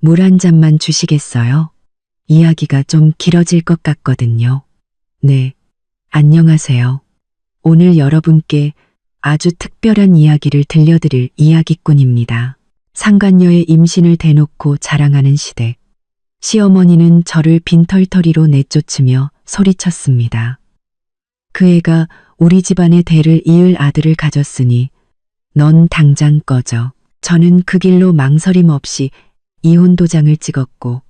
물 한 잔만 주시겠어요? 이야기가 좀 길어질 것 같거든요. 네, 안녕하세요. 오늘 여러분께 아주 특별한 이야기를 들려드릴 이야기꾼입니다. 상간녀의 임신을 대놓고 자랑하는 시댁. 시어머니는 저를 빈털터리로 내쫓으며 소리쳤습니다. 그 애가 우리 집안의 대를 이을 아들을 가졌으니 넌 당장 꺼져. 저는 그 길로 망설임 없이 이혼 도장을 찍었고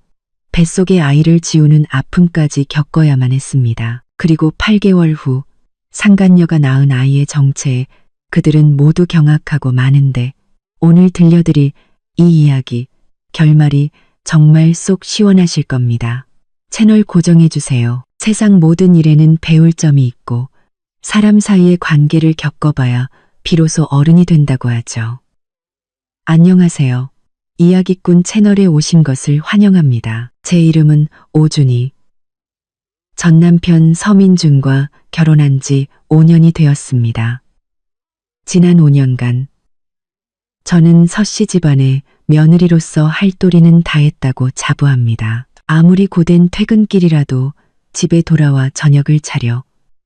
뱃속의 아이를 지우는 아픔까지 겪어야만 했습니다. 그리고 8개월 후 상간녀가 낳은 아이의 정체에 그들은 모두 경악하고 마는데 오늘 들려드릴 이 이야기 결말이 정말 속 시원하실 겁니다. 채널 고정해주세요. 세상 모든 일에는 배울 점이 있고 사람 사이의 관계를 겪어봐야 비로소 어른이 된다고 하죠. 안녕하세요. 이야기꾼 채널에 오신 것을 환영합니다. 제 이름은 오준희. 전 남편 서민준과 결혼한 지 5년이 되었습니다. 지난 5년간 저는 서씨 집안의 며느리로서 할 도리는 다했다고 자부합니다. 아무리 고된 퇴근길이라도 집에 돌아와 저녁을 차려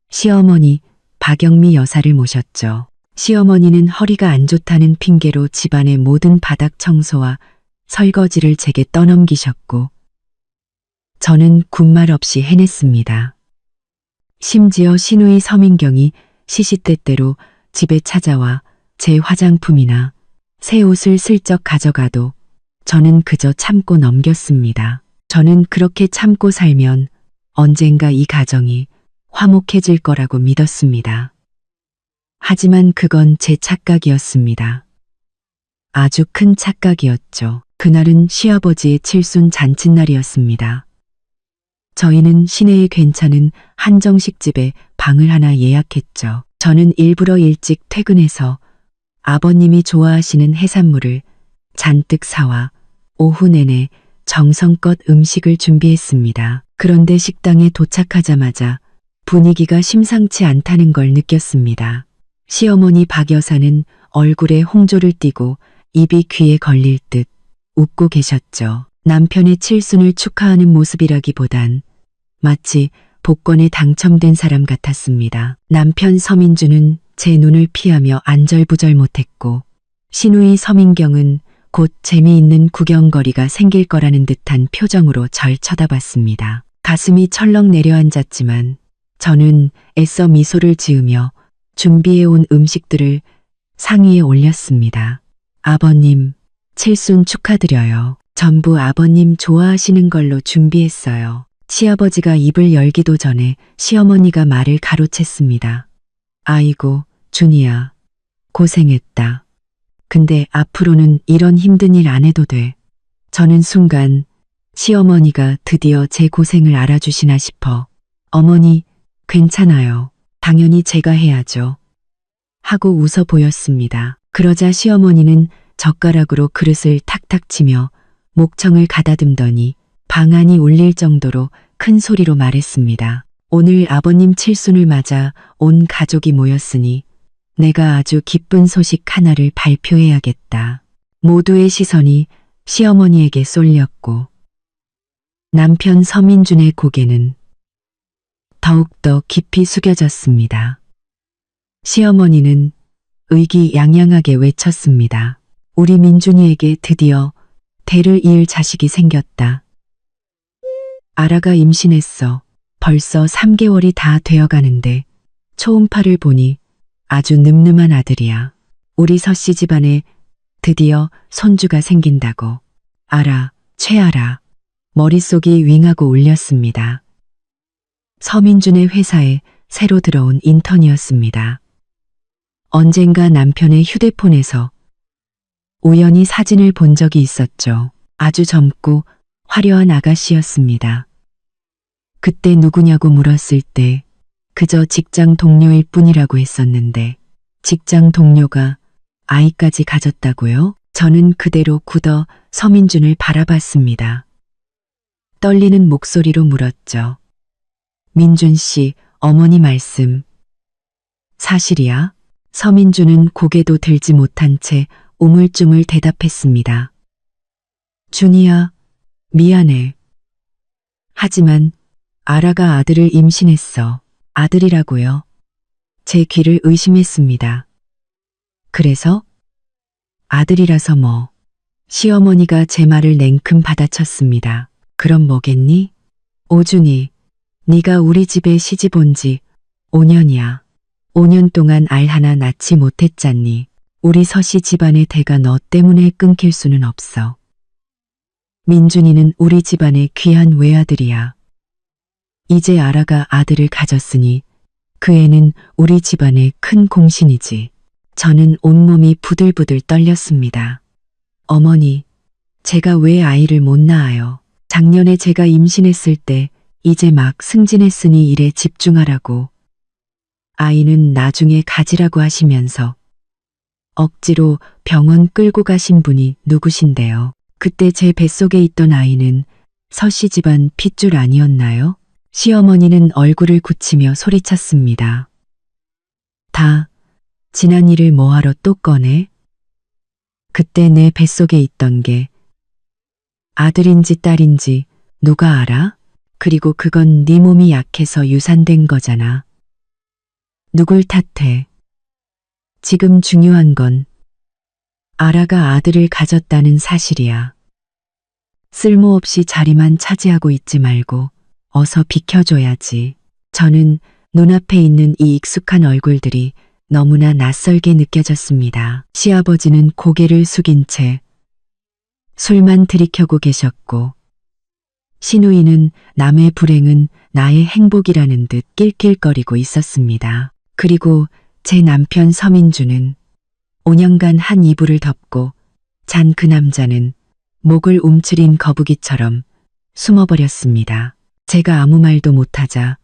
시어머니 박영미 여사를 모셨죠. 시어머니는 허리가 안 좋다는 핑계로 집안의 모든 바닥 청소와 설거지를 제게 떠넘기셨고 저는 군말 없이 해냈습니다. 심지어 시누이 서민경이 시시때때로 집에 찾아와 제 화장품이나 새 옷을 슬쩍 가져가도 저는 그저 참고 넘겼습니다. 저는 그렇게 참고 살면 언젠가 이 가정이 화목해질 거라고 믿었습니다. 하지만 그건 제 착각이었습니다. 아주 큰 착각이었죠. 그날은 시아버지의 칠순 잔칫날이었습니다. 저희는 시내의 괜찮은 한정식 집에 방을 하나 예약했죠. 저는 일부러 일찍 퇴근해서 아버님이 좋아하시는 해산물을 잔뜩 사와 오후 내내 정성껏 음식을 준비했습니다. 그런데 식당에 도착하자마자 분위기가 심상치 않다는 걸 느꼈습니다. 시어머니 박 여사는 얼굴에 홍조를 띠고 입이 귀에 걸릴 듯 웃고 계셨죠. 남편의 칠순을 축하하는 모습이라기보단 마치 복권에 당첨된 사람 같았습니다. 남편 서민주는 제 눈을 피하며 안절부절 못했고 시누이 서민경은 곧 재미있는 구경거리가 생길 거라는 듯한 표정으로 절 쳐다봤습니다. 가슴이 철렁 내려앉았지만 저는 애써 미소를 지으며 준비해온 음식들을 상위에 올렸습니다. 아버님, 칠순 축하드려요. 전부 아버님 좋아하시는 걸로 준비했어요. 시아버지가 입을 열기도 전에 시어머니가 말을 가로챘습니다. 아이고, 준이야. 고생했다. 근데 앞으로는 이런 힘든 일 안 해도 돼. 저는 순간 시어머니가 드디어 제 고생을 알아주시나 싶어 어머니, 괜찮아요. 당연히 제가 해야죠. 하고 웃어 보였습니다. 그러자 시어머니는 젓가락으로 그릇을 탁탁 치며 목청을 가다듬더니 방안이 울릴 정도로 큰 소리로 말했습니다. 오늘 아버님 칠순을 맞아 온 가족이 모였으니 내가 아주 기쁜 소식 하나를 발표해야겠다. 모두의 시선이 시어머니에게 쏠렸고 남편 서민준의 고개는 더욱더 깊이 숙여졌습니다. 시어머니는 의기양양하게 외쳤습니다. 우리 민준이에게 드디어 대를 이을 자식이 생겼다. 아라가 임신했어. 벌써 3개월이 다 되어가는데 초음파를 보니 아주 늠름한 아들이야. 우리 서씨 집안에 드디어 손주가 생긴다고. 아라, 최아라. 머릿속이 윙하고 울렸습니다. 서민준의 회사에 새로 들어온 인턴이었습니다. 언젠가 남편의 휴대폰에서 우연히 사진을 본 적이 있었죠. 아주 젊고 화려한 아가씨였습니다. 그때 누구냐고 물었을 때 그저 직장 동료일 뿐이라고 했었는데 직장 동료가 아이까지 가졌다고요? 저는 그대로 굳어 서민준을 바라봤습니다. 떨리는 목소리로 물었죠. 민준 씨, 어머니 말씀. 사실이야? 서민준은 고개도 들지 못한 채 우물쭈물 대답했습니다. 준이야, 미안해. 하지만 아라가 아들을 임신했어. 아들이라고요. 제 귀를 의심했습니다. 그래서? 아들이라서 뭐. 시어머니가 제 말을 냉큼 받아쳤습니다. 그럼 뭐겠니? 오준이, 네가 우리 집에 시집 온 지 5년이야. 5년 동안 알 하나 낳지 못했잖니. 우리 서씨 집안의 대가 너 때문에 끊길 수는 없어. 민준이는 우리 집안의 귀한 외아들이야. 이제 아라가 아들을 가졌으니 그 애는 우리 집안의 큰 공신이지. 저는 온몸이 부들부들 떨렸습니다. 어머니, 제가 왜 아이를 못 낳아요? 작년에 제가 임신했을 때 이제 막 승진했으니 일에 집중하라고. 아이는 나중에 가지라고 하시면서 억지로 병원 끌고 가신 분이 누구신데요? 그때 제 뱃속에 있던 아이는 서씨 집안 핏줄 아니었나요? 시어머니는 얼굴을 굳히며 소리쳤습니다. 다 지난 일을 뭐하러 또 꺼내? 그때 내 뱃속에 있던 게 아들인지 딸인지 누가 알아? 그리고 그건 네 몸이 약해서 유산된 거잖아. 누굴 탓해? 지금 중요한 건 아라가 아들을 가졌다는 사실이야. 쓸모없이 자리만 차지하고 있지 말고 어서 비켜줘야지. 저는 눈앞에 있는 이 익숙한 얼굴들이 너무나 낯설게 느껴졌습니다. 시아버지는 고개를 숙인 채 술만 들이켜고 계셨고 시누이는 남의 불행은 나의 행복이라는 듯 낄낄거리고 있었습니다. 그리고 제 남편 서민주는 5년간 한 이불을 덮고 잔 그 남자는 목을 움츠린 거북이처럼 숨어버렸습니다. 제가 아무 말도 못하자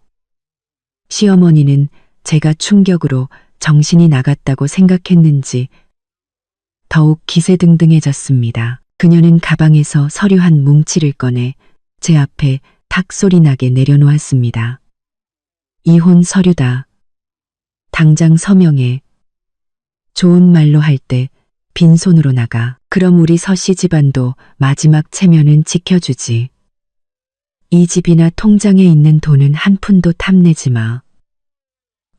시어머니는 제가 충격으로 정신이 나갔다고 생각했는지 더욱 기세등등해졌습니다. 그녀는 가방에서 서류 한 뭉치를 꺼내 제 앞에 탁 소리 나게 내려놓았습니다. 이혼 서류다. 당장 서명해. 좋은 말로 할 때 빈손으로 나가. 그럼 우리 서씨 집안도 마지막 체면은 지켜주지. 이 집이나 통장에 있는 돈은 한 푼도 탐내지 마.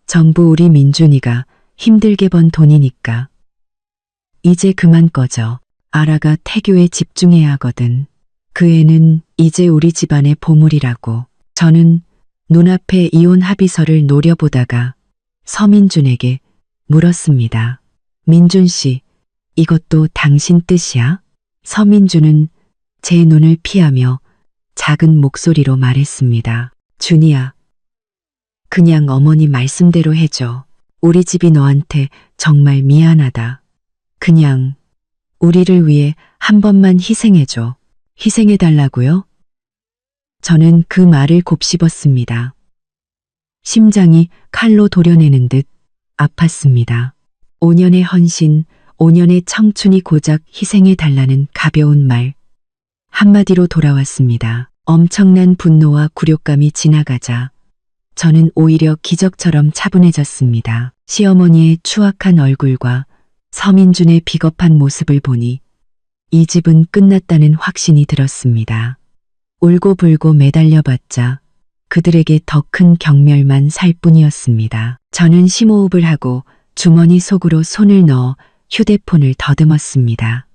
전부 우리 민준이가 힘들게 번 돈이니까. 이제 그만 꺼져. 아라가 태교에 집중해야 하거든. 그 애는 이제 우리 집안의 보물이라고. 저는 눈앞에 이혼 합의서를 노려보다가 서민준에게 물었습니다. 민준 씨, 이것도 당신 뜻이야? 서민준은 제 눈을 피하며 작은 목소리로 말했습니다. 준이야, 그냥 어머니 말씀대로 해줘. 우리 집이 너한테 정말 미안하다. 그냥 우리를 위해 한 번만 희생해줘. 희생해달라고요? 저는 그 말을 곱씹었습니다. 심장이 칼로 도려내는 듯 아팠습니다. 5년의 헌신, 5년의 청춘이 고작 희생해달라는 가벼운 말. 한마디로 돌아왔습니다. 엄청난 분노와 굴욕감이 지나가자 저는 오히려 기적처럼 차분해졌습니다. 시어머니의 추악한 얼굴과 서민준의 비겁한 모습을 보니 이 집은 끝났다는 확신이 들었습니다. 울고불고 매달려봤자 그들에게 더 큰 경멸만 살 뿐이었습니다. 저는 심호흡을 하고 주머니 속으로 손을 넣어 휴대폰을 더듬었습니다.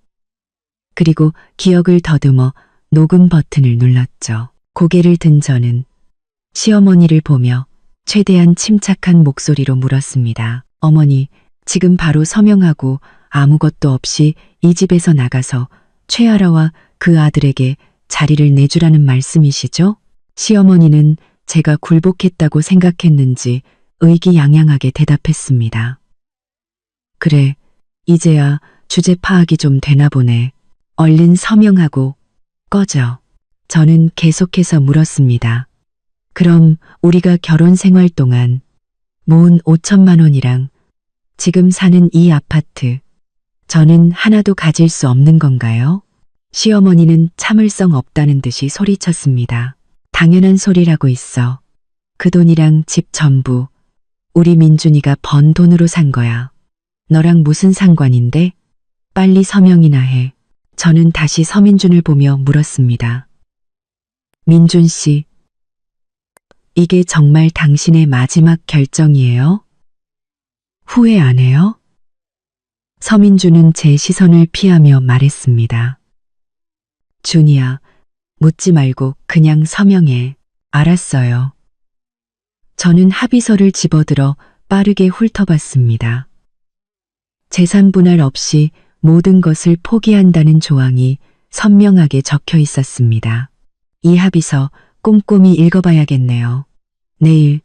그리고 기억을 더듬어 녹음 버튼을 눌렀죠. 고개를 든 저는 시어머니를 보며 최대한 침착한 목소리로 물었습니다. 어머니, 지금 바로 서명하고 아무것도 없이 이 집에서 나가서 최아라와 그 아들에게 자리를 내주라는 말씀이시죠? 시어머니는 제가 굴복했다고 생각했는지 의기양양하게 대답했습니다. 그래, 이제야 주제 파악이 좀 되나 보네. 얼른 서명하고 꺼져. 저는 계속해서 물었습니다. 그럼 우리가 결혼 생활 동안 모은 5천만 원이랑 지금 사는 이 아파트, 저는 하나도 가질 수 없는 건가요? 시어머니는 참을성 없다는 듯이 소리쳤습니다. 당연한 소리라고 있어. 그 돈이랑 집 전부 우리 민준이가 번 돈으로 산 거야. 너랑 무슨 상관인데? 빨리 서명이나 해. 저는 다시 서민준을 보며 물었습니다. 민준 씨, 이게 정말 당신의 마지막 결정이에요? 후회 안 해요? 서민주는 제 시선을 피하며 말했습니다. 준이야, 묻지 말고 그냥 서명해. 알았어요. 저는 합의서를 집어들어 빠르게 훑어봤습니다. 재산 분할 없이 모든 것을 포기한다는 조항이 선명하게 적혀 있었습니다. 이 합의서 꼼꼼히 읽어봐야겠네요. 내일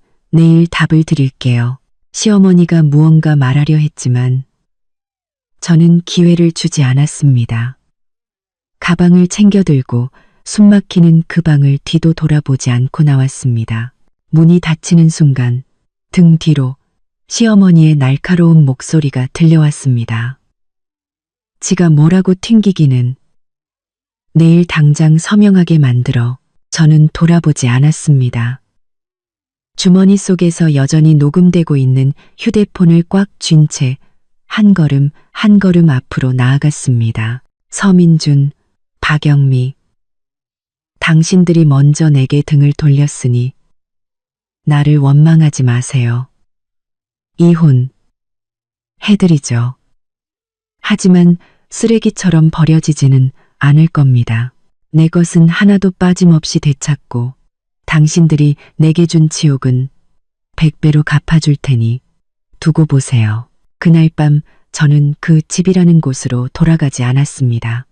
답을 드릴게요. 시어머니가 무언가 말하려 했지만 저는 기회를 주지 않았습니다. 가방을 챙겨 들고 숨막히는 그 방을 뒤도 돌아보지 않고 나왔습니다. 문이 닫히는 순간 등 뒤로 시어머니의 날카로운 목소리가 들려왔습니다. 지가 뭐라고 튕기기는. 내일 당장 서명하게 만들어. 저는 돌아보지 않았습니다. 주머니 속에서 여전히 녹음되고 있는 휴대폰을 꽉 쥔 채 한 걸음 한 걸음 앞으로 나아갔습니다. 서민준, 박영미. 당신들이 먼저 내게 등을 돌렸으니 나를 원망하지 마세요. 이혼 해드리죠. 하지만 쓰레기처럼 버려지지는 않을 겁니다. 내 것은 하나도 빠짐없이 되찾고 당신들이 내게 준 지옥은 100배로 갚아줄 테니 두고 보세요. 그날 밤 저는 그 집이라는 곳으로 돌아가지 않았습니다.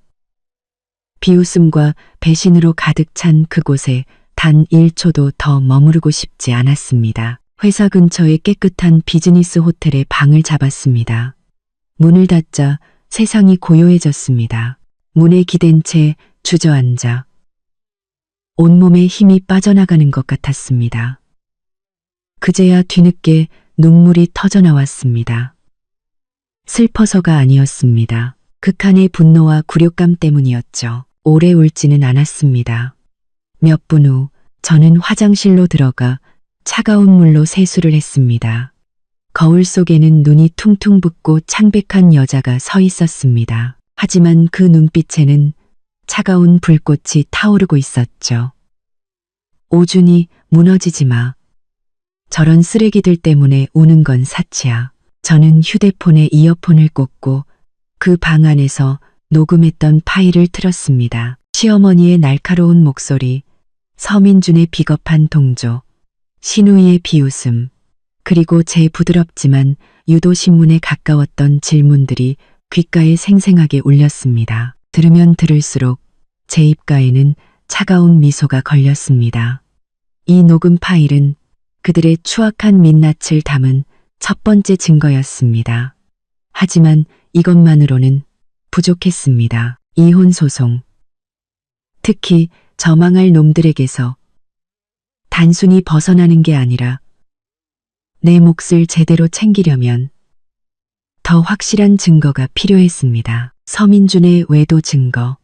비웃음과 배신으로 가득 찬 그곳에 단 1초도 더 머무르고 싶지 않았습니다. 회사 근처의 깨끗한 비즈니스 호텔에 방을 잡았습니다. 문을 닫자 세상이 고요해졌습니다. 문에 기댄 채 주저앉아 온몸에 힘이 빠져나가는 것 같았습니다. 그제야 뒤늦게 눈물이 터져나왔습니다. 슬퍼서가 아니었습니다. 극한의 분노와 굴욕감 때문이었죠. 오래 울지는 않았습니다. 몇 분 후 저는 화장실로 들어가 차가운 물로 세수를 했습니다. 거울 속에는 눈이 퉁퉁 붓고 창백한 여자가 서 있었습니다. 하지만 그 눈빛에는 차가운 불꽃이 타오르고 있었죠. 오준이, 무너지지 마. 저런 쓰레기들 때문에 우는 건 사치야. 저는 휴대폰에 이어폰을 꽂고 그 방 안에서 녹음했던 파일을 틀었습니다. 시어머니의 날카로운 목소리, 서민준의 비겁한 동조, 신우이의 비웃음, 그리고 제 부드럽지만 유도 신문에 가까웠던 질문들이 귓가에 생생하게 울렸습니다. 들으면 들을수록 제 입가에는 차가운 미소가 걸렸습니다. 이 녹음 파일은 그들의 추악한 민낯을 담은 첫 번째 증거였습니다. 하지만 이것만으로는 부족했습니다. 이혼 소송. 특히 저 망할 놈들에게서 단순히 벗어나는 게 아니라 내 몫을 제대로 챙기려면 더 확실한 증거가 필요했습니다. 서민준의 외도 증거,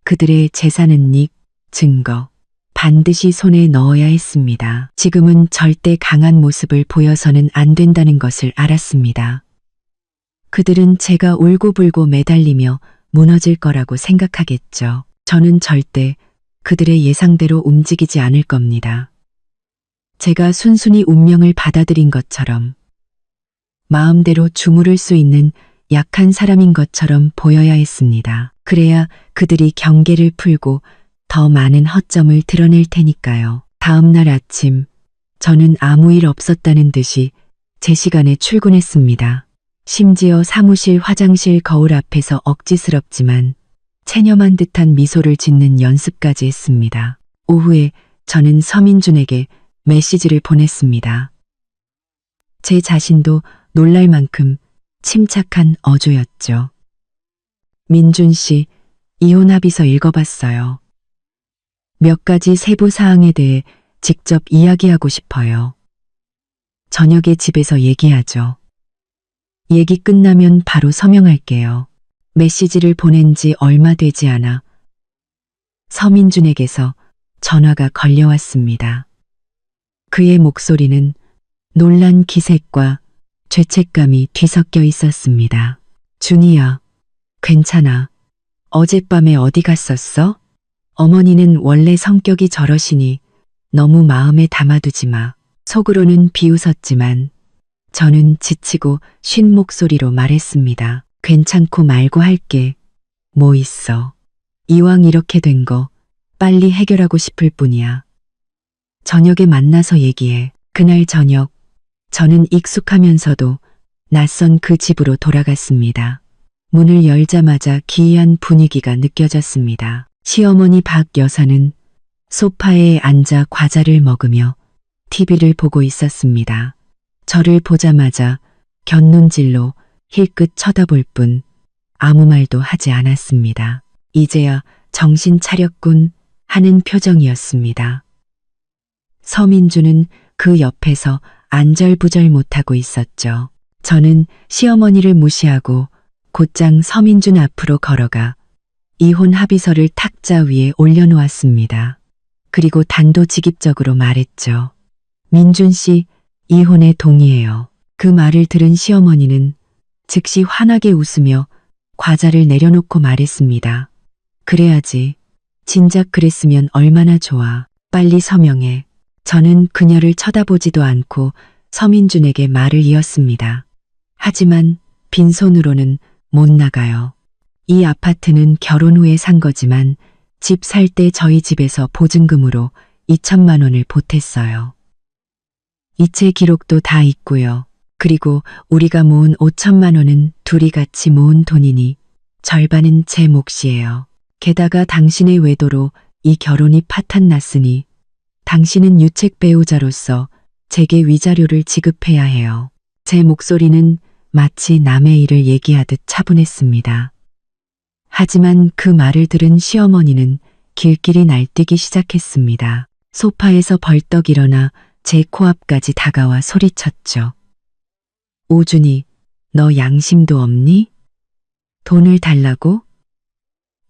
그들의 재산 은닉 증거, 반드시 손에 넣어야 했습니다. 지금은 절대 강한 모습을 보여서는 안 된다는 것을 알았습니다. 그들은 제가 울고불고 매달리며 무너질 거라고 생각하겠죠. 저는 절대 그들의 예상대로 움직이지 않을 겁니다. 제가 순순히 운명을 받아들인 것처럼 마음대로 주무를 수 있는 약한 사람인 것처럼 보여야 했습니다. 그래야 그들이 경계를 풀고 더 많은 허점을 드러낼 테니까요. 다음 날 아침 저는 아무 일 없었다는 듯이 제 시간에 출근했습니다. 심지어 사무실 화장실 거울 앞에서 억지스럽지만 체념한 듯한 미소를 짓는 연습까지 했습니다. 오후에 저는 서민준에게 메시지를 보냈습니다. 제 자신도 놀랄 만큼 침착한 어조였죠. 민준 씨, 이혼 합의서 읽어봤어요. 몇 가지 세부 사항에 대해 직접 이야기하고 싶어요. 저녁에 집에서 얘기하죠. 얘기 끝나면 바로 서명할게요. 메시지를 보낸 지 얼마 되지 않아 서민준에게서 전화가 걸려왔습니다. 그의 목소리는 놀란 기색과 죄책감이 뒤섞여 있었습니다. 준이야, 괜찮아. 어젯밤에 어디 갔었어? 어머니는 원래 성격이 저러시니 너무 마음에 담아두지 마. 속으로는 비웃었지만 저는 지치고 쉰 목소리로 말했습니다. 괜찮고 말고 할게 뭐 있어. 이왕 이렇게 된 거 빨리 해결하고 싶을 뿐이야. 저녁에 만나서 얘기해. 그날 저녁 저는 익숙하면서도 낯선 그 집으로 돌아갔습니다. 문을 열자마자 기이한 분위기가 느껴졌습니다. 시어머니 박 여사는 소파에 앉아 과자를 먹으며 TV를 보고 있었습니다. 저를 보자마자 곁눈질로 힐끗 쳐다볼 뿐 아무 말도 하지 않았습니다. 이제야 정신 차렸군 하는 표정이었습니다. 서민주는 그 옆에서 안절부절 못하고 있었죠. 저는 시어머니를 무시하고 곧장 서민준 앞으로 걸어가 이혼 합의서를 탁자 위에 올려놓았습니다. 그리고 단도직입적으로 말했죠. 민준 씨, 이혼에 동의해요. 그 말을 들은 시어머니는 즉시 환하게 웃으며 과자를 내려놓고 말했습니다. 그래야지. 진작 그랬으면 얼마나 좋아. 빨리 서명해. 저는 그녀를 쳐다보지도 않고 서민준에게 말을 이었습니다. 하지만 빈손으로는 못 나가요. 이 아파트는 결혼 후에 산 거지만 집 살 때 저희 집에서 보증금으로 2천만 원을 보탰어요. 이체 기록도 다 있고요. 그리고 우리가 모은 5천만 원은 둘이 같이 모은 돈이니 절반은 제 몫이에요. 게다가 당신의 외도로 이 결혼이 파탄났으니 당신은 유책 배우자로서 제게 위자료를 지급해야 해요. 제 목소리는 마치 남의 일을 얘기하듯 차분했습니다. 하지만 그 말을 들은 시어머니는 길길이 날뛰기 시작했습니다. 소파에서 벌떡 일어나 제 코앞까지 다가와 소리쳤죠. 오준이, 너 양심도 없니? 돈을 달라고?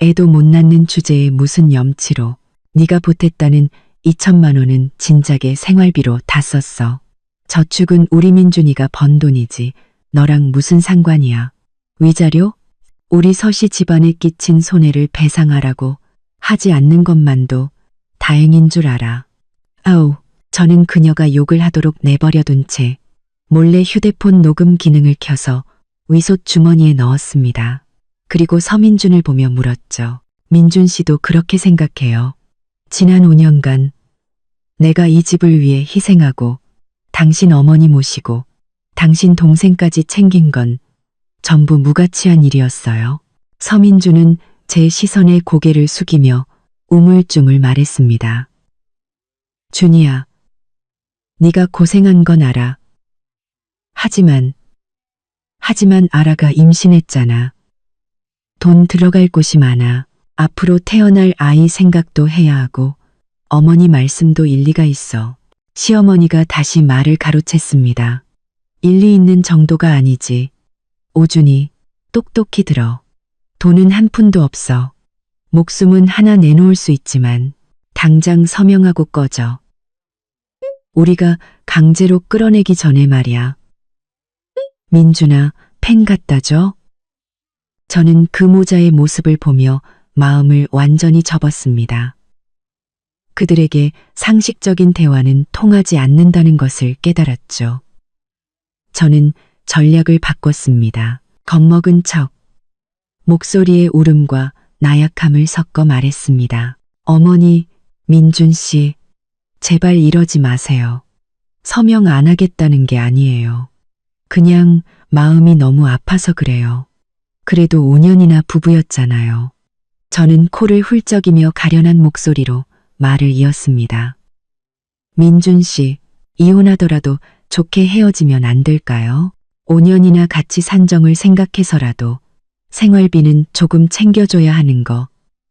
애도 못 낳는 주제에 무슨 염치로. 네가 보탰다는 2천만 원은 진작에 생활비로 다 썼어. 저축은 우리 민준이가 번 돈이지 너랑 무슨 상관이야. 위자료? 우리 서씨 집안에 끼친 손해를 배상하라고 하지 않는 것만도 다행인 줄 알아. 아우, 저는 그녀가 욕을 하도록 내버려둔 채 몰래 휴대폰 녹음 기능을 켜서 위솥 주머니에 넣었습니다. 그리고 서민준을 보며 물었죠. 민준 씨도 그렇게 생각해요. 지난 5년간 내가 이 집을 위해 희생하고 당신 어머니 모시고 당신 동생까지 챙긴 건 전부 무가치한 일이었어요. 서민주는 제 시선에 고개를 숙이며 우물쭈물 말했습니다. 준이야, 네가 고생한 건 알아. 하지만 아라가 임신했잖아. 돈 들어갈 곳이 많아. 앞으로 태어날 아이 생각도 해야 하고 어머니 말씀도 일리가 있어. 시어머니가 다시 말을 가로챘습니다. 일리 있는 정도가 아니지. 오준이, 똑똑히 들어. 돈은 한 푼도 없어. 목숨은 하나 내놓을 수 있지만 당장 서명하고 꺼져. 우리가 강제로 끌어내기 전에 말이야. 민준아, 펜 갖다 줘. 저는 그 모자의 모습을 보며 마음을 완전히 접었습니다. 그들에게 상식적인 대화는 통하지 않는다는 것을 깨달았죠. 저는 전략을 바꿨습니다. 겁먹은 척. 목소리의 울음과 나약함을 섞어 말했습니다. 어머니, 민준 씨, 제발 이러지 마세요. 서명 안 하겠다는 게 아니에요. 그냥 마음이 너무 아파서 그래요. 그래도 5년이나 부부였잖아요. 저는 코를 훌쩍이며 가련한 목소리로 말을 이었습니다. 민준 씨, 이혼하더라도 좋게 헤어지면 안 될까요? 5년이나 같이 산 정을 생각해서라도 생활비는 조금 챙겨줘야 하는 거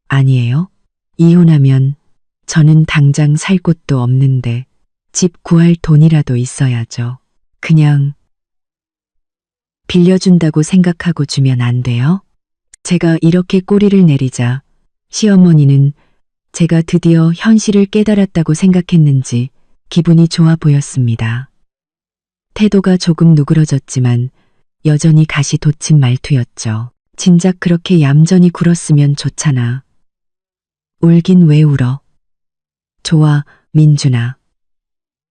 아니에요? 이혼하면 저는 당장 살 곳도 없는데 집 구할 돈이라도 있어야죠. 그냥 빌려준다고 생각하고 주면 안 돼요? 제가 이렇게 꼬리를 내리자 시어머니는 제가 드디어 현실을 깨달았다고 생각했는지 기분이 좋아 보였습니다. 태도가 조금 누그러졌지만 여전히 가시 돋친 말투였죠. 진작 그렇게 얌전히 굴었으면 좋잖아. 울긴 왜 울어? 좋아, 민준아.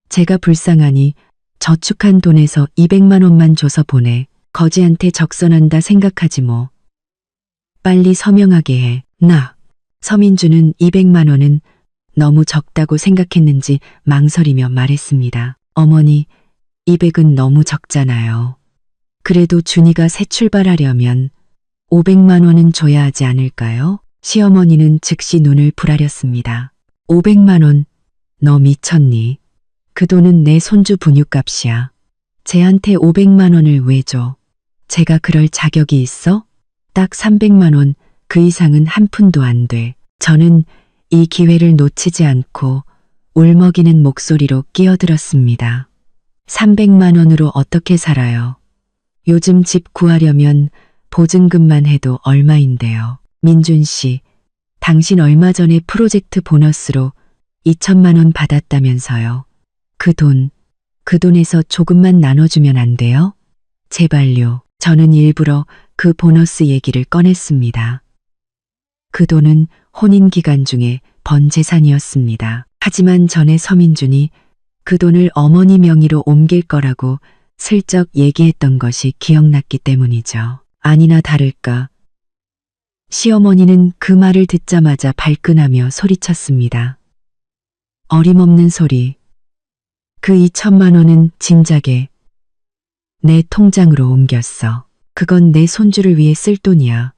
제가 불쌍하니 저축한 돈에서 200만 원만 줘서 보내. 거지한테 적선한다 생각하지 뭐. 빨리 서명하게 해. 서민주는 200만 원은 너무 적다고 생각했는지 망설이며 말했습니다. 어머니, 200은 너무 적잖아요. 그래도 준이가 새 출발하려면 500만 원은 줘야 하지 않을까요? 시어머니는 즉시 눈을 부라렸습니다. 500만 원? 너 미쳤니? 그 돈은 내 손주 분유값이야. 쟤한테 500만 원을 왜 줘? 제가 그럴 자격이 있어? 딱 300만 원, 그 이상은 한 푼도 안 돼. 저는 이 기회를 놓치지 않고 울먹이는 목소리로 끼어들었습니다. 300만 원으로 어떻게 살아요? 요즘 집 구하려면 보증금만 해도 얼마인데요. 민준 씨, 당신 얼마 전에 프로젝트 보너스로 2천만 원 받았다면서요. 그 돈에서 조금만 나눠주면 안 돼요? 제발요. 저는 일부러 그 보너스 얘기를 꺼냈습니다. 그 돈은 혼인 기간 중에 번 재산이었습니다. 하지만 전에 서민준이 그 돈을 어머니 명의로 옮길 거라고 슬쩍 얘기했던 것이 기억났기 때문이죠. 아니나 다를까. 시어머니는 그 말을 듣자마자 발끈하며 소리쳤습니다. 어림없는 소리. 그 2천만 원은 진작에 내 통장으로 옮겼어. 그건 내 손주를 위해 쓸 돈이야.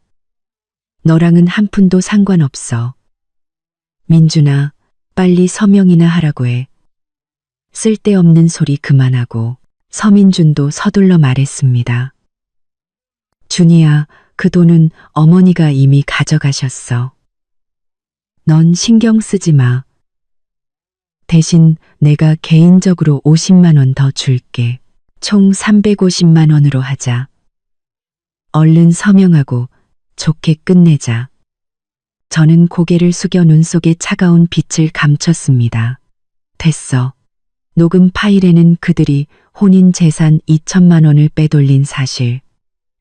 너랑은 한 푼도 상관없어. 민준아, 빨리 서명이나 하라고 해. 쓸데없는 소리 그만하고. 서민준도 서둘러 말했습니다. 준이야, 그 돈은 어머니가 이미 가져가셨어. 넌 신경 쓰지 마. 대신 내가 개인적으로 50만 원 더 줄게. 총 350만 원으로 하자. 얼른 서명하고 좋게 끝내자. 저는 고개를 숙여 눈 속에 차가운 빛을 감췄습니다. 됐어. 녹음 파일에는 그들이 혼인 재산 2천만 원을 빼돌린 사실,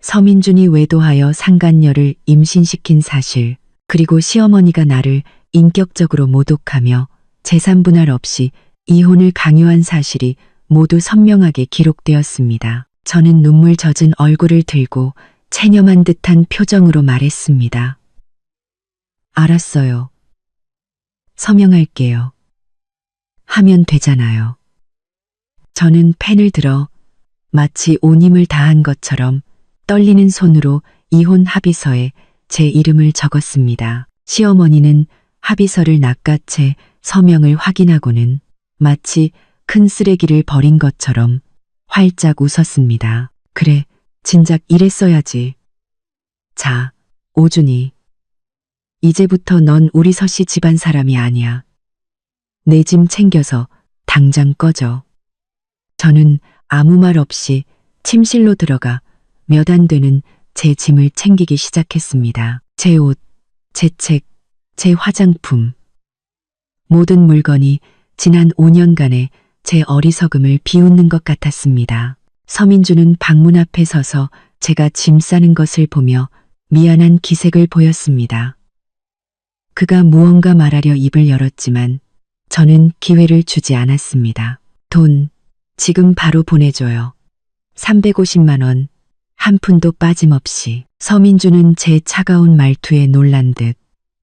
서민준이 외도하여 상간녀를 임신시킨 사실, 그리고 시어머니가 나를 인격적으로 모독하며 재산 분할 없이 이혼을 강요한 사실이 모두 선명하게 기록되었습니다. 저는 눈물 젖은 얼굴을 들고 체념한 듯한 표정으로 말했습니다. 알았어요. 서명할게요. 하면 되잖아요. 저는 펜을 들어 마치 온 힘을 다한 것처럼 떨리는 손으로 이혼 합의서에 제 이름을 적었습니다. 시어머니는 합의서를 낚아채 서명을 확인하고는 마치 큰 쓰레기를 버린 것처럼 활짝 웃었습니다. 그래, 진작 이랬어야지. 자, 오준이. 이제부터 넌 우리 서씨 집안 사람이 아니야. 내 짐 챙겨서 당장 꺼져. 저는 아무 말 없이 침실로 들어가 몇 안 되는 제 짐을 챙기기 시작했습니다. 제 옷, 제 책, 제 화장품. 모든 물건이 지난 5년간의 제 어리석음을 비웃는 것 같았습니다. 서민주는 방문 앞에 서서 제가 짐 싸는 것을 보며 미안한 기색을 보였습니다. 그가 무언가 말하려 입을 열었지만 저는 기회를 주지 않았습니다. 돈, 지금 바로 보내줘요. 350만 원, 한 푼도 빠짐없이. 서민주는 제 차가운 말투에 놀란 듯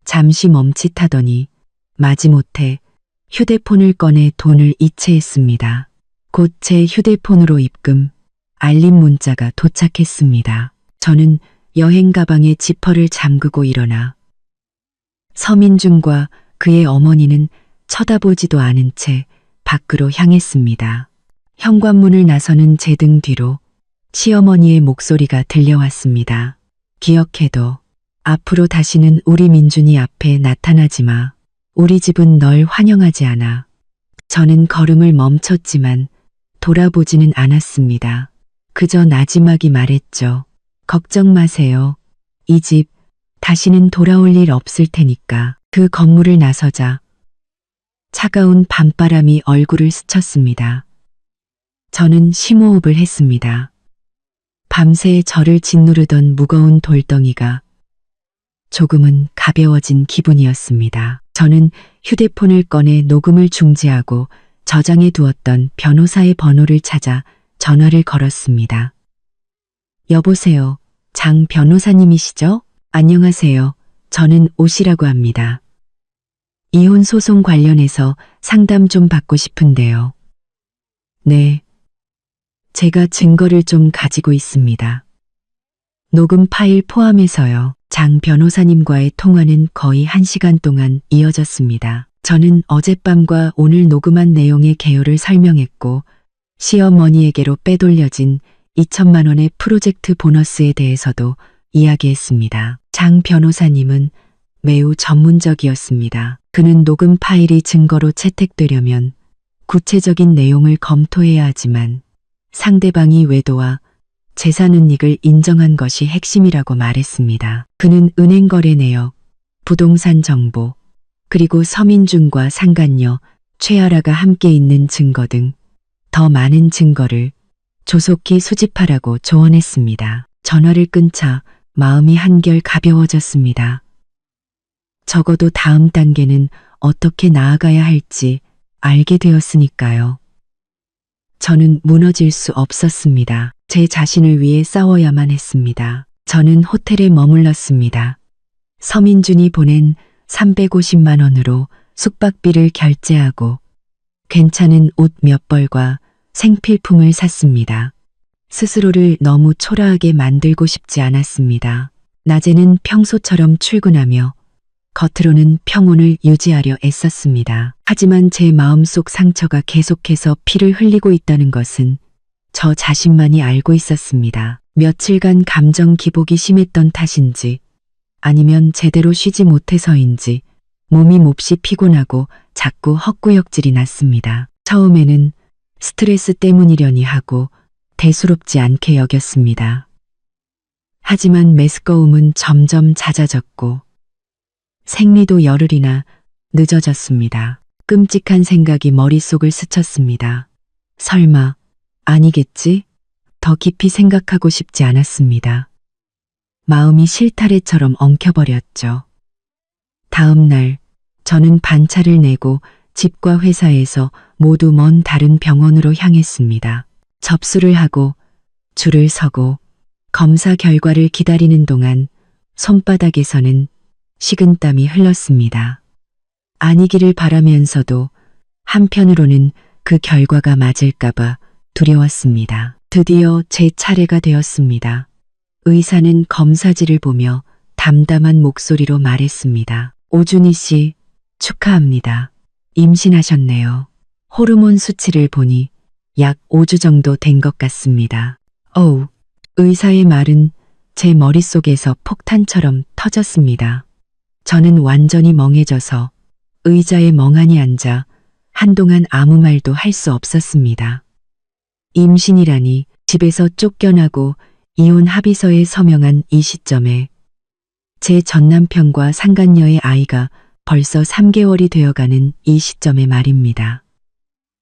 잠시 멈칫하더니 마지못해 휴대폰을 꺼내 돈을 이체했습니다. 곧 제 휴대폰으로 입금, 알림 문자가 도착했습니다. 저는 여행 가방에 지퍼를 잠그고 일어나 서민준과 그의 어머니는 쳐다보지도 않은 채 밖으로 향했습니다. 현관문을 나서는 제 등 뒤로 시어머니의 목소리가 들려왔습니다. 기억해둬. 앞으로 다시는 우리 민준이 앞에 나타나지 마. 우리 집은 널 환영하지 않아. 저는 걸음을 멈췄지만 돌아보지는 않았습니다. 그저 나지막이 말했죠. 걱정 마세요. 이 집 다시는 돌아올 일 없을 테니까. 그 건물을 나서자 차가운 밤바람이 얼굴을 스쳤습니다. 저는 심호흡을 했습니다. 밤새 저를 짓누르던 무거운 돌덩이가 조금은 가벼워진 기분이었습니다. 저는 휴대폰을 꺼내 녹음을 중지하고 저장해 두었던 변호사의 번호를 찾아 전화를 걸었습니다. 여보세요. 장 변호사님이시죠? 안녕하세요. 저는 오씨라고 합니다. 이혼 소송 관련해서 상담 좀 받고 싶은데요. 네. 제가 증거를 좀 가지고 있습니다. 녹음 파일 포함해서요. 장 변호사님과의 통화는 거의 1시간 동안 이어졌습니다. 저는 어젯밤과 오늘 녹음한 내용의 개요를 설명했고 시어머니에게로 빼돌려진 2천만 원의 프로젝트 보너스에 대해서도 이야기했습니다. 장 변호사님은 매우 전문적이었습니다. 그는 녹음 파일이 증거로 채택되려면 구체적인 내용을 검토해야 하지만 상대방이 외도와 재산 은닉을 인정한 것이 핵심이라고 말했습니다. 그는 은행 거래 내역, 부동산 정보, 그리고 서민준과 상간녀, 최아라가 함께 있는 증거 등 더 많은 증거를 조속히 수집하라고 조언했습니다. 전화를 끊자 마음이 한결 가벼워졌습니다. 적어도 다음 단계는 어떻게 나아가야 할지 알게 되었으니까요. 저는 무너질 수 없었습니다. 제 자신을 위해 싸워야만 했습니다. 저는 호텔에 머물렀습니다. 서민준이 보낸 350만 원으로 숙박비를 결제하고 괜찮은 옷 몇 벌과 생필품을 샀습니다. 스스로를 너무 초라하게 만들고 싶지 않았습니다. 낮에는 평소처럼 출근하며 겉으로는 평온을 유지하려 애썼습니다. 하지만 제 마음속 상처가 계속해서 피를 흘리고 있다는 것은 저 자신만이 알고 있었습니다. 며칠간 감정 기복이 심했던 탓인지 아니면 제대로 쉬지 못해서인지 몸이 몹시 피곤하고 자꾸 헛구역질이 났습니다. 처음에는 스트레스 때문이려니 하고 대수롭지 않게 여겼습니다. 하지만 메스꺼움은 점점 잦아졌고 생리도 열흘이나 늦어졌습니다. 끔찍한 생각이 머릿속을 스쳤습니다. 설마 아니겠지? 더 깊이 생각하고 싶지 않았습니다. 마음이 실타래처럼 엉켜버렸죠. 다음 날 저는 반차를 내고 집과 회사에서 모두 먼 다른 병원으로 향했습니다. 접수를 하고 줄을 서고 검사 결과를 기다리는 동안 손바닥에서는 식은땀이 흘렀습니다. 아니기를 바라면서도 한편으로는 그 결과가 맞을까봐 두려웠습니다. 드디어 제 차례가 되었습니다. 의사는 검사지를 보며 담담한 목소리로 말했습니다. 오준희 씨, 축하합니다. 임신하셨네요. 호르몬 수치를 보니 약 5주 정도 된 것 같습니다. 어우, 의사의 말은 제 머릿속에서 폭탄처럼 터졌습니다. 저는 완전히 멍해져서 의자에 멍하니 앉아 한동안 아무 말도 할 수 없었습니다. 임신이라니 집에서 쫓겨나고 이혼 합의서에 서명한 이 시점에 제 전남편과 상간녀의 아이가 벌써 3개월이 되어가는 이 시점에 말입니다.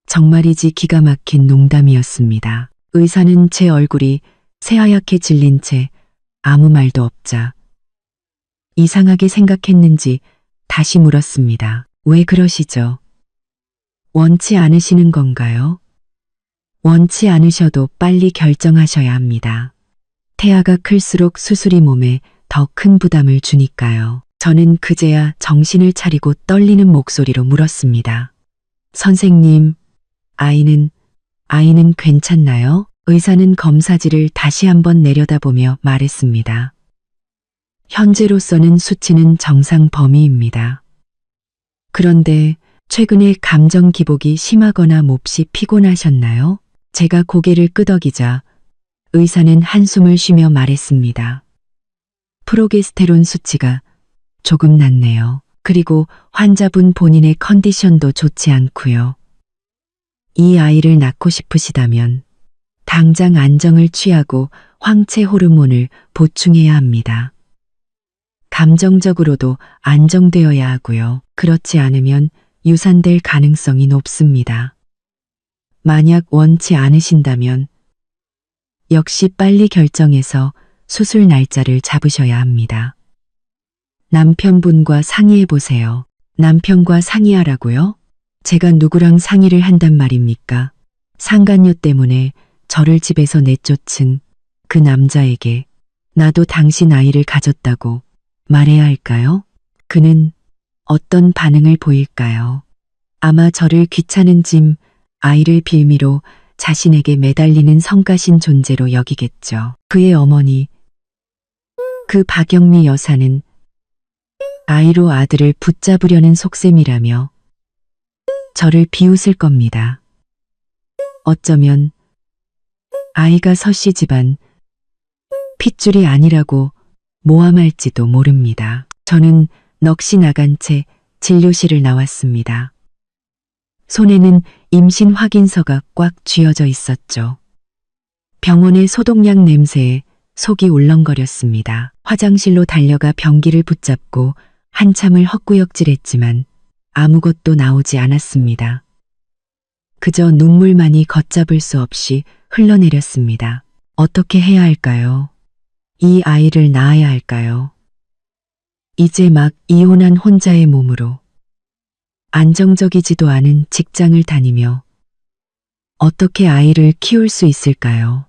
정말이지 기가 막힌 농담이었습니다. 의사는 제 얼굴이 새하얗게 질린 채 아무 말도 없자 이상하게 생각했는지 다시 물었습니다. 왜 그러시죠? 원치 않으시는 건가요? 원치 않으셔도 빨리 결정하셔야 합니다. 태아가 클수록 수술이 몸에 더 큰 부담을 주니까요. 저는 그제야 정신을 차리고 떨리는 목소리로 물었습니다. 선생님, 아이는 괜찮나요? 의사는 검사지를 다시 한번 내려다보며 말했습니다. 현재로서는 수치는 정상 범위입니다. 그런데 최근에 감정 기복이 심하거나 몹시 피곤하셨나요? 제가 고개를 끄덕이자 의사는 한숨을 쉬며 말했습니다. 프로게스테론 수치가 조금 낮네요. 그리고 환자분 본인의 컨디션도 좋지 않고요. 이 아이를 낳고 싶으시다면 당장 안정을 취하고 황체 호르몬을 보충해야 합니다. 감정적으로도 안정되어야 하고요. 그렇지 않으면 유산될 가능성이 높습니다. 만약 원치 않으신다면 역시 빨리 결정해서 수술 날짜를 잡으셔야 합니다. 남편분과 상의해보세요. 남편과 상의하라고요? 제가 누구랑 상의를 한단 말입니까? 상간녀 때문에 저를 집에서 내쫓은 그 남자에게 나도 당신 아이를 가졌다고 말해야 할까요? 그는 어떤 반응을 보일까요? 아마 저를 귀찮은 짐, 아이를 빌미로 자신에게 매달리는 성가신 존재로 여기겠죠. 그의 어머니, 그 박영미 여사는 아이로 아들을 붙잡으려는 속셈이라며 저를 비웃을 겁니다. 어쩌면 아이가 서씨 집안 핏줄이 아니라고 모함할지도 모릅니다. 저는 넋이 나간 채 진료실을 나왔습니다. 손에는 임신 확인서가 꽉 쥐어져 있었죠. 병원의 소독약 냄새에 속이 울렁거렸습니다. 화장실로 달려가 변기를 붙잡고 한참을 헛구역질했지만 아무것도 나오지 않았습니다. 그저 눈물만이 걷잡을 수 없이 흘러내렸습니다. 어떻게 해야 할까요? 이 아이를 낳아야 할까요? 이제 막 이혼한 혼자의 몸으로 안정적이지도 않은 직장을 다니며 어떻게 아이를 키울 수 있을까요?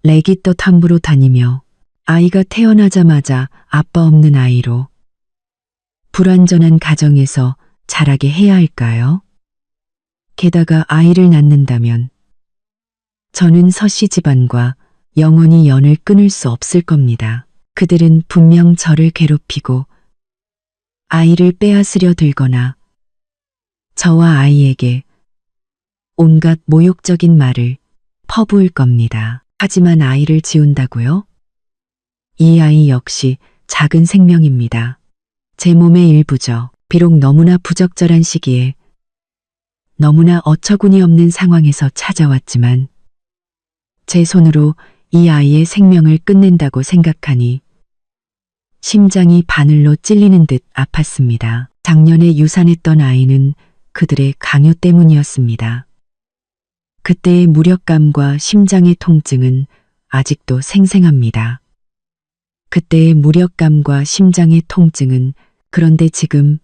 레기떠 탐부로 다니며 아이가 태어나자마자 아빠 없는 아이로 불완전한 가정에서 자라게 해야 할까요? 게다가 아이를 낳는다면 저는 서씨 집안과 영원히 연을 끊을 수 없을 겁니다. 그들은 분명 저를 괴롭히고 아이를 빼앗으려 들거나 저와 아이에게 온갖 모욕적인 말을 퍼부을 겁니다. 하지만 아이를 지운다고요? 이 아이 역시 작은 생명입니다. 제 몸의 일부죠. 비록 너무나 부적절한 시기에 너무나 어처구니 없는 상황에서 찾아왔지만 제 손으로 이 아이의 생명을 끝낸다고 생각하니 심장이 바늘로 찔리는 듯 아팠습니다. 작년에 유산했던 아이는 그들의 강요 때문이었습니다. 그때의 무력감과 심장의 통증은 아직도 생생합니다. 그때의 무력감과 심장의 통증은 그런데 지금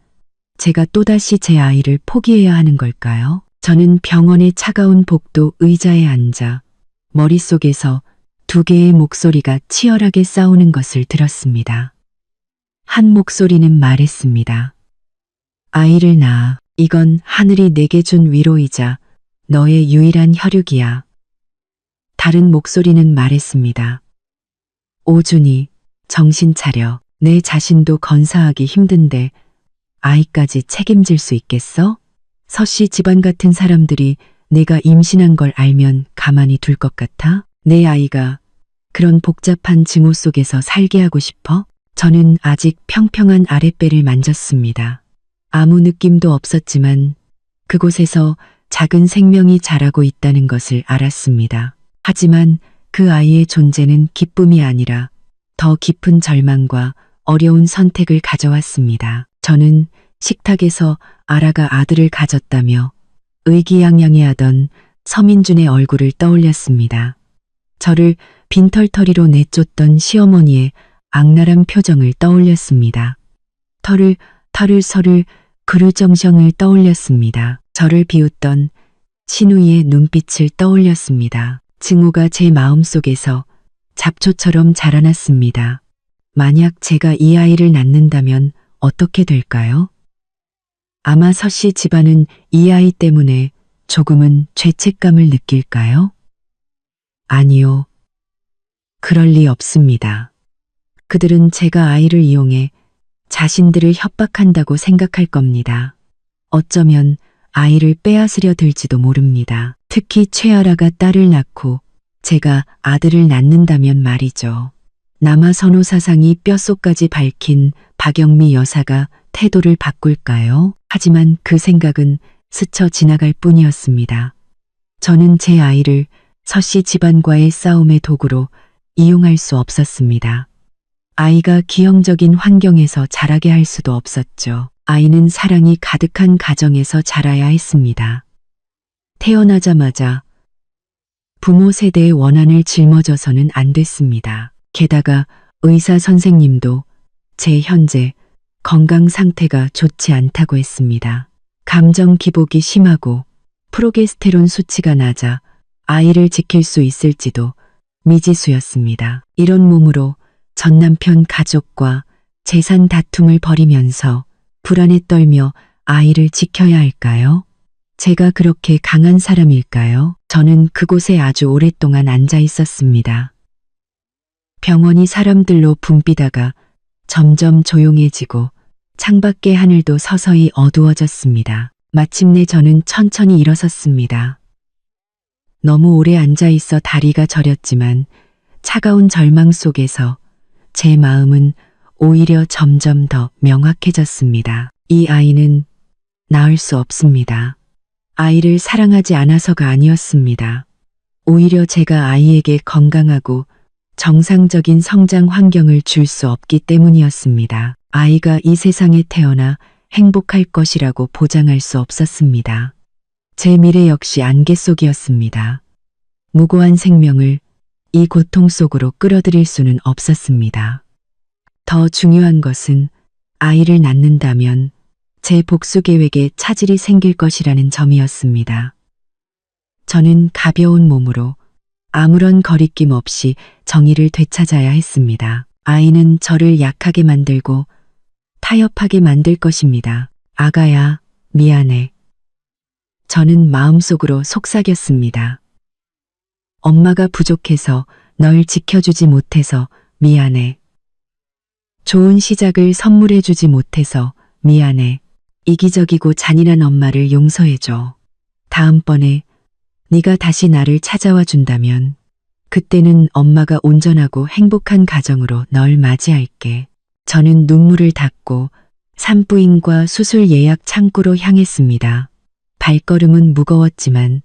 제가 또다시 제 아이를 포기해야 하는 걸까요? 저는 병원의 차가운 복도 의자에 앉아 머릿속에서 두 개의 목소리가 치열하게 싸우는 것을 들었습니다. 한 목소리는 말했습니다. 아이를 낳아. 이건 하늘이 내게 준 위로이자 너의 유일한 혈육이야. 다른 목소리는 말했습니다. 오준이, 정신 차려. 내 자신도 건사하기 힘든데 아이까지 책임질 수 있겠어? 서씨 집안 같은 사람들이 내가 임신한 걸 알면 가만히 둘 것 같아? 내 아이가 그런 복잡한 증오 속에서 살게 하고 싶어? 저는 아직 평평한 아랫배를 만졌습니다. 아무 느낌도 없었지만 그곳에서 작은 생명이 자라고 있다는 것을 알았습니다. 하지만 그 아이의 존재는 기쁨이 아니라 더 깊은 절망과 어려운 선택을 가져왔습니다. 저는 식탁에서 아라가 아들을 가졌다며 의기양양해하던 서민준의 얼굴을 떠올렸습니다. 저를 빈털터리로 내쫓던 시어머니의 악랄한 표정을 떠올렸습니다. 털을 서를 그르정성을 떠올렸습니다. 저를 비웃던 신우이의 눈빛을 떠올렸습니다. 증오가 제 마음속에서 잡초처럼 자라났습니다. 만약 제가 이 아이를 낳는다면 어떻게 될까요? 아마 서씨 집안은 이 아이 때문에 조금은 죄책감을 느낄까요? 아니요. 그럴 리 없습니다. 그들은 제가 아이를 이용해 자신들을 협박한다고 생각할 겁니다. 어쩌면 아이를 빼앗으려 들지도 모릅니다. 특히 최아라가 딸을 낳고 제가 아들을 낳는다면 말이죠. 남아선호 사상이 뼛속까지 밝힌 박영미 여사가 태도를 바꿀까요? 하지만 그 생각은 스쳐 지나갈 뿐이었습니다. 저는 제 아이를 서씨 집안과의 싸움의 도구로 이용할 수 없었습니다. 아이가 기형적인 환경에서 자라게 할 수도 없었죠. 아이는 사랑이 가득한 가정에서 자라야 했습니다. 태어나자마자 부모 세대의 원한을 짊어져서는 안 됐습니다. 게다가 의사 선생님도 제 현재 건강 상태가 좋지 않다고 했습니다. 감정 기복이 심하고 프로게스테론 수치가 낮아 아이를 지킬 수 있을지도 미지수였습니다. 이런 몸으로 전 남편 가족과 재산 다툼을 벌이면서 불안에 떨며 아이를 지켜야 할까요? 제가 그렇게 강한 사람일까요? 저는 그곳에 아주 오랫동안 앉아 있었습니다. 병원이 사람들로 붐비다가 점점 조용해지고 창밖의 하늘도 서서히 어두워졌습니다. 마침내 저는 천천히 일어섰습니다. 너무 오래 앉아 있어 다리가 저렸지만 차가운 절망 속에서 제 마음은 오히려 점점 더 명확해졌습니다. 이 아이는 낳을 수 없습니다. 아이를 사랑하지 않아서가 아니었습니다. 오히려 제가 아이에게 건강하고 정상적인 성장 환경을 줄 수 없기 때문이었습니다. 아이가 이 세상에 태어나 행복할 것이라고 보장할 수 없었습니다. 제 미래 역시 안개 속이었습니다. 무고한 생명을 이 고통 속으로 끌어들일 수는 없었습니다. 더 중요한 것은 아이를 낳는다면 제 복수 계획에 차질이 생길 것이라는 점이었습니다. 저는 가벼운 몸으로 아무런 거리낌 없이 정의를 되찾아야 했습니다. 아이는 저를 약하게 만들고 타협하게 만들 것입니다. 아가야, 미안해. 저는 마음속으로 속삭였습니다. 엄마가 부족해서 널 지켜주지 못해서 미안해. 좋은 시작을 선물해주지 못해서 미안해. 이기적이고 잔인한 엄마를 용서해줘. 다음번에 네가 다시 나를 찾아와 준다면 그때는 엄마가 온전하고 행복한 가정으로 널 맞이할게. 저는 눈물을 닦고 산부인과 수술 예약 창구로 향했습니다. 발걸음은 무거웠지만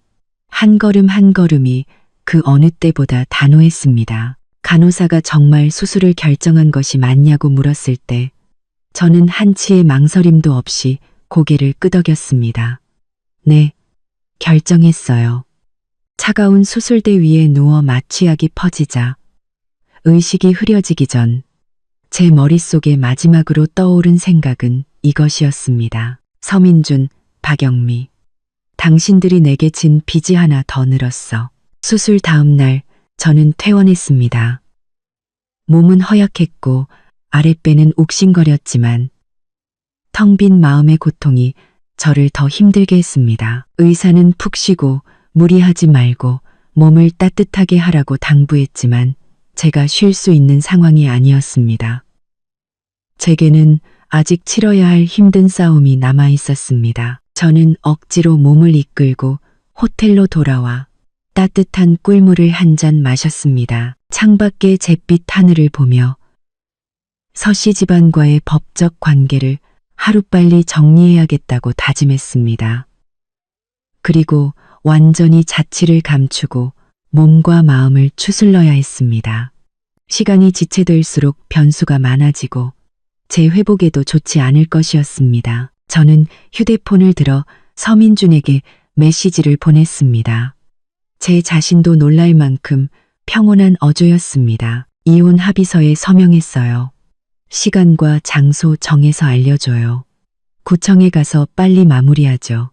한 걸음 한 걸음이 그 어느 때보다 단호했습니다. 간호사가 정말 수술을 결정한 것이 맞냐고 물었을 때 저는 한치의 망설임도 없이 고개를 끄덕였습니다. 네, 결정했어요. 차가운 수술대 위에 누워 마취약이 퍼지자 의식이 흐려지기 전 제 머릿속에 마지막으로 떠오른 생각은 이것이었습니다. 서민준, 박영미. 당신들이 내게 진 빚이 하나 더 늘었어. 수술 다음 날 저는 퇴원했습니다. 몸은 허약했고 아랫배는 욱신거렸지만 텅 빈 마음의 고통이 저를 더 힘들게 했습니다. 의사는 푹 쉬고 무리하지 말고 몸을 따뜻하게 하라고 당부했지만 제가 쉴 수 있는 상황이 아니었습니다. 제게는 아직 치러야 할 힘든 싸움이 남아 있었습니다. 저는 억지로 몸을 이끌고 호텔로 돌아와 따뜻한 꿀물을 한 잔 마셨습니다. 창밖의 잿빛 하늘을 보며 서씨 집안과의 법적 관계를 하루빨리 정리해야겠다고 다짐했습니다. 그리고 완전히 자취를 감추고 몸과 마음을 추슬러야 했습니다. 시간이 지체될수록 변수가 많아지고 제 회복에도 좋지 않을 것이었습니다. 저는 휴대폰을 들어 서민준에게 메시지를 보냈습니다. 제 자신도 놀랄 만큼 평온한 어조였습니다. 이혼 합의서에 서명했어요. 시간과 장소 정해서 알려줘요. 구청에 가서 빨리 마무리하죠.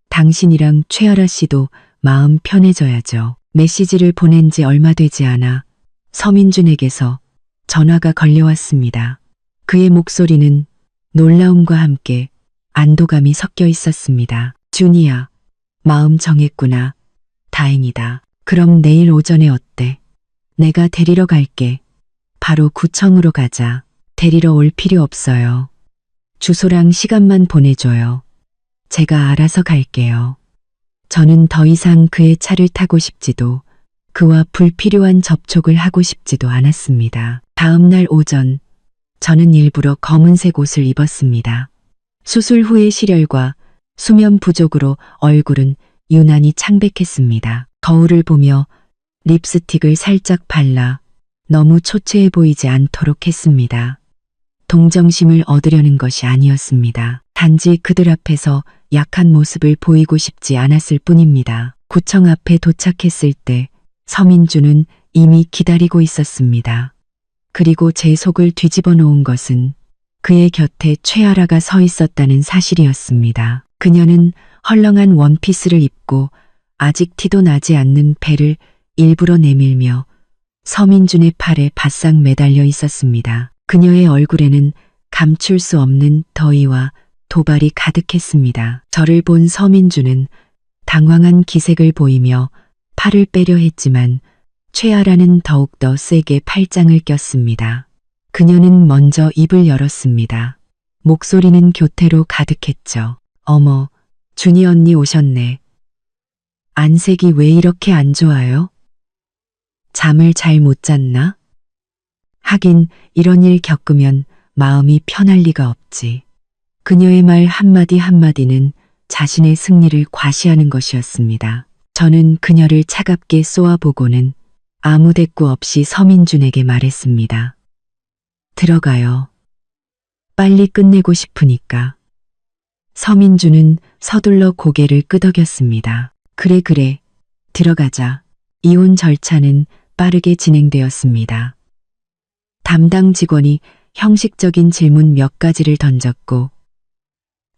당신이랑 최아라 씨도 마음 편해져야죠. 메시지를 보낸 지 얼마 되지 않아 서민준에게서 전화가 걸려왔습니다. 그의 목소리는 놀라움과 함께 안도감이 섞여 있었습니다. 준이야, 마음 정했구나. 다행이다. 그럼 내일 오전에 어때? 내가 데리러 갈게. 바로 구청으로 가자. 데리러 올 필요 없어요. 주소랑 시간만 보내줘요. 제가 알아서 갈게요. 저는 더 이상 그의 차를 타고 싶지도 그와 불필요한 접촉을 하고 싶지도 않았습니다. 다음 날 오전 저는 일부러 검은색 옷을 입었습니다. 수술 후의 실혈과 수면 부족으로 얼굴은 유난히 창백했습니다. 거울을 보며 립스틱을 살짝 발라 너무 초췌해 보이지 않도록 했습니다. 동정심을 얻으려는 것이 아니었습니다. 단지 그들 앞에서 약한 모습을 보이고 싶지 않았을 뿐입니다. 구청 앞에 도착했을 때 서민주는 이미 기다리고 있었습니다. 그리고 제 속을 뒤집어 놓은 것은 그의 곁에 최아라가 서 있었다는 사실이었습니다. 그녀는 헐렁한 원피스를 입고 아직 티도 나지 않는 배를 일부러 내밀며 서민준의 팔에 바싹 매달려 있었습니다. 그녀의 얼굴에는 감출 수 없는 더위와 도발이 가득했습니다. 저를 본 서민준은 당황한 기색을 보이며 팔을 빼려 했지만 최아라는 더욱더 세게 팔짱을 꼈습니다. 그녀는 먼저 입을 열었습니다. 목소리는 교태로 가득했죠. 어머, 준이 언니 오셨네. 안색이 왜 이렇게 안 좋아요? 잠을 잘 못 잤나? 하긴 이런 일 겪으면 마음이 편할 리가 없지. 그녀의 말 한마디 한마디는 자신의 승리를 과시하는 것이었습니다. 저는 그녀를 차갑게 쏘아보고는 아무 대꾸 없이 서민준에게 말했습니다. 들어가요. 빨리 끝내고 싶으니까. 서민준은 서둘러 고개를 끄덕였습니다. 그래, 들어가자. 이혼 절차는 빠르게 진행되었습니다. 담당 직원이 형식적인 질문 몇 가지를 던졌고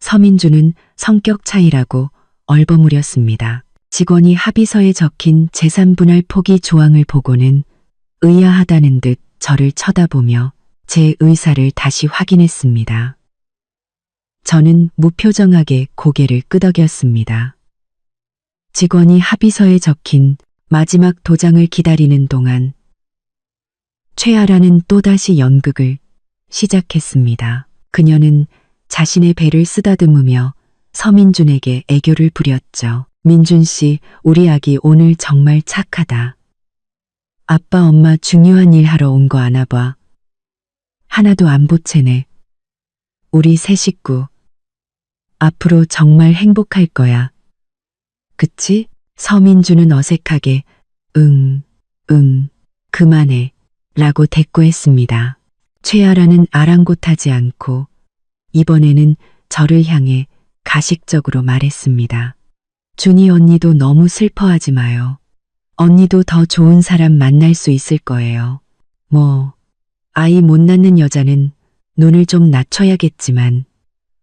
서민준은 성격 차이라고 얼버무렸습니다. 직원이 합의서에 적힌 재산분할 포기 조항을 보고는 의아하다는 듯 저를 쳐다보며 제 의사를 다시 확인했습니다. 저는 무표정하게 고개를 끄덕였습니다. 직원이 합의서에 적힌 마지막 도장을 기다리는 동안 최아라는 또다시 연극을 시작했습니다. 그녀는 자신의 배를 쓰다듬으며 서민준에게 애교를 부렸죠. 민준 씨, 우리 아기 오늘 정말 착하다. 아빠 엄마 중요한 일 하러 온 거 아나 봐. 하나도 안 보채네. 우리 새 식구. 앞으로 정말 행복할 거야. 그치? 서민준은 어색하게 응, 그만해 라고 대꾸했습니다. 최아라는 아랑곳하지 않고 이번에는 저를 향해 가식적으로 말했습니다. 준이 언니도 너무 슬퍼하지 마요. 언니도 더 좋은 사람 만날 수 있을 거예요. 아이 못 낳는 여자는 눈을 좀 낮춰야겠지만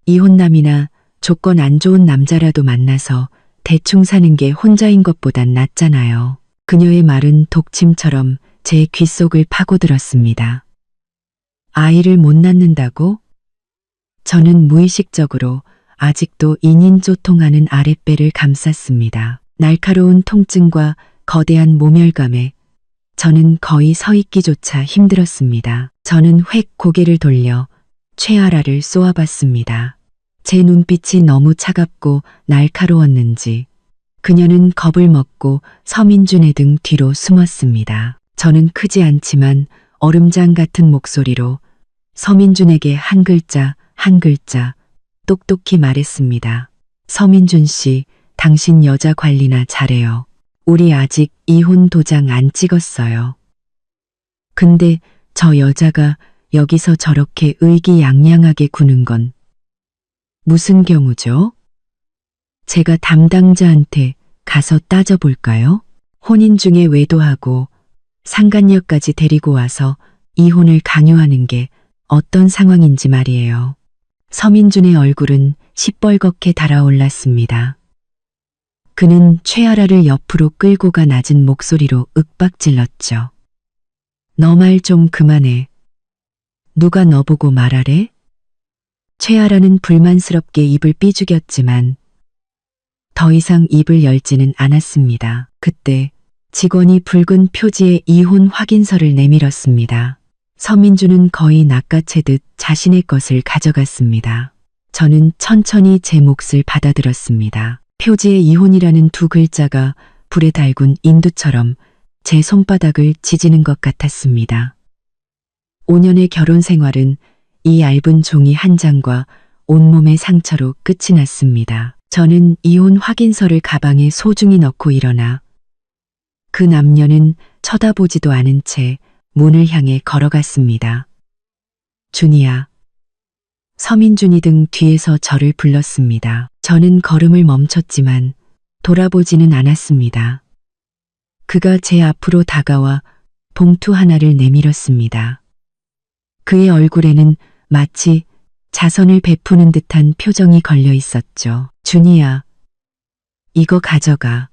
이혼남이나 조건 안 좋은 남자라도 만나서 대충 사는 게 혼자인 것보단 낫잖아요. 그녀의 말은 독침처럼 제 귓속을 파고들었습니다. 아이를 못 낳는다고? 저는 무의식적으로 아직도 인인조통하는 아랫배를 감쌌습니다. 날카로운 통증과 거대한 모멸감에 저는 거의 서 있기조차 힘들었습니다. 저는 획 고개를 돌려 최아라를 쏘아봤습니다. 제 눈빛이 너무 차갑고 날카로웠는지 그녀는 겁을 먹고 서민준의 등 뒤로 숨었습니다. 저는 크지 않지만 얼음장 같은 목소리로 서민준에게 한 글자 한 글자 똑똑히 말했습니다. 서민준 씨, 당신 여자 관리나 잘해요. 우리 아직 이혼 도장 안 찍었어요. 근데 저 여자가 여기서 저렇게 의기양양하게 구는 건 무슨 경우죠? 제가 담당자한테 가서 따져볼까요? 혼인 중에 외도하고 상간녀까지 데리고 와서 이혼을 강요하는 게 어떤 상황인지 말이에요. 서민준의 얼굴은 시뻘겋게 달아올랐습니다. 그는 최아라를 옆으로 끌고 가 낮은 목소리로 윽박질렀죠. 너 말 좀 그만해. 누가 너보고 말하래? 최아라는 불만스럽게 입을 삐죽였지만 더 이상 입을 열지는 않았습니다. 그때 직원이 붉은 표지의 이혼 확인서를 내밀었습니다. 서민준은 거의 낚아채듯 자신의 것을 가져갔습니다. 저는 천천히 제 몫을 받아들었습니다. 표지에 이혼이라는 두 글자가 불에 달군 인두처럼 제 손바닥을 지지는 것 같았습니다. 5년의 결혼 생활은 이 얇은 종이 한 장과 온몸의 상처로 끝이 났습니다. 저는 이혼 확인서를 가방에 소중히 넣고 일어나 그 남녀는 쳐다보지도 않은 채 문을 향해 걸어갔습니다. 준이야. 서민준이 등 뒤에서 저를 불렀습니다. 저는 걸음을 멈췄지만 돌아보지는 않았습니다. 그가 제 앞으로 다가와 봉투 하나를 내밀었습니다. 그의 얼굴에는 마치 자선을 베푸는 듯한 표정이 걸려 있었죠. 준이야, 이거 가져가.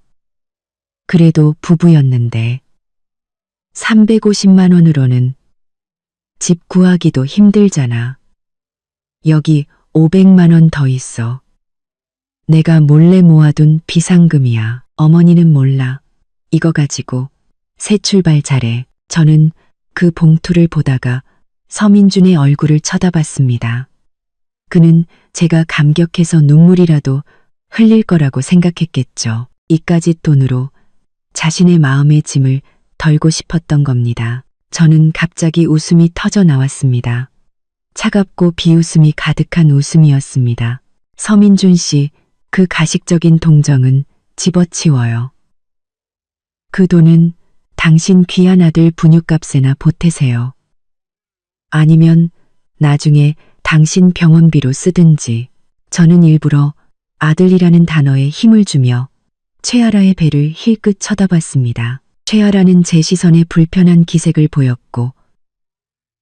그래도 부부였는데 350만 원으로는 집 구하기도 힘들잖아. 여기 500만 원 더 있어. 내가 몰래 모아둔 비상금이야. 어머니는 몰라. 이거 가지고 새 출발 잘해. 저는 그 봉투를 보다가 서민준의 얼굴을 쳐다봤습니다. 그는 제가 감격해서 눈물이라도 흘릴 거라고 생각했겠죠. 이까짓 돈으로 자신의 마음의 짐을 덜고 싶었던 겁니다. 저는 갑자기 웃음이 터져 나왔습니다. 차갑고 비웃음이 가득한 웃음이었습니다. 서민준 씨, 그 가식적인 동정은 집어치워요. 그 돈은 당신 귀한 아들 분유값에나 보태세요. 아니면 나중에 당신 병원비로 쓰든지. 저는 일부러 아들이라는 단어에 힘을 주며 최아라의 배를 힐끗 쳐다봤습니다. 최아라는 제 시선에 불편한 기색을 보였고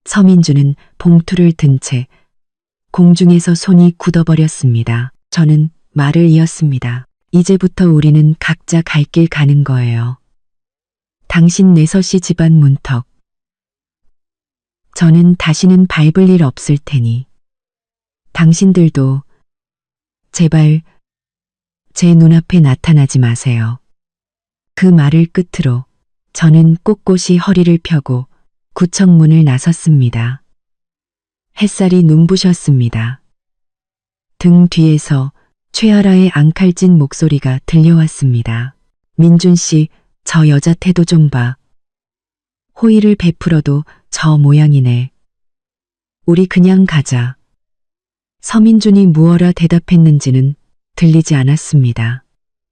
서민주는 봉투를 든 채 공중에서 손이 굳어버렸습니다. 저는 말을 이었습니다. 이제부터 우리는 각자 갈 길 가는 거예요. 당신 내서씨 집안 문턱. 저는 다시는 밟을 일 없을 테니 당신들도 제발 제 눈앞에 나타나지 마세요. 그 말을 끝으로 저는 꼿꼿이 허리를 펴고 구청문을 나섰습니다. 햇살이 눈부셨습니다. 등 뒤에서 최아라의 앙칼진 목소리가 들려왔습니다. 민준 씨, 저 여자 태도 좀 봐. 호의를 베풀어도 저 모양이네. 우리 그냥 가자. 서민준이 무어라 대답했는지는 들리지 않았습니다.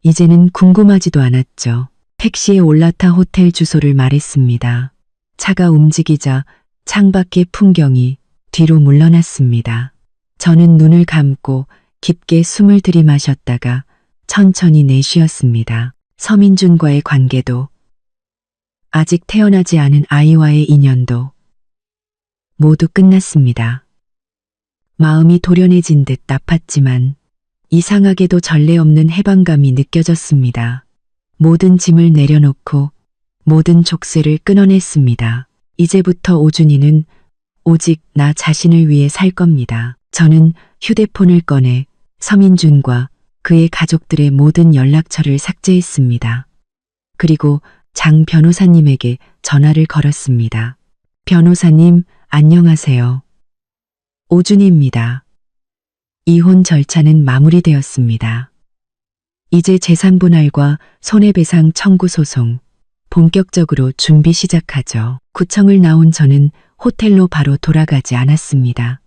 이제는 궁금하지도 않았죠. 택시에 올라타 호텔 주소를 말했습니다. 차가 움직이자 창밖의 풍경이 뒤로 물러났습니다. 저는 눈을 감고 깊게 숨을 들이마셨다가 천천히 내쉬었습니다. 서민준과의 관계도 아직 태어나지 않은 아이와의 인연도 모두 끝났습니다. 마음이 도련해진 듯 아팠지만 이상하게도 전례 없는 해방감이 느껴졌습니다. 모든 짐을 내려놓고 모든 족쇄를 끊어냈습니다. 이제부터 오준이는 오직 나 자신을 위해 살 겁니다. 저는 휴대폰을 꺼내 서민준과 그의 가족들의 모든 연락처를 삭제했습니다. 그리고 장 변호사님에게 전화를 걸었습니다. 변호사님, 안녕하세요. 오준희입니다. 이혼 절차는 마무리되었습니다. 이제 재산분할과 손해배상 청구 소송 본격적으로 준비 시작하죠. 구청을 나온 저는 호텔로 바로 돌아가지 않았습니다.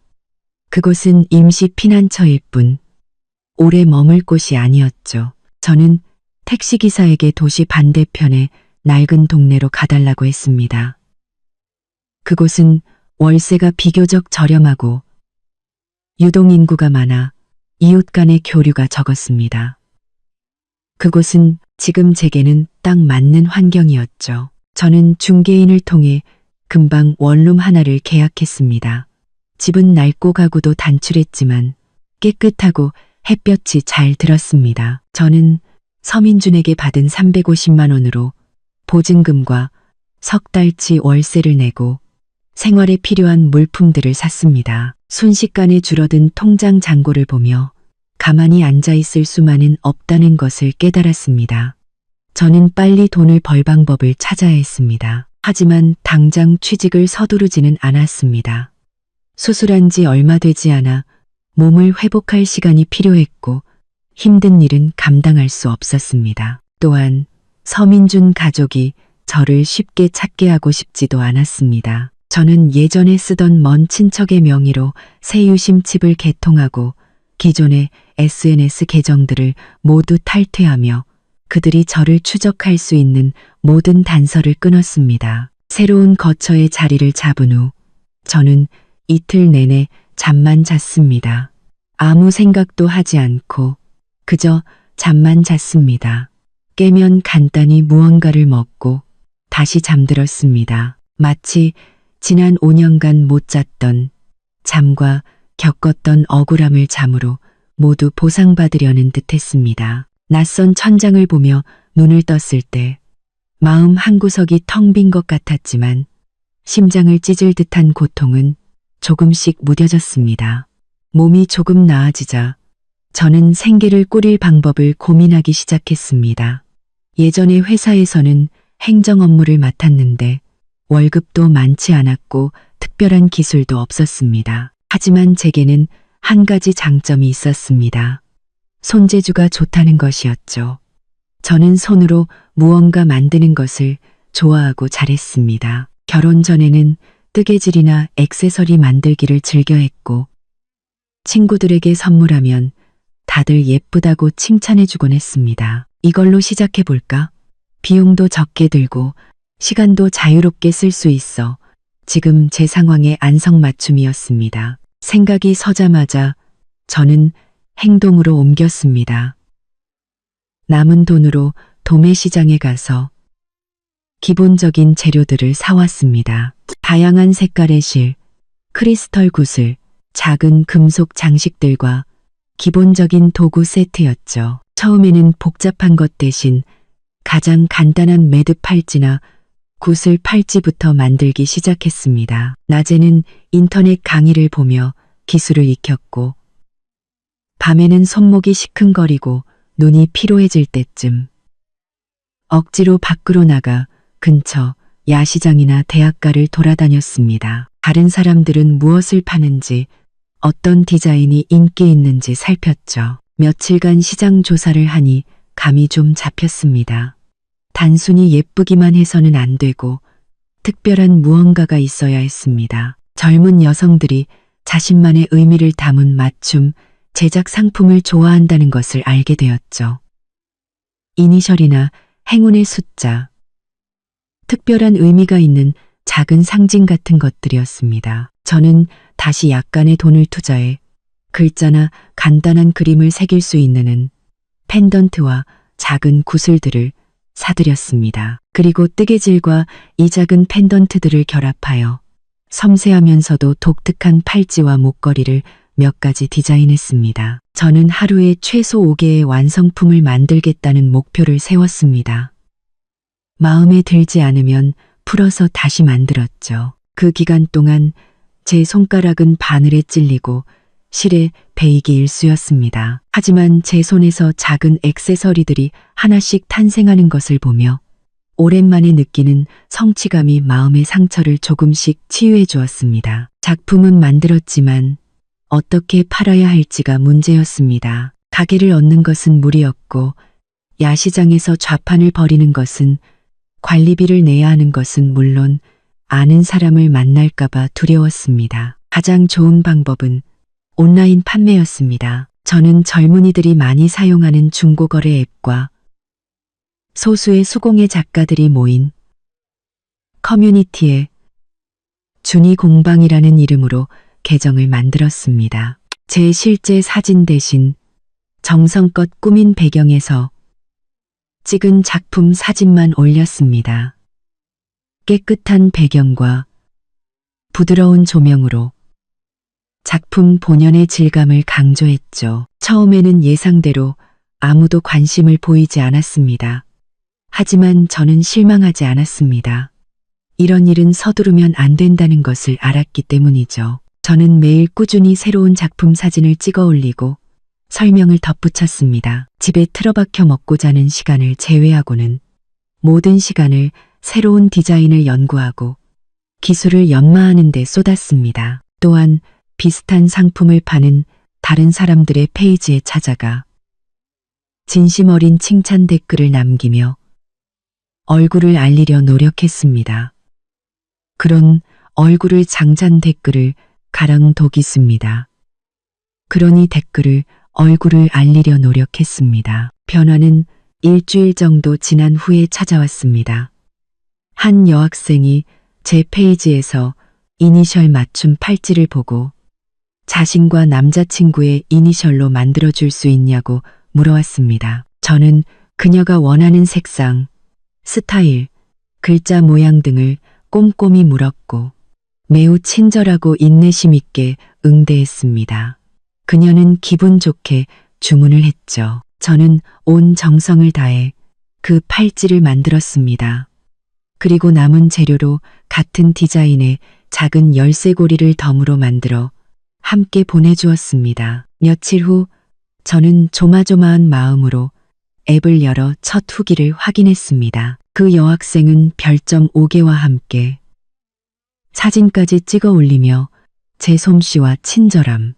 그곳은 임시 피난처일 뿐 오래 머물 곳이 아니었죠. 저는 택시기사에게 도시 반대편의 낡은 동네로 가달라고 했습니다. 그곳은 월세가 비교적 저렴하고 유동인구가 많아 이웃 간의 교류가 적었습니다. 그곳은 지금 제게는 딱 맞는 환경이었죠. 저는 중개인을 통해 금방 원룸 하나를 계약했습니다. 집은 낡고 가구도 단출했지만 깨끗하고 햇볕이 잘 들었습니다. 저는 서민준에게 받은 350만 원으로 보증금과 석 달치 월세를 내고 생활에 필요한 물품들을 샀습니다. 순식간에 줄어든 통장 잔고를 보며 가만히 앉아있을 수만은 없다는 것을 깨달았습니다. 저는 빨리 돈을 벌 방법을 찾아야 했습니다. 하지만 당장 취직을 서두르지는 않았습니다. 수술한 지 얼마 되지 않아 몸을 회복할 시간이 필요했고 힘든 일은 감당할 수 없었습니다. 또한 서민준 가족이 저를 쉽게 찾게 하고 싶지도 않았습니다. 저는 예전에 쓰던 먼 친척의 명의로 새 유심칩을 개통하고 기존의 SNS 계정들을 모두 탈퇴하며 그들이 저를 추적할 수 있는 모든 단서를 끊었습니다. 새로운 거처의 자리를 잡은 후 저는 이틀 내내 잠만 잤습니다. 아무 생각도 하지 않고 그저 잠만 잤습니다. 깨면 간단히 무언가를 먹고 다시 잠들었습니다. 마치 지난 5년간 못 잤던 잠과 겪었던 억울함을 잠으로 모두 보상받으려는 듯했습니다. 낯선 천장을 보며 눈을 떴을 때 마음 한구석이 텅 빈 것 같았지만 심장을 찢을 듯한 고통은 조금씩 무뎌졌습니다. 몸이 조금 나아지자 저는 생계를 꾸릴 방법을 고민하기 시작했습니다. 예전에 회사에서는 행정 업무를 맡았는데 월급도 많지 않았고 특별한 기술도 없었습니다. 하지만 제게는 한 가지 장점이 있었습니다. 손재주가 좋다는 것이었죠. 저는 손으로 무언가 만드는 것을 좋아하고 잘했습니다. 결혼 전에는 뜨개질이나 액세서리 만들기를 즐겨 했고 친구들에게 선물하면 다들 예쁘다고 칭찬해주곤 했습니다. 이걸로 시작해볼까? 비용도 적게 들고 시간도 자유롭게 쓸 수 있어 지금 제 상황에 안성맞춤이었습니다. 생각이 서자마자 저는 행동으로 옮겼습니다. 남은 돈으로 도매시장에 가서 기본적인 재료들을 사왔습니다. 다양한 색깔의 실, 크리스털 구슬, 작은 금속 장식들과 기본적인 도구 세트였죠. 처음에는 복잡한 것 대신 가장 간단한 매듭 팔찌나 구슬 팔찌부터 만들기 시작했습니다. 낮에는 인터넷 강의를 보며 기술을 익혔고 밤에는 손목이 시큰거리고 눈이 피로해질 때쯤 억지로 밖으로 나가 근처 야시장이나 대학가를 돌아다녔습니다. 다른 사람들은 무엇을 파는지 어떤 디자인이 인기 있는지 살폈죠. 며칠간 시장 조사를 하니 감이 좀 잡혔습니다. 단순히 예쁘기만 해서는 안 되고 특별한 무언가가 있어야 했습니다. 젊은 여성들이 자신만의 의미를 담은 맞춤, 제작 상품을 좋아한다는 것을 알게 되었죠. 이니셜이나 행운의 숫자, 특별한 의미가 있는 작은 상징 같은 것들이었습니다. 저는 다시 약간의 돈을 투자해 글자나 간단한 그림을 새길 수 있는 펜던트와 작은 구슬들을 사들였습니다. 그리고 뜨개질과 이 작은 펜던트들을 결합하여 섬세하면서도 독특한 팔찌와 목걸이를 몇 가지 디자인했습니다. 저는 하루에 최소 5개의 완성품을 만들겠다는 목표를 세웠습니다. 마음에 들지 않으면 풀어서 다시 만들었죠. 그 기간 동안 제 손가락은 바늘에 찔리고 실에 베이기 일쑤였습니다. 하지만 제 손에서 작은 액세서리들이 하나씩 탄생하는 것을 보며 오랜만에 느끼는 성취감이 마음의 상처를 조금씩 치유해 주었습니다. 작품은 만들었지만 어떻게 팔아야 할지가 문제였습니다. 가게를 얻는 것은 무리였고 야시장에서 좌판을 벌이는 것은 관리비를 내야 하는 것은 물론 아는 사람을 만날까봐 두려웠습니다. 가장 좋은 방법은 온라인 판매였습니다. 저는 젊은이들이 많이 사용하는 중고거래 앱과 소수의 수공예 작가들이 모인 커뮤니티에 준이 공방이라는 이름으로 계정을 만들었습니다. 제 실제 사진 대신 정성껏 꾸민 배경에서 찍은 작품 사진만 올렸습니다. 깨끗한 배경과 부드러운 조명으로 작품 본연의 질감을 강조했죠. 처음에는 예상대로 아무도 관심을 보이지 않았습니다. 하지만 저는 실망하지 않았습니다. 이런 일은 서두르면 안 된다는 것을 알았기 때문이죠. 저는 매일 꾸준히 새로운 작품 사진을 찍어 올리고 설명을 덧붙였습니다. 집에 틀어박혀 먹고 자는 시간을 제외하고는 모든 시간을 새로운 디자인을 연구하고 기술을 연마하는 데 쏟았습니다. 또한 비슷한 상품을 파는 다른 사람들의 페이지에 찾아가 진심 어린 칭찬 댓글을 남기며 얼굴을 알리려 노력했습니다. 그런 얼굴을 장잔 댓글을 가랑 독이 씁니다. 그러니 댓글을 얼굴을 알리려 노력했습니다. 변화는 일주일 정도 지난 후에 찾아왔습니다. 한 여학생이 제 페이지에서 이니셜 맞춤 팔찌를 보고 자신과 남자친구의 이니셜로 만들어줄 수 있냐고 물어왔습니다. 저는 그녀가 원하는 색상, 스타일, 글자 모양 등을 꼼꼼히 물었고 매우 친절하고 인내심 있게 응대했습니다. 그녀는 기분 좋게 주문을 했죠. 저는 온 정성을 다해 그 팔찌를 만들었습니다. 그리고 남은 재료로 같은 디자인의 작은 열쇠고리를 덤으로 만들어 함께 보내주었습니다. 며칠 후 저는 조마조마한 마음으로 앱을 열어 첫 후기를 확인했습니다. 그 여학생은 별점 5개와 함께 사진까지 찍어 올리며 제 솜씨와 친절함,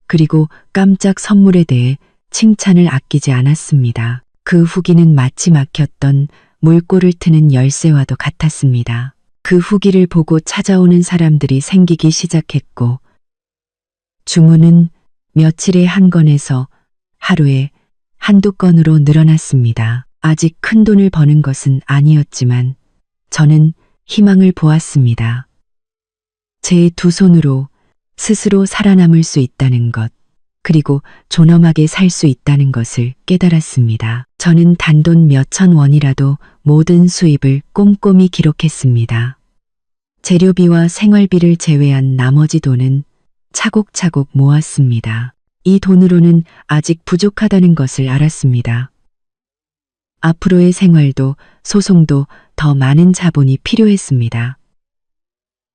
그리고 깜짝 선물에 대해 칭찬을 아끼지 않았습니다. 그 후기는 마치 막혔던 물꼬를 트는 열쇠와도 같았습니다. 그 후기를 보고 찾아오는 사람들이 생기기 시작했고, 주문은 며칠에 한 건에서 하루에 한두 건으로 늘어났습니다. 아직 큰 돈을 버는 것은 아니었지만 저는 희망을 보았습니다. 제 두 손으로 스스로 살아남을 수 있다는 것, 그리고 존엄하게 살 수 있다는 것을 깨달았습니다. 저는 단돈 몇천 원이라도 모든 수입을 꼼꼼히 기록했습니다. 재료비와 생활비를 제외한 나머지 돈은 차곡차곡 모았습니다. 이 돈으로는 아직 부족하다는 것을 알았습니다. 앞으로의 생활도 소송도 더 많은 자본이 필요했습니다.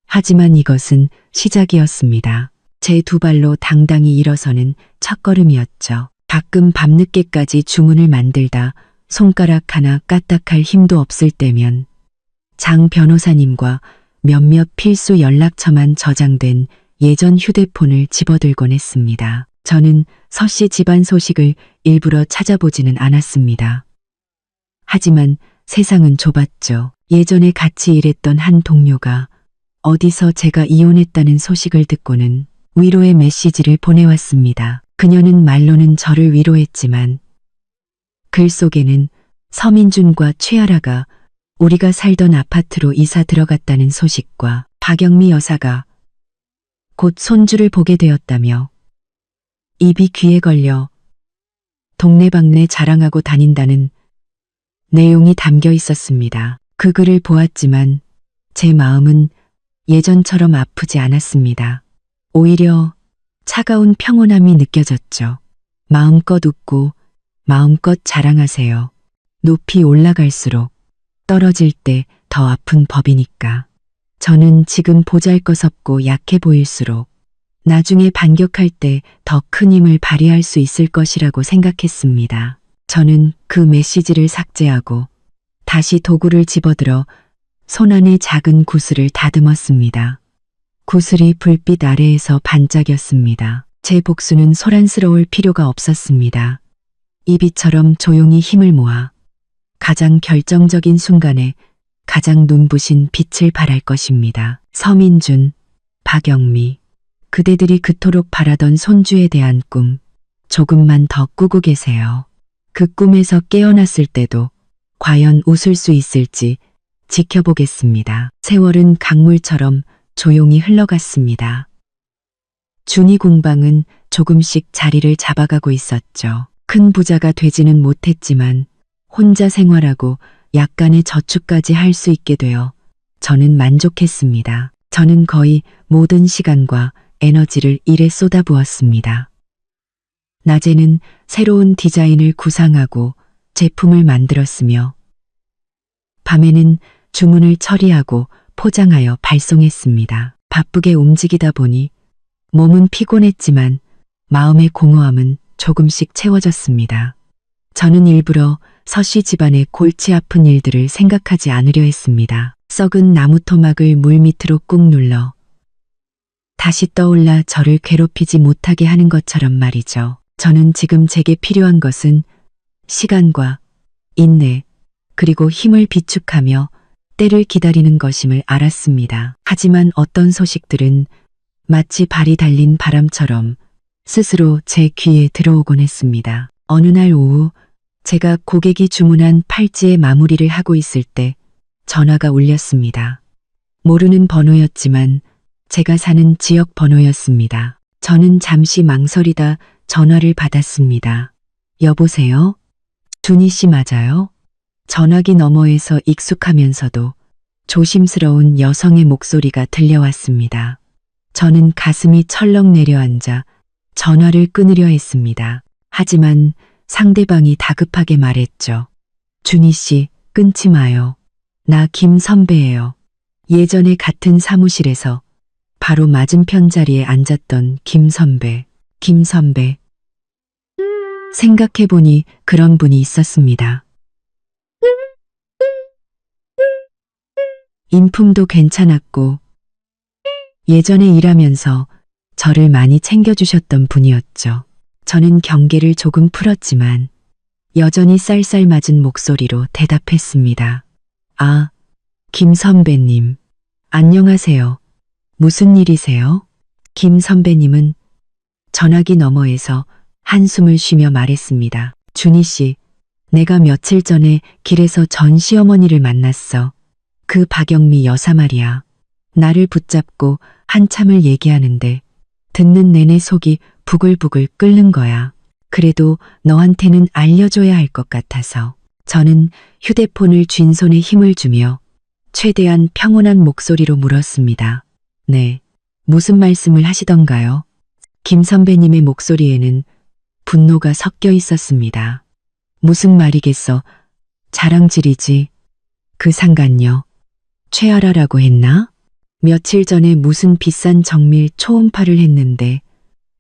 하지만 이것은 시작이었습니다. 제 두 발로 당당히 일어서는 첫걸음이었죠. 가끔 밤늦게까지 주문을 만들다 손가락 하나 까딱할 힘도 없을 때면 장 변호사님과 몇몇 필수 연락처만 저장된 예전 휴대폰을 집어들곤 했습니다. 저는 서씨 집안 소식을 일부러 찾아보지는 않았습니다. 하지만 세상은 좁았죠. 예전에 같이 일했던 한 동료가 어디서 제가 이혼했다는 소식을 듣고는 위로의 메시지를 보내왔습니다. 그녀는 말로는 저를 위로했지만 글 속에는 서민준과 최아라가 우리가 살던 아파트로 이사 들어갔다는 소식과 박영미 여사가 곧 손주를 보게 되었다며 입이 귀에 걸려 동네방네 자랑하고 다닌다는 내용이 담겨 있었습니다. 그 글을 보았지만 제 마음은 예전처럼 아프지 않았습니다. 오히려 차가운 평온함이 느껴졌죠. 마음껏 웃고 마음껏 자랑하세요. 높이 올라갈수록 떨어질 때 더 아픈 법이니까. 저는 지금 보잘것없고 약해 보일수록 나중에 반격할 때 더 큰 힘을 발휘할 수 있을 것이라고 생각했습니다. 저는 그 메시지를 삭제하고 다시 도구를 집어들어 손안의 작은 구슬을 다듬었습니다. 구슬이 불빛 아래에서 반짝였습니다. 제 복수는 소란스러울 필요가 없었습니다. 이비처럼 조용히 힘을 모아 가장 결정적인 순간에 가장 눈부신 빛을 발할 것입니다. 서민준, 박영미, 그대들이 그토록 바라던 손주에 대한 꿈, 조금만 더 꾸고 계세요. 그 꿈에서 깨어났을 때도 과연 웃을 수 있을지 지켜보겠습니다. 세월은 강물처럼 조용히 흘러갔습니다. 준이 공방은 조금씩 자리를 잡아가고 있었죠. 큰 부자가 되지는 못했지만 혼자 생활하고 약간의 저축까지 할 수 있게 되어 저는 만족했습니다. 저는 거의 모든 시간과 에너지를 일에 쏟아부었습니다. 낮에는 새로운 디자인을 구상하고 제품을 만들었으며 밤에는 주문을 처리하고 포장하여 발송했습니다. 바쁘게 움직이다 보니 몸은 피곤했지만 마음의 공허함은 조금씩 채워졌습니다. 저는 일부러 서씨 집안의 골치 아픈 일들을 생각하지 않으려 했습니다. 썩은 나무 토막을 물밑으로 꾹 눌러 다시 떠올라 저를 괴롭히지 못하게 하는 것처럼 말이죠. 저는 지금 제게 필요한 것은 시간과 인내, 그리고 힘을 비축하며 때를 기다리는 것임을 알았습니다. 하지만 어떤 소식들은 마치 발이 달린 바람처럼 스스로 제 귀에 들어오곤 했습니다. 어느 날 오후 제가 고객이 주문한 팔찌의 마무리를 하고 있을 때 전화가 울렸습니다. 모르는 번호였지만 제가 사는 지역 번호였습니다. 저는 잠시 망설이다 전화를 받았습니다. 여보세요? 준희 씨 맞아요? 전화기 너머에서 익숙하면서도 조심스러운 여성의 목소리가 들려왔습니다. 저는 가슴이 철렁 내려앉아 전화를 끊으려 했습니다. 하지만 상대방이 다급하게 말했죠. 준희 씨, 끊지 마요. 나 김 선배예요. 예전에 같은 사무실에서 바로 맞은편 자리에 앉았던 김 선배. 김 선배. 생각해보니 그런 분이 있었습니다. 인품도 괜찮았고 예전에 일하면서 저를 많이 챙겨주셨던 분이었죠. 저는 경계를 조금 풀었지만 여전히 쌀쌀맞은 목소리로 대답했습니다. 아, 김 선배님. 안녕하세요. 무슨 일이세요? 김 선배님은 전화기 너머에서 한숨을 쉬며 말했습니다. 준희 씨, 내가 며칠 전에 길에서 전 시어머니를 만났어. 그 박영미 여사 말이야. 나를 붙잡고 한참을 얘기하는데 듣는 내내 속이 부글부글 끓는 거야. 그래도 너한테는 알려줘야 할 것 같아서. 저는 휴대폰을 쥔 손에 힘을 주며 최대한 평온한 목소리로 물었습니다. 네, 무슨 말씀을 하시던가요? 김 선배님의 목소리에는 분노가 섞여 있었습니다. 무슨 말이겠어. 자랑질이지. 그 상간녀. 최아라라고 했나? 며칠 전에 무슨 비싼 정밀 초음파를 했는데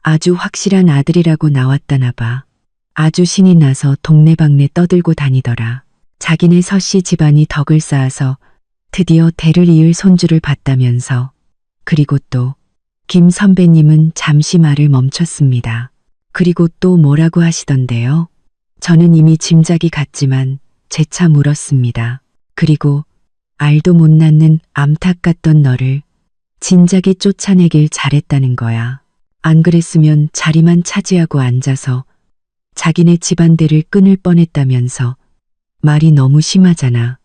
아주 확실한 아들이라고 나왔다나 봐. 아주 신이 나서 동네방네 떠들고 다니더라. 자기네 서씨 집안이 덕을 쌓아서 드디어 대를 이을 손주를 봤다면서. 그리고 또 김 선배님은 잠시 말을 멈췄습니다. 그리고 또 뭐라고 하시던데요? 저는 이미 짐작이 갔지만 재차 물었습니다. 그리고 알도 못 낳는 암탉 같던 너를 진작에 쫓아내길 잘했다는 거야. 안 그랬으면 자리만 차지하고 앉아서 자기네 집안대를 끊을 뻔했다면서. 말이 너무 심하잖아.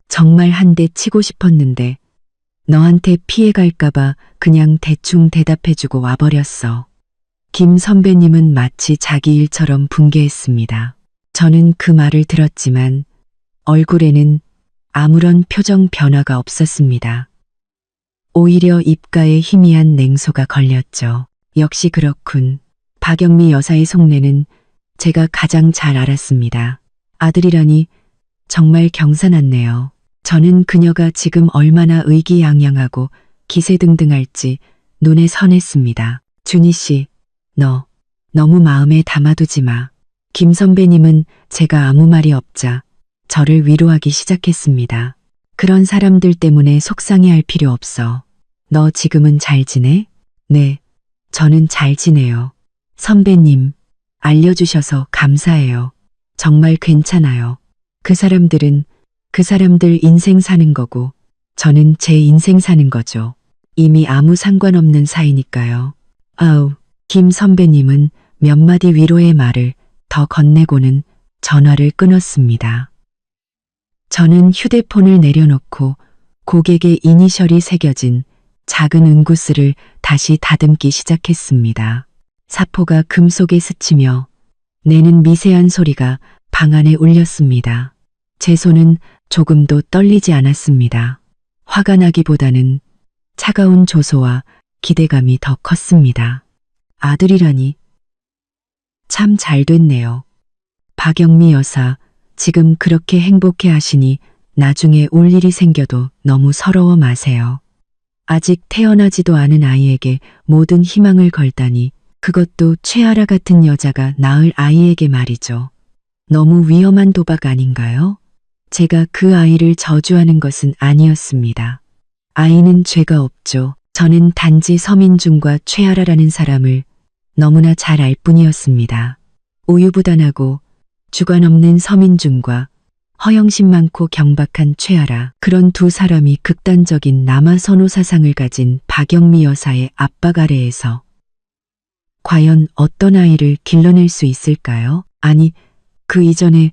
정말 한 대 치고 싶었는데 너한테 피해갈까봐 그냥 대충 대답해주고 와버렸어. 김 선배님은 마치 자기 일처럼 분개했습니다. 저는 그 말을 들었지만 얼굴에는 아무런 표정 변화가 없었습니다. 오히려 입가에 희미한 냉소가 걸렸죠. 역시 그렇군. 박영미 여사의 속내는 제가 가장 잘 알았습니다. 아들이라니 정말 경사났네요. 저는 그녀가 지금 얼마나 의기양양하고 기세등등할지 눈에 선했습니다. 준희 씨, 너 너무 마음에 담아두지 마. 김 선배님은 제가 아무 말이 없자 저를 위로하기 시작했습니다. 그런 사람들 때문에 속상해할 필요 없어. 너 지금은 잘 지내? 네, 저는 잘 지내요. 선배님, 알려주셔서 감사해요. 정말 괜찮아요. 그 사람들은 그 사람들 인생 사는 거고 저는 제 인생 사는 거죠. 이미 아무 상관없는 사이니까요. 아우, 김 선배님은 몇 마디 위로의 말을 더 건네고는 전화를 끊었습니다. 저는 휴대폰을 내려놓고 고객의 이니셜이 새겨진 작은 응구스를 다시 다듬기 시작했습니다. 사포가 금속에 스치며 내는 미세한 소리가 방 안에 울렸습니다. 제 손은 조금도 떨리지 않았습니다. 화가 나기보다는 차가운 조소와 기대감이 더 컸습니다. 아들이라니. 참 잘 됐네요. 박영미 여사, 지금 그렇게 행복해 하시니 나중에 올 일이 생겨도 너무 서러워 마세요. 아직 태어나지도 않은 아이에게 모든 희망을 걸다니, 그것도 최아라 같은 여자가 낳을 아이에게 말이죠. 너무 위험한 도박 아닌가요? 제가 그 아이를 저주하는 것은 아니었습니다. 아이는 죄가 없죠. 저는 단지 서민중과 최아라라는 사람을 너무나 잘 알 뿐이었습니다. 우유부단하고 주관 없는 서민중과 허영심 많고 경박한 최아라, 그런 두 사람이 극단적인 남아 선호 사상을 가진 박영미 여사의 압박 아래에서 과연 어떤 아이를 길러낼 수 있을까요? 아니, 그 이전에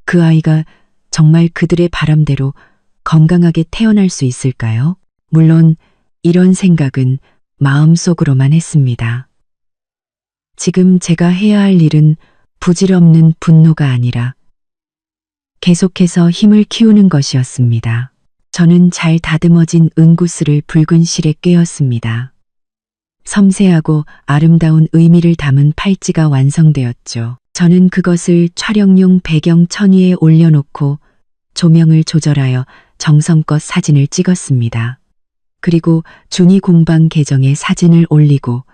그 아이가 정말 그들의 바람대로 건강하게 태어날 수 있을까요? 물론 이런 생각은 마음속으로만 했습니다. 지금 제가 해야 할 일은 부질없는 분노가 아니라 계속해서 힘을 키우는 것이었습니다. 저는 잘 다듬어진 은구슬을 붉은 실에 꿰었습니다. 섬세하고 아름다운 의미를 담은 팔찌가 완성되었죠. 저는 그것을 촬영용 배경 천위에 올려놓고 조명을 조절하여 정성껏 사진을 찍었습니다. 그리고 준이 공방 계정에 사진을 올리고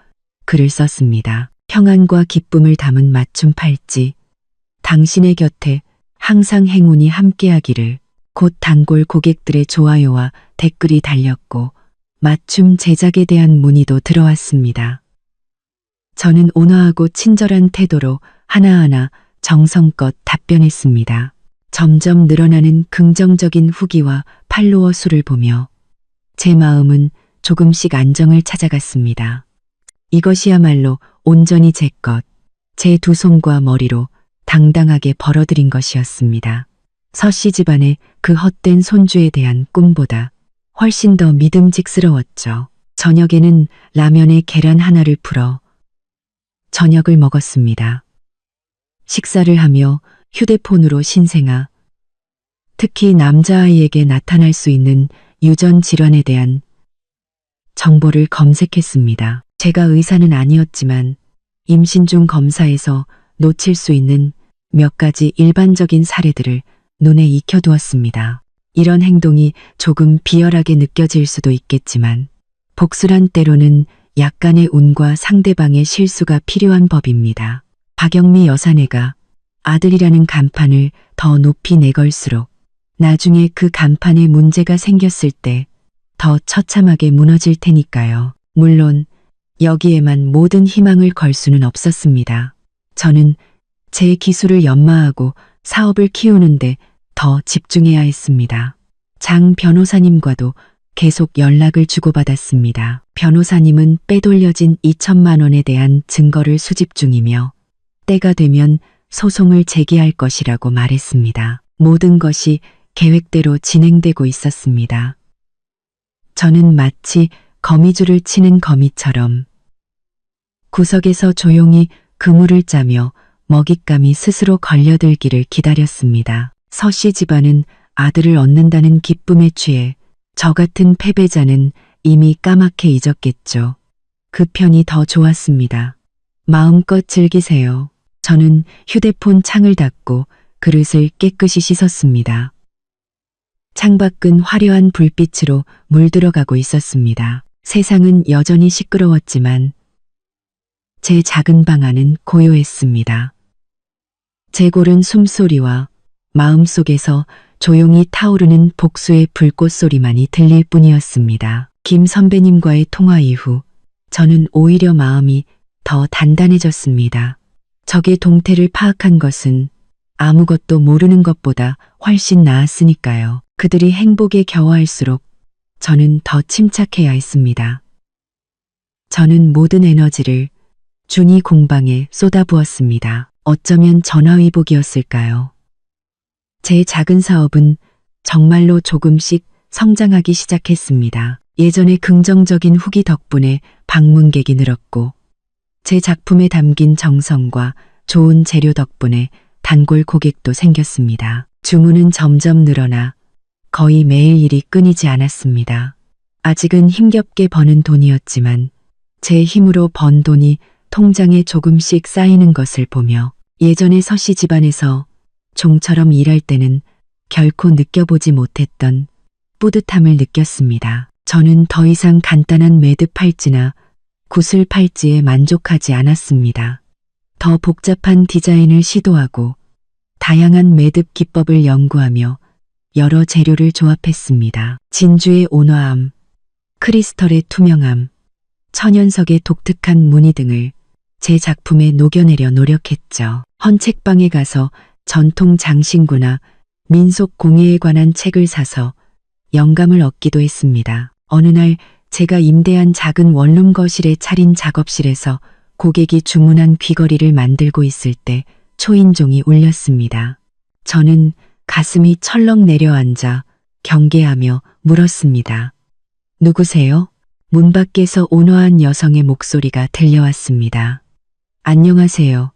글을 썼습니다. 평안과 기쁨을 담은 맞춤 팔찌. 당신의 곁에 항상 행운이 함께하기를. 곧 단골 고객들의 좋아요와 댓글이 달렸고 맞춤 제작에 대한 문의도 들어왔습니다. 저는 온화하고 친절한 태도로 하나하나 정성껏 답변했습니다. 점점 늘어나는 긍정적인 후기와 팔로워 수를 보며 제 마음은 조금씩 안정을 찾아갔습니다. 이것이야말로 온전히 제 것, 제 두 손과 머리로 당당하게 벌어들인 것이었습니다. 서씨 집안의 그 헛된 손주에 대한 꿈보다 훨씬 더 믿음직스러웠죠. 저녁에는 라면에 계란 하나를 풀어 저녁을 먹었습니다. 식사를 하며 휴대폰으로 신생아, 특히 남자아이에게 나타날 수 있는 유전 질환에 대한 정보를 검색했습니다. 제가 의사는 아니었지만 임신 중 검사에서 놓칠 수 있는 몇 가지 일반적인 사례들을 눈에 익혀두었습니다. 이런 행동이 조금 비열하게 느껴질 수도 있겠지만 복수란 때로는 약간의 운과 상대방의 실수가 필요한 법입니다. 박영미 여사네가 아들이라는 간판을 더 높이 내걸수록 나중에 그 간판에 문제가 생겼을 때 더 처참하게 무너질 테니까요. 물론 여기에만 모든 희망을 걸 수는 없었습니다. 저는 제 기술을 연마하고 사업을 키우는데 더 집중해야 했습니다. 장 변호사님과도 계속 연락을 주고받았습니다. 변호사님은 빼돌려진 2천만 원에 대한 증거를 수집 중이며 때가 되면 소송을 제기할 것이라고 말했습니다. 모든 것이 계획대로 진행되고 있었습니다. 저는 마치 거미줄을 치는 거미처럼 구석에서 조용히 그물을 짜며 먹잇감이 스스로 걸려들기를 기다렸습니다. 서씨 집안은 아들을 얻는다는 기쁨에 취해 저 같은 패배자는 이미 까맣게 잊었겠죠. 그 편이 더 좋았습니다. 마음껏 즐기세요. 저는 휴대폰 창을 닫고 그릇을 깨끗이 씻었습니다. 창밖은 화려한 불빛으로 물들어가고 있었습니다. 세상은 여전히 시끄러웠지만 제 작은 방 안은 고요했습니다. 제 고른 숨소리와 마음속에서 조용히 타오르는 복수의 불꽃 소리만이 들릴 뿐이었습니다. 김 선배님과의 통화 이후 저는 오히려 마음이 더 단단해졌습니다. 적의 동태를 파악한 것은 아무것도 모르는 것보다 훨씬 나았으니까요. 그들이 행복에 겨워할수록 저는 더 침착해야 했습니다. 저는 모든 에너지를 준이 공방에 쏟아부었습니다. 어쩌면 전화위복이었을까요? 제 작은 사업은 정말로 조금씩 성장하기 시작했습니다. 예전에 긍정적인 후기 덕분에 방문객이 늘었고 제 작품에 담긴 정성과 좋은 재료 덕분에 단골 고객도 생겼습니다. 주문은 점점 늘어나 거의 매일 일이 끊이지 않았습니다. 아직은 힘겹게 버는 돈이었지만 제 힘으로 번 돈이 통장에 조금씩 쌓이는 것을 보며 예전에 서씨 집안에서 종처럼 일할 때는 결코 느껴보지 못했던 뿌듯함을 느꼈습니다. 저는 더 이상 간단한 매듭 팔찌나 구슬 팔찌에 만족하지 않았습니다. 더 복잡한 디자인을 시도하고 다양한 매듭 기법을 연구하며 여러 재료를 조합했습니다. 진주의 온화함, 크리스털의 투명함, 천연석의 독특한 무늬 등을 제 작품에 녹여내려 노력했죠. 헌책방에 가서 전통 장신구나 민속 공예에 관한 책을 사서 영감을 얻기도 했습니다. 어느 날 제가 임대한 작은 원룸 거실에 차린 작업실에서 고객이 주문한 귀걸이를 만들고 있을 때 초인종이 울렸습니다. 저는 가슴이 철렁 내려앉아 경계하며 물었습니다. 누구세요? 문 밖에서 온화한 여성의 목소리가 들려왔습니다. 안녕하세요.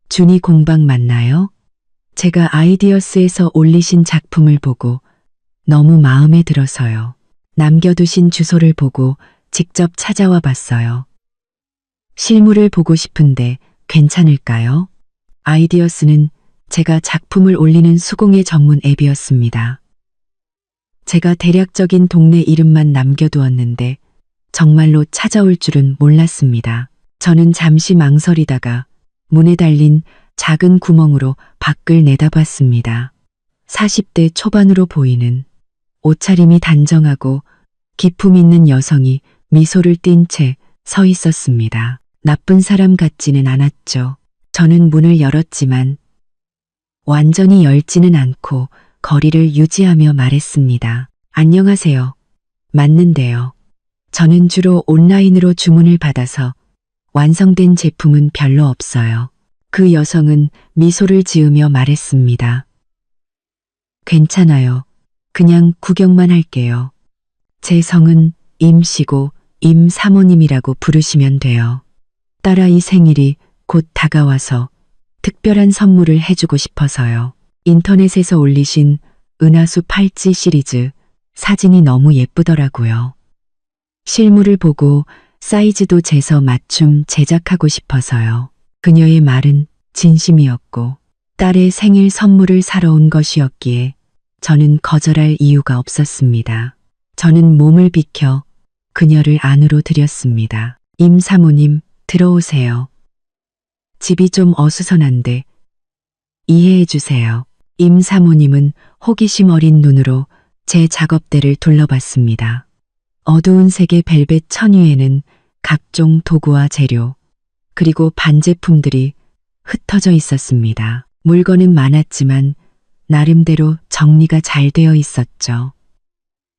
준이 공방 맞나요? 제가 아이디어스에서 올리신 작품을 보고 너무 마음에 들어서요. 남겨두신 주소를 보고 직접 찾아와 봤어요. 실물을 보고 싶은데 괜찮을까요? 아이디어스는 제가 작품을 올리는 수공예 전문 앱이었습니다. 제가 대략적인 동네 이름만 남겨두었는데 정말로 찾아올 줄은 몰랐습니다. 저는 잠시 망설이다가 문에 달린 작은 구멍으로 밖을 내다봤습니다. 40대 초반으로 보이는 옷차림이 단정하고 기품 있는 여성이 미소를 띤 채 서 있었습니다. 나쁜 사람 같지는 않았죠. 저는 문을 열었지만 완전히 열지는 않고 거리를 유지하며 말했습니다. 안녕하세요. 맞는데요. 저는 주로 온라인으로 주문을 받아서 완성된 제품은 별로 없어요. 그 여성은 미소를 지으며 말했습니다. 괜찮아요. 그냥 구경만 할게요. 제 성은 임씨고 임 사모님이라고 부르시면 돼요. 딸아이 생일이 곧 다가와서 특별한 선물을 해주고 싶어서요. 인터넷에서 올리신 은하수 팔찌 시리즈 사진이 너무 예쁘더라고요. 실물을 보고 사이즈도 재서 맞춤 제작하고 싶어서요. 그녀의 말은 진심이었고 딸의 생일 선물을 사러 온 것이었기에 저는 거절할 이유가 없었습니다. 저는 몸을 비켜 그녀를 안으로 들였습니다. 임 사모님, 들어오세요. 집이 좀 어수선한데 이해해 주세요. 임 사모님은 호기심 어린 눈으로 제 작업대를 둘러봤습니다. 어두운 색의 벨벳 천위에는 각종 도구와 재료, 그리고 반제품들이 흩어져 있었습니다. 물건은 많았지만 나름대로 정리가 잘 되어 있었죠.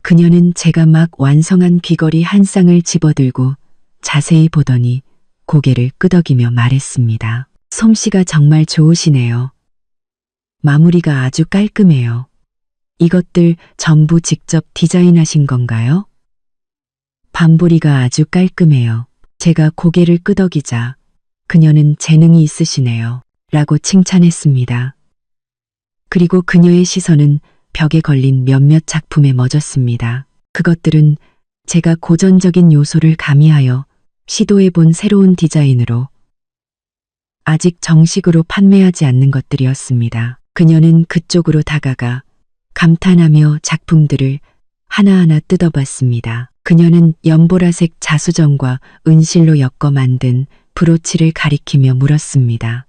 그녀는 제가 막 완성한 귀걸이 한 쌍을 집어들고 자세히 보더니 고개를 끄덕이며 말했습니다. 솜씨가 정말 좋으시네요. 마무리가 아주 깔끔해요. 이것들 전부 직접 디자인하신 건가요? 반보리가 아주 깔끔해요. 제가 고개를 끄덕이자 그녀는 재능이 있으시네요. 라고 칭찬했습니다. 그리고 그녀의 시선은 벽에 걸린 몇몇 작품에 멎었습니다. 그것들은 제가 고전적인 요소를 가미하여 시도해본 새로운 디자인으로 아직 정식으로 판매하지 않는 것들이었습니다. 그녀는 그쪽으로 다가가 감탄하며 작품들을 하나하나 뜯어봤습니다. 그녀는 연보라색 자수정과 은실로 엮어 만든 브로치를 가리키며 물었습니다.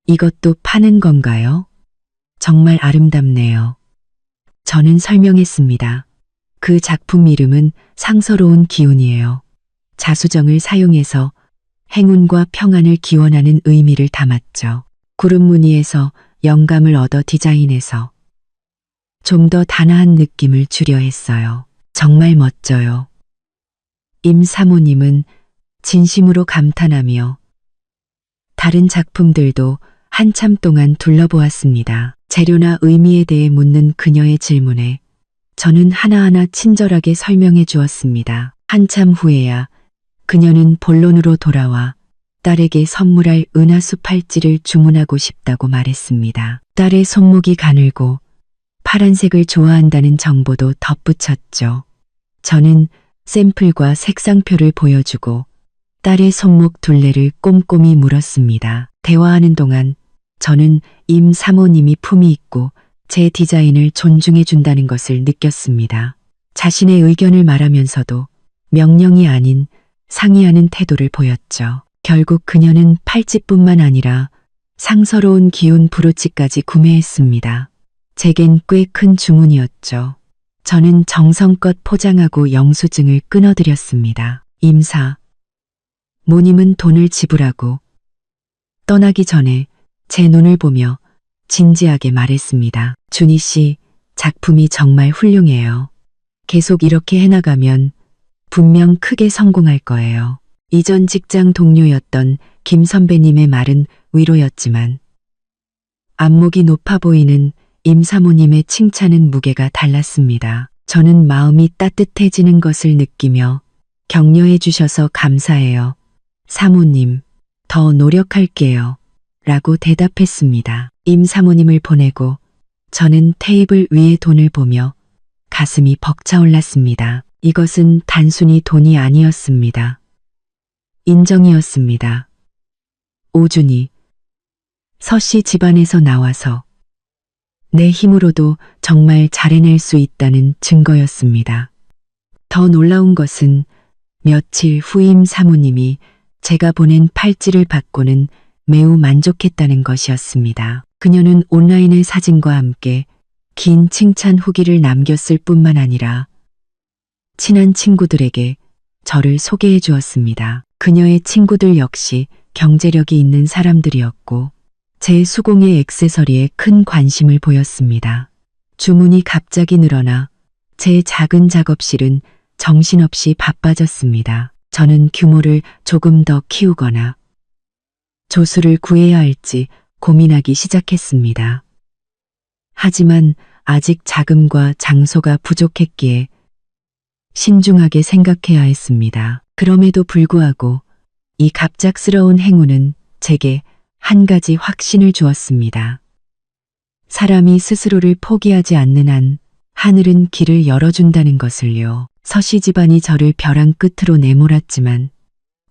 이것도 파는 건가요? 정말 아름답네요. 저는 설명했습니다. 그 작품 이름은 상서로운 기운이에요. 자수정을 사용해서 행운과 평안을 기원하는 의미를 담았죠. 구름 무늬에서 영감을 얻어 디자인해서 좀 더 단아한 느낌을 주려 했어요. 정말 멋져요. 임 사모님은 진심으로 감탄하며 다른 작품들도 한참 동안 둘러보았습니다. 재료나 의미에 대해 묻는 그녀의 질문에 저는 하나하나 친절하게 설명해 주었습니다. 한참 후에야 그녀는 본론으로 돌아와 딸에게 선물할 은하수 팔찌를 주문하고 싶다고 말했습니다. 딸의 손목이 가늘고 파란색을 좋아한다는 정보도 덧붙였죠. 저는 샘플과 색상표를 보여주고 딸의 손목 둘레를 꼼꼼히 물었습니다. 대화하는 동안 저는 임 사모님이 품이 있고 제 디자인을 존중해 준다는 것을 느꼈습니다. 자신의 의견을 말하면서도 명령이 아닌 상의하는 태도를 보였죠. 결국 그녀는 팔찌뿐만 아니라 상서로운 기운 브로치까지 구매했습니다. 제겐 꽤 큰 주문이었죠. 저는 정성껏 포장하고 영수증을 끊어드렸습니다. 임사 모님은 돈을 지불하고 떠나기 전에 제 눈을 보며 진지하게 말했습니다. 준희 씨, 작품이 정말 훌륭해요. 계속 이렇게 해나가면 분명 크게 성공할 거예요. 이전 직장 동료였던 김 선배님의 말은 위로였지만 안목이 높아 보이는 임 사모님의 칭찬은 무게가 달랐습니다. 저는 마음이 따뜻해지는 것을 느끼며 격려해 주셔서 감사해요. 사모님, 더 노력할게요. 라고 대답했습니다. 임 사모님을 보내고 저는 테이블 위의 돈을 보며 가슴이 벅차올랐습니다. 이것은 단순히 돈이 아니었습니다. 인정이었습니다. 오준이, 서씨 집안에서 나와서 내 힘으로도 정말 잘해낼 수 있다는 증거였습니다. 더 놀라운 것은 며칠 후임 사모님이 제가 보낸 팔찌를 받고는 매우 만족했다는 것이었습니다. 그녀는 온라인의 사진과 함께 긴 칭찬 후기를 남겼을 뿐만 아니라 친한 친구들에게 저를 소개해 주었습니다. 그녀의 친구들 역시 경제력이 있는 사람들이었고 제 수공예 액세서리에 큰 관심을 보였습니다. 주문이 갑자기 늘어나 제 작은 작업실은 정신없이 바빠졌습니다. 저는 규모를 조금 더 키우거나 조수를 구해야 할지 고민하기 시작했습니다. 하지만 아직 자금과 장소가 부족했기에 신중하게 생각해야 했습니다. 그럼에도 불구하고 이 갑작스러운 행운은 제게 한 가지 확신을 주었습니다. 사람이 스스로를 포기하지 않는 한 하늘은 길을 열어준다는 것을요. 서씨 집안이 저를 벼랑 끝으로 내몰았지만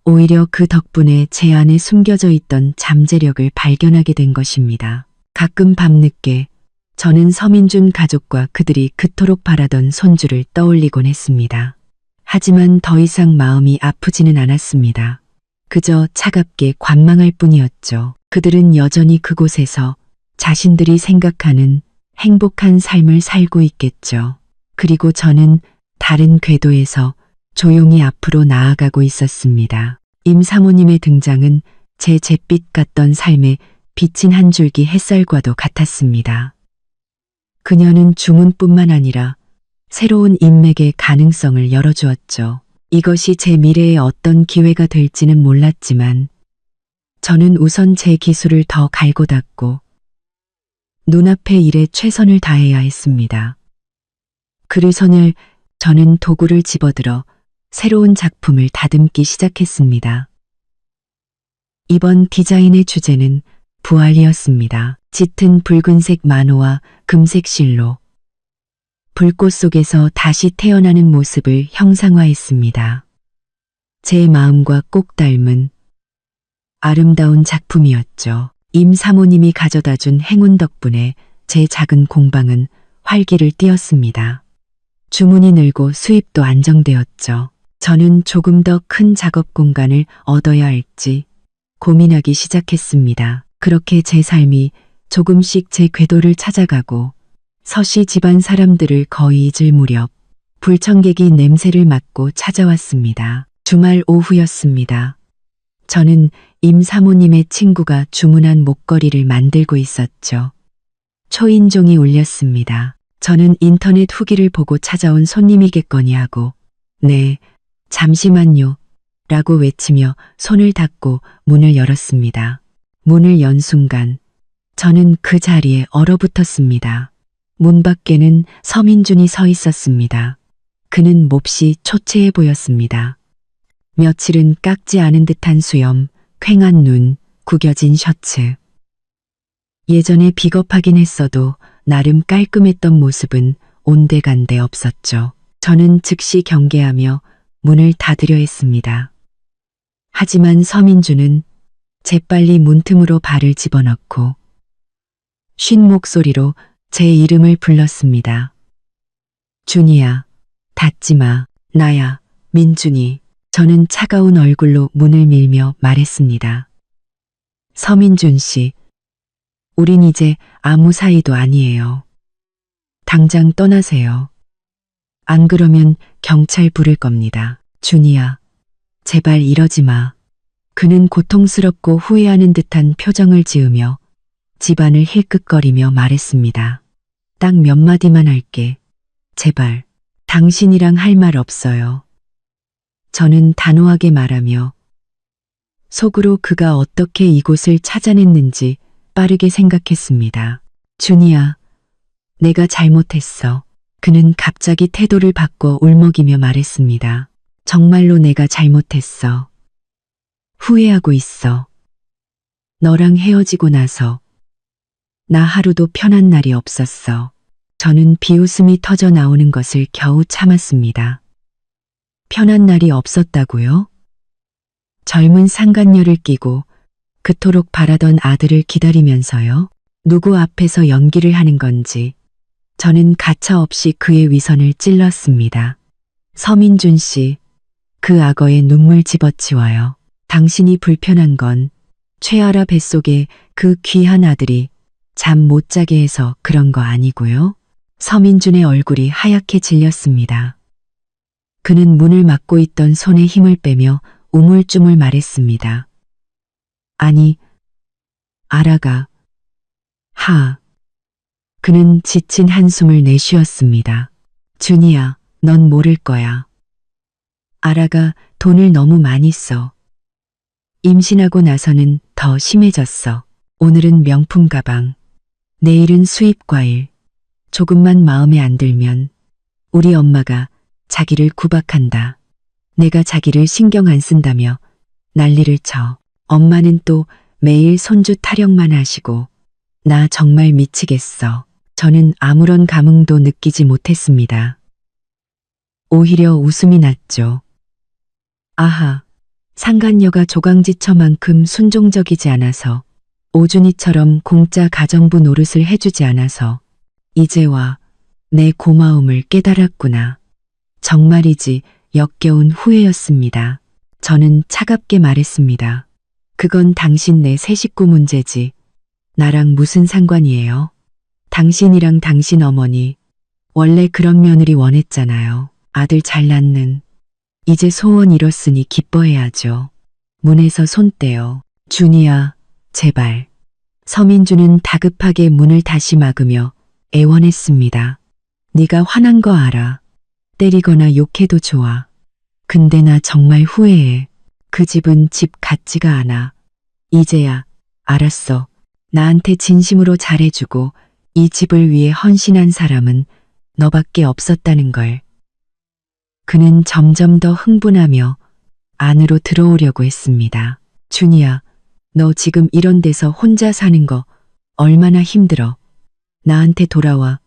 오히려 그 덕분에 제 안에 숨겨져 있던 잠재력을 발견하게 된 것입니다. 가끔 밤늦게 저는 서민준 가족과 그들이 그토록 바라던 손주를 떠올리곤 했습니다. 하지만 더 이상 마음이 아프지는 않았습니다. 그저 차갑게 관망할 뿐이었죠. 그들은 여전히 그곳에서 자신들이 생각하는 행복한 삶을 살고 있겠죠. 그리고 저는 다른 궤도에서 조용히 앞으로 나아가고 있었습니다. 임 사모님의 등장은 제 잿빛 같던 삶에 비친 한 줄기 햇살과도 같았습니다. 그녀는 주문뿐만 아니라 새로운 인맥의 가능성을 열어주었죠. 이것이 제 미래의 어떤 기회가 될지는 몰랐지만 저는 우선 제 기술을 더 갈고 닦고 눈앞의 일에 최선을 다해야 했습니다. 그래서는 저는 도구를 집어들어 새로운 작품을 다듬기 시작했습니다. 이번 디자인의 주제는 부활이었습니다. 짙은 붉은색 만호와 금색 실로 불꽃 속에서 다시 태어나는 모습을 형상화했습니다. 제 마음과 꼭 닮은 아름다운 작품이었죠. 임 사모님이 가져다 준 행운 덕분에 제 작은 공방은 활기를 띠었습니다. 주문이 늘고 수입도 안정되었죠. 저는 조금 더 큰 작업 공간을 얻어야 할지 고민하기 시작했습니다. 그렇게 제 삶이 조금씩 제 궤도를 찾아가고 서씨 집안 사람들을 거의 잊을 무렵 불청객이 냄새를 맡고 찾아왔습니다. 주말 오후였습니다. 저는 임 사모님의 친구가 주문한 목걸이를 만들고 있었죠. 초인종이 울렸습니다. 저는 인터넷 후기를 보고 찾아온 손님이겠거니 하고 네, 잠시만요 라고 외치며 손을 닫고 문을 열었습니다. 문을 연 순간 저는 그 자리에 얼어붙었습니다. 문 밖에는 서민준이 서 있었습니다. 그는 몹시 초췌해 보였습니다. 며칠은 깎지 않은 듯한 수염, 퀭한 눈, 구겨진 셔츠. 예전에 비겁하긴 했어도 나름 깔끔했던 모습은 온데간데 없었죠. 저는 즉시 경계하며 문을 닫으려 했습니다. 하지만 서민준은 재빨리 문틈으로 발을 집어넣고 쉰 목소리로 제 이름을 불렀습니다. 준이야, 닫지 마. 나야, 민준이. 저는 차가운 얼굴로 문을 밀며 말했습니다. 서민준 씨, 우린 이제 아무 사이도 아니에요. 당장 떠나세요. 안 그러면 경찰 부를 겁니다. 준이야, 제발 이러지 마. 그는 고통스럽고 후회하는 듯한 표정을 지으며 집안을 힐끗거리며 말했습니다. 딱 몇 마디만 할게. 제발, 당신이랑 할 말 없어요. 저는 단호하게 말하며 속으로 그가 어떻게 이곳을 찾아냈는지 빠르게 생각했습니다. 준이야, 내가 잘못했어. 그는 갑자기 태도를 바꿔 울먹이며 말했습니다. 정말로 내가 잘못했어. 후회하고 있어. 너랑 헤어지고 나서 나 하루도 편한 날이 없었어. 저는 비웃음이 터져 나오는 것을 겨우 참았습니다. 편한 날이 없었다고요? 젊은 상간녀를 끼고 그토록 바라던 아들을 기다리면서요. 누구 앞에서 연기를 하는 건지 저는 가차없이 그의 위선을 찔렀습니다. 서민준 씨, 그 악어의 눈물 집어치워요. 당신이 불편한 건 최아라 뱃속에 그 귀한 아들이 잠 못 자게 해서 그런 거 아니고요. 서민준의 얼굴이 하얗게 질렸습니다. 그는 문을 막고 있던 손에 힘을 빼며 우물쭈물 말했습니다. 아니, 아라가. 그는 지친 한숨을 내쉬었습니다. 준이야, 넌 모를 거야. 아라가 돈을 너무 많이 써. 임신하고 나서는 더 심해졌어. 오늘은 명품 가방, 내일은 수입 과일. 조금만 마음에 안 들면 우리 엄마가 자기를 구박한다. 내가 자기를 신경 안 쓴다며 난리를 쳐. 엄마는 또 매일 손주 타령만 하시고 나 정말 미치겠어. 저는 아무런 감흥도 느끼지 못했습니다. 오히려 웃음이 났죠. 아하, 상간녀가 조강지처만큼 순종적이지 않아서, 오준이처럼 공짜 가정부 노릇을 해주지 않아서 이제와 내 고마움을 깨달았구나. 정말이지 역겨운 후회였습니다. 저는 차갑게 말했습니다. 그건 당신 내 새 식구 문제지. 나랑 무슨 상관이에요? 당신이랑 당신 어머니 원래 그런 며느리 원했잖아요. 아들 잘 낳는. 이제 소원 이뤘으니 기뻐해야죠. 문에서 손 떼어. 준이야, 제발. 서민주는 다급하게 문을 다시 막으며 애원했습니다. 네가 화난 거 알아. 때리거나 욕해도 좋아. 근데 나 정말 후회해. 그 집은 집 같지가 않아. 이제야 알았어. 나한테 진심으로 잘해주고 이 집을 위해 헌신한 사람은 너밖에 없었다는 걸. 그는 점점 더 흥분하며 안으로 들어오려고 했습니다. 준이야, 너 지금 이런 데서 혼자 사는 거 얼마나 힘들어. 나한테 돌아와.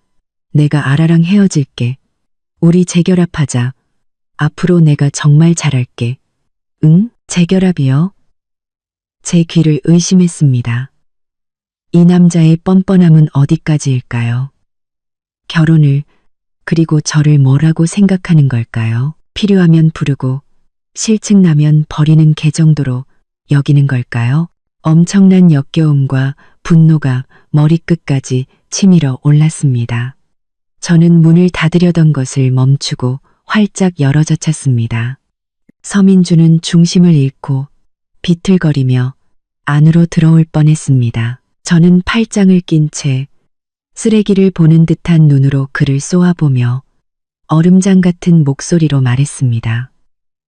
내가 아라랑 헤어질게. 우리 재결합하자. 앞으로 내가 정말 잘할게. 응? 재결합이요? 제 귀를 의심했습니다. 이 남자의 뻔뻔함은 어디까지일까요? 결혼을, 그리고 저를 뭐라고 생각하는 걸까요? 필요하면 부르고 실증나면 버리는 개 정도로 여기는 걸까요? 엄청난 역겨움과 분노가 머리끝까지 치밀어 올랐습니다. 저는 문을 닫으려던 것을 멈추고 활짝 열어젖혔습니다. 서민주는 중심을 잃고 비틀거리며 안으로 들어올 뻔했습니다. 저는 팔짱을 낀 채 쓰레기를 보는 듯한 눈으로 그를 쏘아보며 얼음장 같은 목소리로 말했습니다.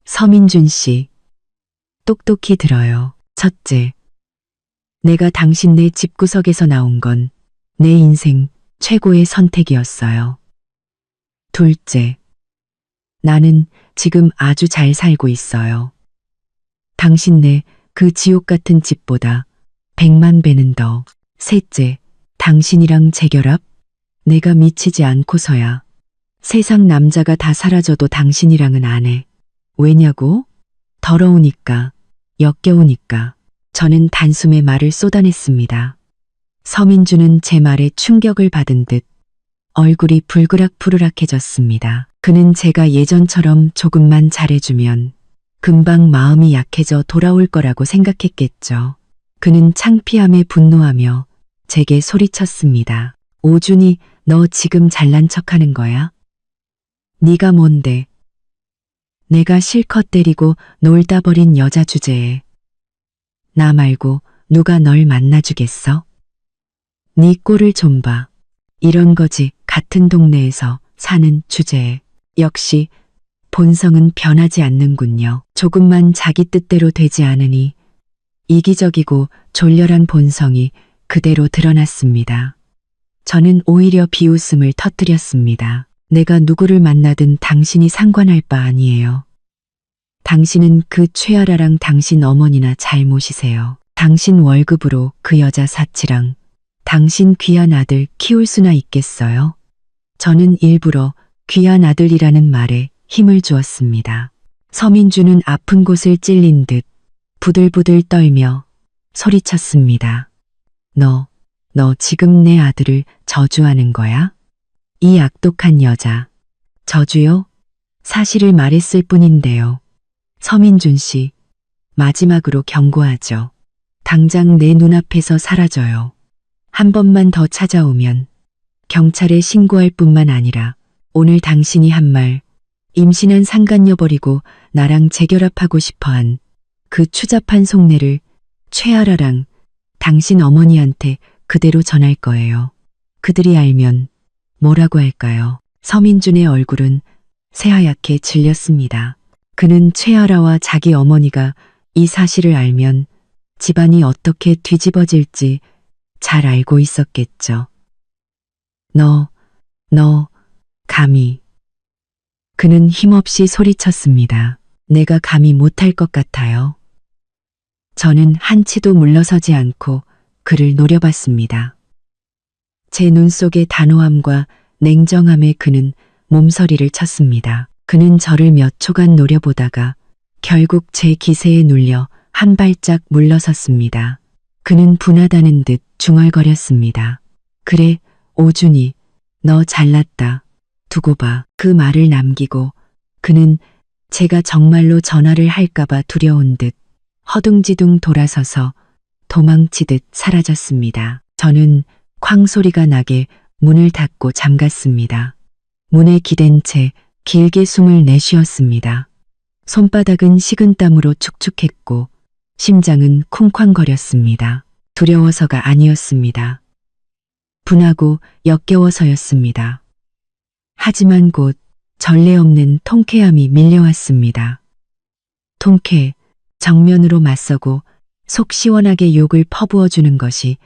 서민준 씨, 똑똑히 들어요. 첫째, 내가 당신네 집구석에서 나온 건 내 인생 최고의 선택이었어요. 둘째, 나는 지금 아주 잘 살고 있어요. 당신네 그 지옥 같은 집보다 100만 배는 더. 셋째, 당신이랑 재결합? 내가 미치지 않고서야. 세상 남자가 다 사라져도 당신이랑은 안 해. 왜냐고? 더러우니까, 역겨우니까. 저는 단숨에 말을 쏟아냈습니다. 서민주는 제 말에 충격을 받은 듯 얼굴이 불그락푸르락해졌습니다. 그는 제가 예전처럼 조금만 잘해주면 금방 마음이 약해져 돌아올 거라고 생각했겠죠. 그는 창피함에 분노하며 제게 소리쳤습니다. 오준이, 너 지금 잘난 척하는 거야? 네가 뭔데? 내가 실컷 때리고 놀다 버린 여자 주제에 나 말고 누가 널 만나주겠어? 네 꼴을 좀 봐. 이런 거지 같은 동네에서 사는 주제에. 역시 본성은 변하지 않는군요. 조금만 자기 뜻대로 되지 않으니 이기적이고 졸렬한 본성이 그대로 드러났습니다. 저는 오히려 비웃음을 터뜨렸습니다. 내가 누구를 만나든 당신이 상관할 바 아니에요. 당신은 그 최아라랑 당신 어머니나 잘 모시세요. 당신 월급으로 그 여자 사치랑 당신 귀한 아들 키울 수나 있겠어요? 저는 일부러 귀한 아들이라는 말에 힘을 주었습니다. 서민주는 아픈 곳을 찔린 듯 부들부들 떨며 소리쳤습니다. 너 지금 내 아들을 저주하는 거야? 이 악독한 여자. 저주요? 사실을 말했을 뿐인데요. 서민준 씨, 마지막으로 경고하죠. 당장 내 눈앞에서 사라져요. 한 번만 더 찾아오면 경찰에 신고할 뿐만 아니라 오늘 당신이 한 말, 임신한 상간녀 버리고 나랑 재결합하고 싶어한 그 추잡한 속내를 최아라랑 당신 어머니한테 그대로 전할 거예요. 그들이 알면 뭐라고 할까요? 서민준의 얼굴은 새하얗게 질렸습니다. 그는 최아라와 자기 어머니가 이 사실을 알면 집안이 어떻게 뒤집어질지 잘 알고 있었겠죠. 너, 감히. 그는 힘없이 소리쳤습니다. 내가 감히 못할 것 같아요. 저는 한치도 물러서지 않고 그를 노려봤습니다. 제 눈 속의 단호함과 냉정함에 그는 몸서리를 쳤습니다. 그는 저를 몇 초간 노려보다가 결국 제 기세에 눌려 한 발짝 물러섰습니다. 그는 분하다는 듯 중얼거렸습니다. 그래, 오준이, 너 잘났다. 두고 봐. 그 말을 남기고 그는 제가 정말로 전화를 할까봐 두려운 듯 허둥지둥 돌아서서 도망치듯 사라졌습니다. 저는 쾅 소리가 나게 문을 닫고 잠갔습니다. 문에 기댄 채 길게 숨을 내쉬었습니다. 손바닥은 식은땀으로 축축했고 심장은 쿵쾅거렸습니다. 두려워서가 아니었습니다. 분하고 역겨워서였습니다. 하지만 곧 전례 없는 통쾌함이 밀려왔습니다. 통쾌, 정면으로 맞서고 속 시원하게 욕을 퍼부어주는 것이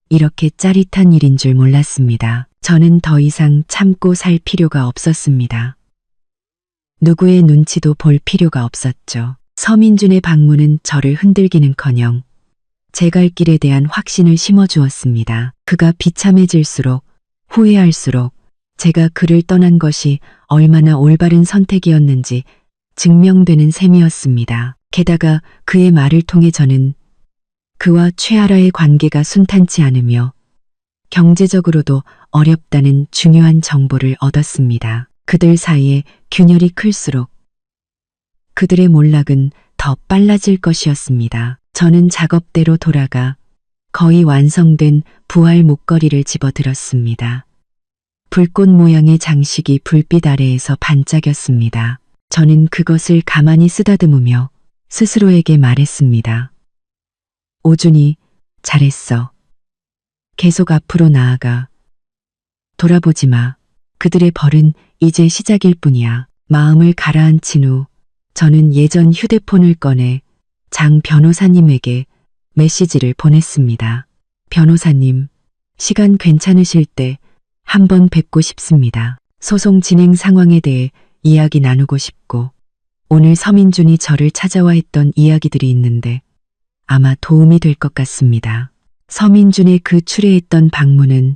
이렇게 짜릿한 일인 줄 몰랐습니다. 저는 더 이상 참고 살 필요가 없었습니다. 누구의 눈치도 볼 필요가 없었죠. 서민준의 방문은 저를 흔들기는커녕 제 갈 길에 대한 확신을 심어주었습니다. 그가 비참해질수록 후회할수록 제가 그를 떠난 것이 얼마나 올바른 선택이었는지 증명되는 셈이었습니다. 게다가 그의 말을 통해 저는 그와 최아라의 관계가 순탄치 않으며 경제적으로도 어렵다는 중요한 정보를 얻었습니다. 그들 사이에 균열이 클수록 그들의 몰락은 더 빨라질 것이었습니다. 저는 작업대로 돌아가 거의 완성된 부활 목걸이를 집어들었습니다. 불꽃 모양의 장식이 불빛 아래에서 반짝였습니다. 저는 그것을 가만히 쓰다듬으며 스스로에게 말했습니다. 오준이, 잘했어. 계속 앞으로 나아가. 돌아보지 마. 그들의 벌은 이제 시작일 뿐이야. 마음을 가라앉힌 후 저는 예전 휴대폰을 꺼내 장 변호사님에게 메시지를 보냈습니다. 변호사님, 시간 괜찮으실 때 한번 뵙고 싶습니다. 소송 진행 상황에 대해 이야기 나누고 싶고 오늘 서민준이 저를 찾아와 했던 이야기들이 있는데 아마 도움이 될 것 같습니다. 서민준의 그 추레했던 방문은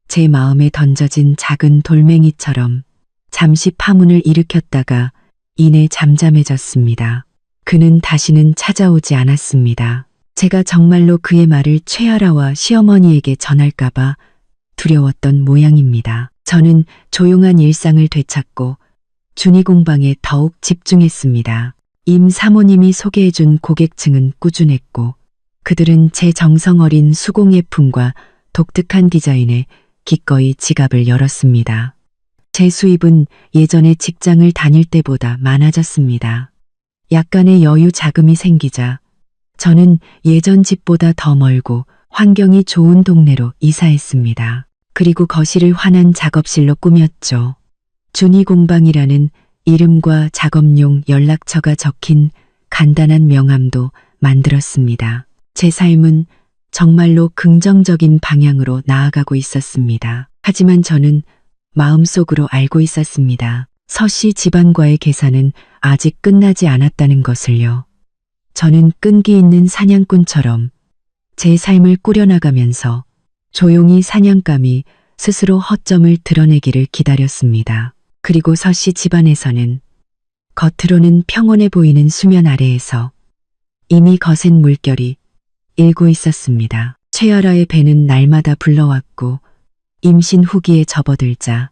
제 마음에 던져진 작은 돌멩이처럼 잠시 파문을 일으켰다가 이내 잠잠해졌습니다. 그는 다시는 찾아오지 않았습니다. 제가 정말로 그의 말을 최아라와 시어머니에게 전할까봐 두려웠던 모양입니다. 저는 조용한 일상을 되찾고 준이 공방에 더욱 집중했습니다. 임 사모님이 소개해준 고객층은 꾸준했고 그들은 제 정성 어린 수공예품과 독특한 디자인에 기꺼이 지갑을 열었습니다. 제 수입은 예전에 직장을 다닐 때보다 많아졌습니다. 약간의 여유 자금이 생기자 저는 예전 집보다 더 멀고 환경이 좋은 동네로 이사했습니다. 그리고 거실을 환한 작업실로 꾸몄죠. 준이 공방이라는 이름과 작업용 연락처가 적힌 간단한 명함도 만들었습니다. 제 삶은 정말로 긍정적인 방향으로 나아가고 있었습니다. 하지만 저는 마음속으로 알고 있었습니다. 서씨 집안과의 계산은 아직 끝나지 않았다는 것을요. 저는 끈기 있는 사냥꾼처럼 제 삶을 꾸려나가면서 조용히 사냥감이 스스로 허점을 드러내기를 기다렸습니다. 그리고 서씨 집안에서는 겉으로는 평온해 보이는 수면 아래에서 이미 거센 물결이 일고 있었습니다. 최아라의 배는 날마다 불러왔고 임신 후기에 접어들자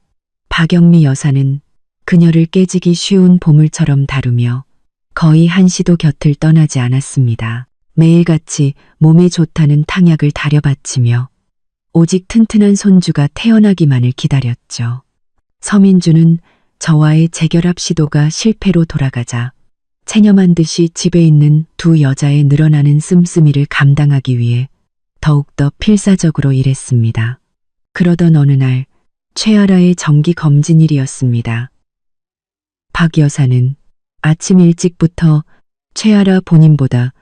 박영미 여사는 그녀를 깨지기 쉬운 보물처럼 다루며 거의 한시도 곁을 떠나지 않았습니다. 매일같이 몸에 좋다는 탕약을 다려바치며 오직 튼튼한 손주가 태어나기만을 기다렸죠. 서민주는 저와의 재결합 시도가 실패로 돌아가자 체념한 듯이 집에 있는 두 여자의 늘어나는 씀씀이를 감당하기 위해 더욱더 필사적으로 일했습니다. 그러던 어느 날 최아라의 정기 검진일이었습니다. 박 여사는 아침 일찍부터 최아라 본인보다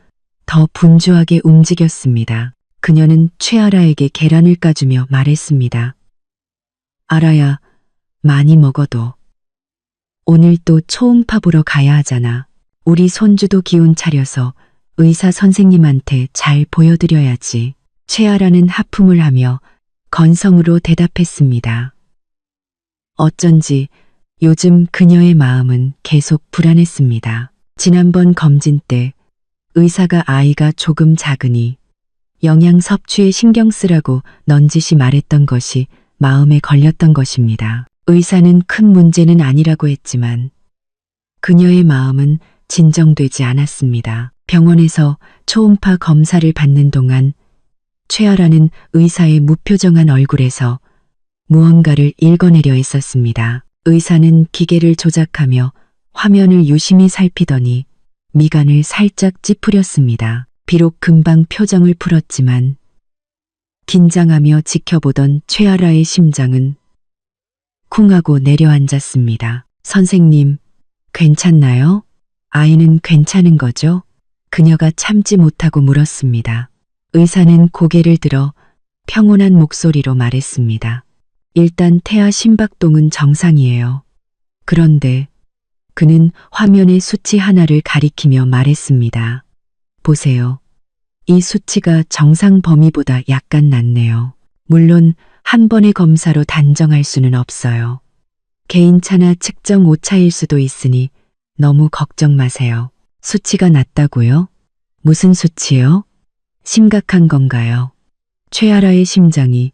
더 분주하게 움직였습니다. 그녀는 최아라에게 계란을 까주며 말했습니다. 아라야, 많이 먹어도 오늘 또 초음파 보러 가야 하잖아. 우리 손주도 기운 차려서 의사 선생님한테 잘 보여드려야지. 최아라는 하품을 하며 건성으로 대답했습니다. 어쩐지 요즘 그녀의 마음은 계속 불안했습니다. 지난번 검진 때 의사가 아이가 조금 작으니 영양 섭취에 신경 쓰라고 넌지시 말했던 것이 마음에 걸렸던 것입니다. 의사는 큰 문제는 아니라고 했지만 그녀의 마음은 진정되지 않았습니다. 병원에서 초음파 검사를 받는 동안 최아라는 의사의 무표정한 얼굴에서 무언가를 읽어내려 했었습니다. 의사는 기계를 조작하며 화면을 유심히 살피더니 미간을 살짝 찌푸렸습니다. 비록 금방 표정을 풀었지만 긴장하며 지켜보던 최아라의 심장은 쿵 하고 내려앉았습니다. 선생님, 괜찮나요? 아이는 괜찮은 거죠? 그녀가 참지 못하고 물었습니다. 의사는 고개를 들어 평온한 목소리로 말했습니다. 일단 태아 심박동은 정상이에요. 그런데 그는 화면의 수치 하나를 가리키며 말했습니다. 보세요. 이 수치가 정상 범위보다 약간 낮네요. 물론 한 번의 검사로 단정할 수는 없어요. 개인차나 측정 오차일 수도 있으니 너무 걱정 마세요. 수치가 낮다고요? 무슨 수치요? 심각한 건가요? 최아라의 심장이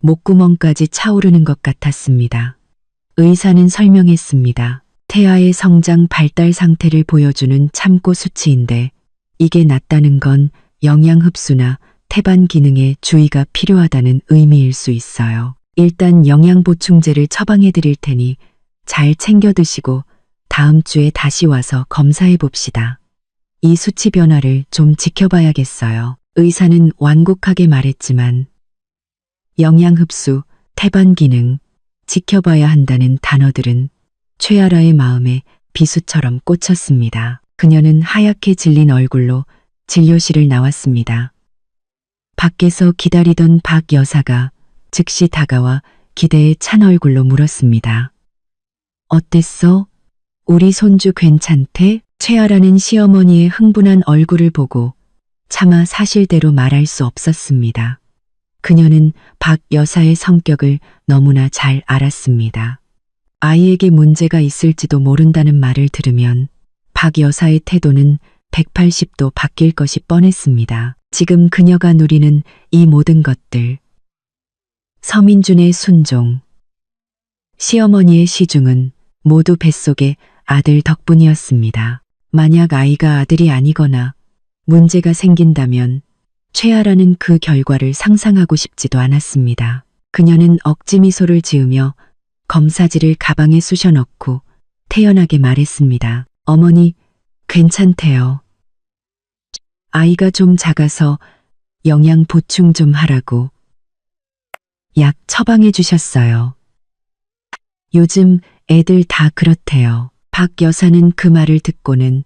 목구멍까지 차오르는 것 같았습니다. 의사는 설명했습니다. 태아의 성장 발달 상태를 보여주는 참고 수치인데 이게 낮다는 건 영양 흡수나 태반 기능에 주의가 필요하다는 의미일 수 있어요. 일단 영양 보충제를 처방해 드릴 테니 잘 챙겨 드시고 다음 주에 다시 와서 검사해 봅시다. 이 수치 변화를 좀 지켜봐야겠어요. 의사는 완곡하게 말했지만 영양 흡수, 태반 기능, 지켜봐야 한다는 단어들은 최아라의 마음에 비수처럼 꽂혔습니다. 그녀는 하얗게 질린 얼굴로 진료실을 나왔습니다. 밖에서 기다리던 박 여사가 즉시 다가와 기대에 찬 얼굴로 물었습니다. 어땠어? 우리 손주 괜찮대? 최아라는 시어머니의 흥분한 얼굴을 보고 차마 사실대로 말할 수 없었습니다. 그녀는 박 여사의 성격을 너무나 잘 알았습니다. 아이에게 문제가 있을지도 모른다는 말을 들으면 박 여사의 태도는 180도 바뀔 것이 뻔했습니다. 지금 그녀가 누리는 이 모든 것들, 서민준의 순종, 시어머니의 시중은 모두 뱃속의 아들 덕분이었습니다. 만약 아이가 아들이 아니거나 문제가 생긴다면 최아라는 그 결과를 상상하고 싶지도 않았습니다. 그녀는 억지 미소를 지으며 검사지를 가방에 쑤셔 넣고 태연하게 말했습니다. 어머니, 괜찮대요. 아이가 좀 작아서 영양 보충 좀 하라고 약 처방해 주셨어요. 요즘 애들 다 그렇대요. 박 여사는 그 말을 듣고는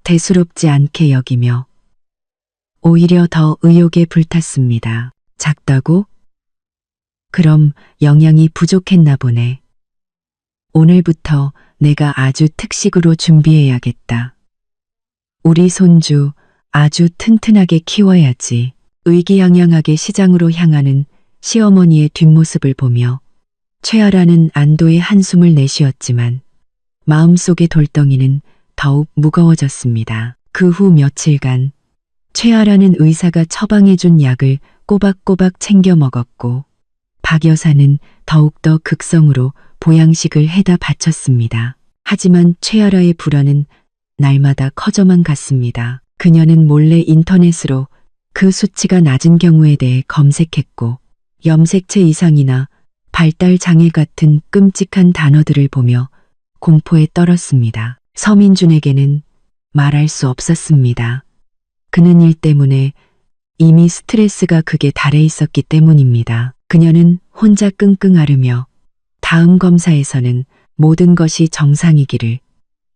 대수롭지 않게 여기며 오히려 더 의욕에 불탔습니다. 작다고? 그럼 영양이 부족했나 보네. 오늘부터 내가 아주 특식으로 준비해야겠다. 우리 손주 아주 튼튼하게 키워야지. 의기양양하게 시장으로 향하는 시어머니의 뒷모습을 보며 최아라는 안도의 한숨을 내쉬었지만 마음속의 돌덩이는 더욱 무거워졌습니다. 그 후 며칠간 최아라는 의사가 처방해준 약을 꼬박꼬박 챙겨 먹었고 박 여사는 더욱더 극성으로 보양식을 해다 바쳤습니다. 하지만 최아라의 불안은 날마다 커져만 갔습니다. 그녀는 몰래 인터넷으로 그 수치가 낮은 경우에 대해 검색했고 염색체 이상이나 발달 장애 같은 끔찍한 단어들을 보며 공포에 떨었습니다. 서민준에게는 말할 수 없었습니다. 그는 일 때문에 이미 스트레스가 극에 달해 있었기 때문입니다. 그녀는 혼자 끙끙 앓으며 다음 검사에서는 모든 것이 정상이기를,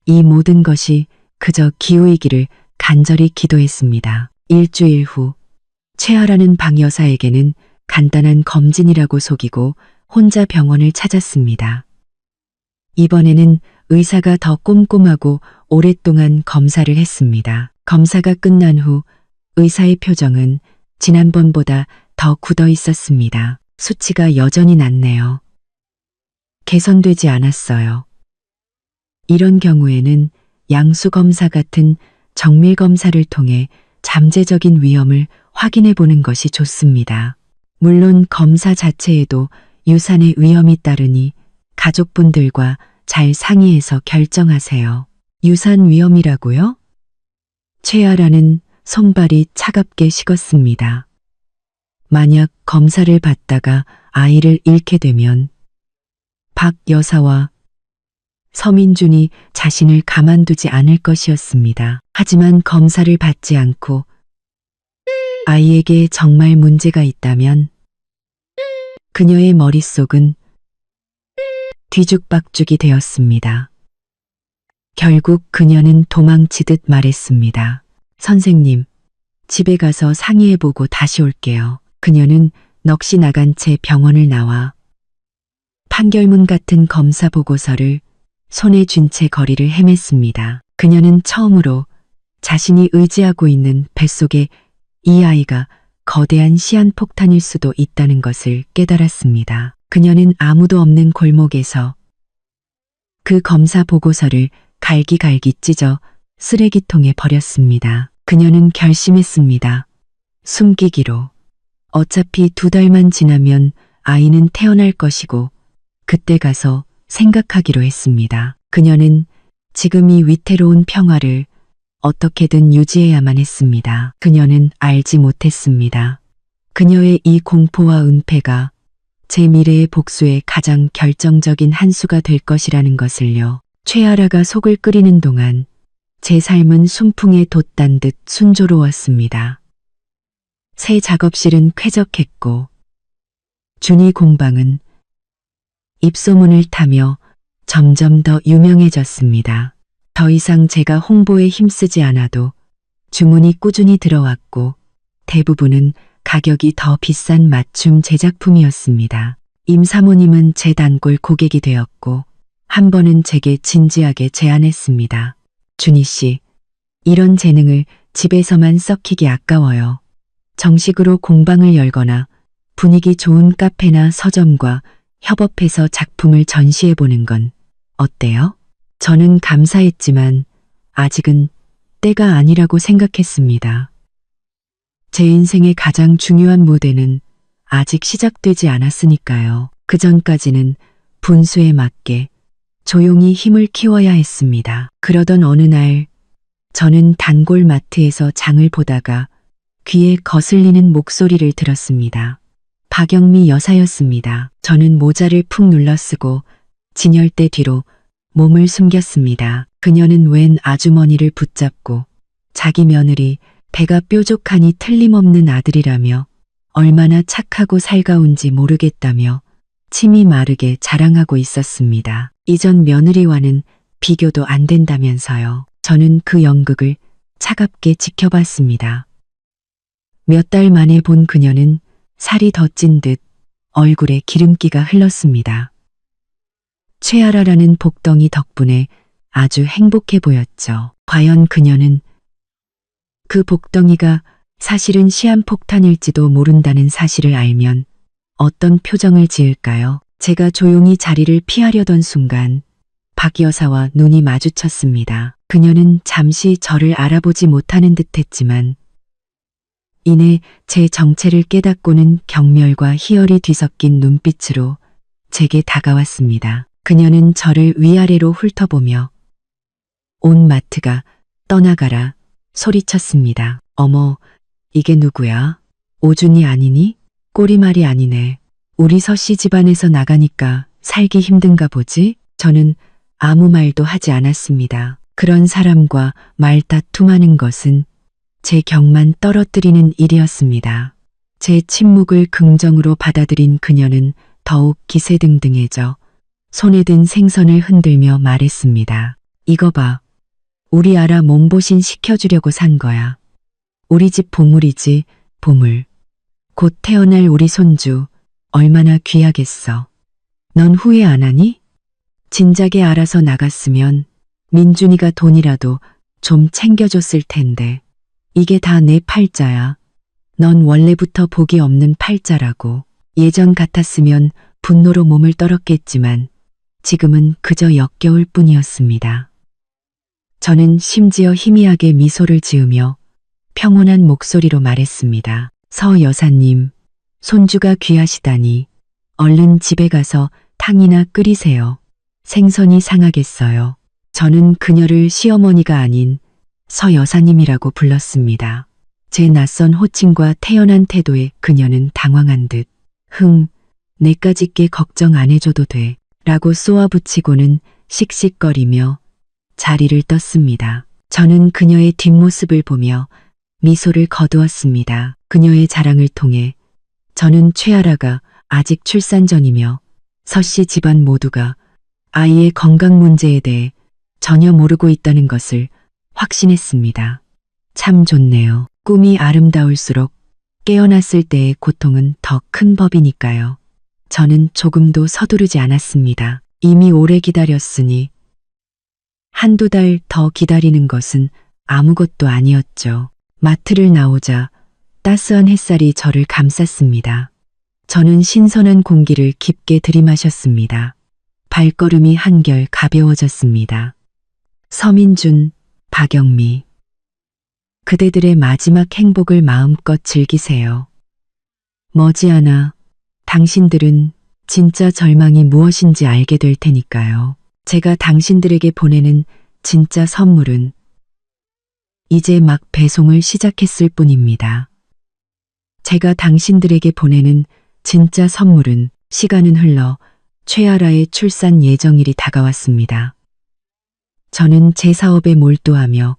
이 모든 것이 그저 기우이기를 간절히 기도했습니다. 일주일 후 최아라는 박 여사에게는 간단한 검진이라고 속이고 혼자 병원을 찾았습니다. 이번에는 의사가 더 꼼꼼하고 오랫동안 검사를 했습니다. 검사가 끝난 후 의사의 표정은 지난번보다 더 굳어 있었습니다. 수치가 여전히 낮네요. 개선되지 않았어요. 이런 경우에는 양수 검사 같은 정밀 검사를 통해 잠재적인 위험을 확인해 보는 것이 좋습니다. 물론 검사 자체에도 유산의 위험이 따르니 가족분들과 잘 상의해서 결정하세요. 유산 위험이라고요? 최아라는 손발이 차갑게 식었습니다. 만약 검사를 받다가 아이를 잃게 되면 박 여사와 서민준이 자신을 가만두지 않을 것이었습니다. 하지만 검사를 받지 않고 아이에게 정말 문제가 있다면 그녀의 머릿속은 뒤죽박죽이 되었습니다. 결국 그녀는 도망치듯 말했습니다. 선생님, 집에 가서 상의해보고 다시 올게요. 그녀는 넋이 나간 채 병원을 나와 판결문 같은 검사 보고서를 손에 쥔 채 거리를 헤맸습니다. 그녀는 처음으로 자신이 의지하고 있는 뱃속에 이 아이가 거대한 시한폭탄일 수도 있다는 것을 깨달았습니다. 그녀는 아무도 없는 골목에서 그 검사 보고서를 갈기갈기 찢어 쓰레기통에 버렸습니다. 그녀는 결심했습니다. 숨기기로. 어차피 2달만 지나면 아이는 태어날 것이고 그때 가서 생각하기로 했습니다. 그녀는 지금 이 위태로운 평화를 어떻게든 유지해야만 했습니다. 그녀는 알지 못했습니다. 그녀의 이 공포와 은폐가 제 미래의 복수의 가장 결정적인 한 수가 될 것이라는 것을요. 최아라가 속을 끓이는 동안 제 삶은 순풍에 돛단 듯 순조로웠습니다. 새 작업실은 쾌적했고 준이 공방은 입소문을 타며 점점 더 유명해졌습니다. 더 이상 제가 홍보에 힘쓰지 않아도 주문이 꾸준히 들어왔고 대부분은 가격이 더 비싼 맞춤 제작품이었습니다. 임 사모님은 제 단골 고객이 되었고 한 번은 제게 진지하게 제안했습니다. 준희 씨, 이런 재능을 집에서만 썩히기 아까워요. 정식으로 공방을 열거나 분위기 좋은 카페나 서점과 협업해서 작품을 전시해보는 건 어때요? 저는 감사했지만 아직은 때가 아니라고 생각했습니다. 제 인생의 가장 중요한 무대는 아직 시작되지 않았으니까요. 그 전까지는 분수에 맞게 조용히 힘을 키워야 했습니다. 그러던 어느 날 저는 단골 마트에서 장을 보다가 귀에 거슬리는 목소리를 들었습니다. 박영미 여사였습니다. 저는 모자를 푹 눌러쓰고 진열대 뒤로 몸을 숨겼습니다. 그녀는 웬 아주머니를 붙잡고 자기 며느리 배가 뾰족하니 틀림없는 아들이라며 얼마나 착하고 살가운지 모르겠다며 침이 마르게 자랑하고 있었습니다. 이전 며느리와는 비교도 안 된다면서요. 저는 그 연극을 차갑게 지켜봤습니다. 몇 달 만에 본 그녀는 살이 더 찐 듯 얼굴에 기름기가 흘렀습니다. 최아라라는 복덩이 덕분에 아주 행복해 보였죠. 과연 그녀는 그 복덩이가 사실은 시한폭탄일지도 모른다는 사실을 알면 어떤 표정을 지을까요? 제가 조용히 자리를 피하려던 순간 박 여사와 눈이 마주쳤습니다. 그녀는 잠시 저를 알아보지 못하는 듯했지만 이내 제 정체를 깨닫고는 경멸과 희열이 뒤섞인 눈빛으로 제게 다가왔습니다. 그녀는 저를 위아래로 훑어보며 온 마트가 떠나가라 소리쳤습니다. 어머, 이게 누구야? 오준이 아니니? 꼬리말이 아니네. 우리 서씨 집안에서 나가니까 살기 힘든가 보지? 저는 아무 말도 하지 않았습니다. 그런 사람과 말다툼하는 것은 제 격만 떨어뜨리는 일이었습니다. 제 침묵을 긍정으로 받아들인 그녀는 더욱 기세등등해져 손에 든 생선을 흔들며 말했습니다. 이거 봐. 우리 아라 몸보신 시켜주려고 산 거야. 우리 집 보물이지, 보물. 곧 태어날 우리 손주, 얼마나 귀하겠어. 넌 후회 안 하니? 진작에 알아서 나갔으면 민준이가 돈이라도 좀 챙겨줬을 텐데. 이게 다 내 팔자야. 넌 원래부터 복이 없는 팔자라고. 예전 같았으면 분노로 몸을 떨었겠지만 지금은 그저 역겨울 뿐이었습니다. 저는 심지어 희미하게 미소를 지으며 평온한 목소리로 말했습니다. 서 여사님, 손주가 귀하시다니 얼른 집에 가서 탕이나 끓이세요. 생선이 상하겠어요. 저는 그녀를 시어머니가 아닌 서 여사님이라고 불렀습니다. 제 낯선 호칭과 태연한 태도에 그녀는 당황한 듯 내까지 게 걱정 안 해줘도 돼 라고 쏘아붙이고는 씩씩거리며 자리를 떴습니다. 저는 그녀의 뒷모습을 보며 미소를 거두었습니다. 그녀의 자랑을 통해 저는 최아라가 아직 출산 전이며 서씨 집안 모두가 아이의 건강 문제에 대해 전혀 모르고 있다는 것을 확신했습니다. 참 좋네요. 꿈이 아름다울수록 깨어났을 때의 고통은 더 큰 법이니까요. 저는 조금도 서두르지 않았습니다. 이미 오래 기다렸으니 한두 달 더 기다리는 것은 아무것도 아니었죠. 마트를 나오자 따스한 햇살이 저를 감쌌습니다. 저는 신선한 공기를 깊게 들이마셨습니다. 발걸음이 한결 가벼워졌습니다. 서민준, 박영미. 그대들의 마지막 행복을 마음껏 즐기세요. 머지않아 당신들은 진짜 절망이 무엇인지 알게 될 테니까요. 제가 당신들에게 보내는 진짜 선물은 이제 막 배송을 시작했을 뿐입니다. 제가 당신들에게 보내는 진짜 선물은 시간은 흘러 최아라의 출산 예정일이 다가왔습니다. 저는 제 사업에 몰두하며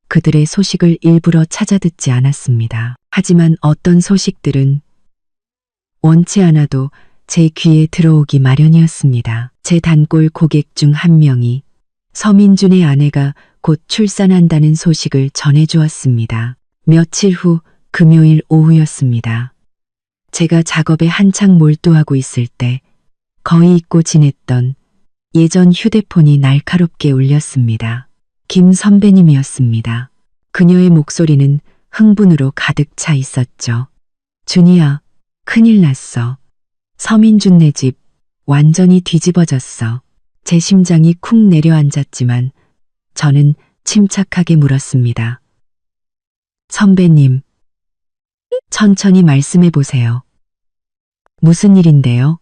그들의 소식을 일부러 찾아듣지 않았습니다. 하지만 어떤 소식들은 원치 않아도 제 귀에 들어오기 마련이었습니다. 제 단골 고객 중 한 명이 서민준의 아내가 곧 출산한다는 소식을 전해주었습니다. 며칠 후 금요일 오후였습니다. 제가 작업에 한창 몰두하고 있을 때 거의 잊고 지냈던 예전 휴대폰이 날카롭게 울렸습니다. 김 선배님이었습니다. 그녀의 목소리는 흥분으로 가득 차 있었죠. 준이야, 큰일 났어. 서민준네 집 완전히 뒤집어졌어. 제 심장이 쿵 내려앉았지만 저는 침착하게 물었습니다. 선배님, 천천히 말씀해 보세요. 무슨 일인데요?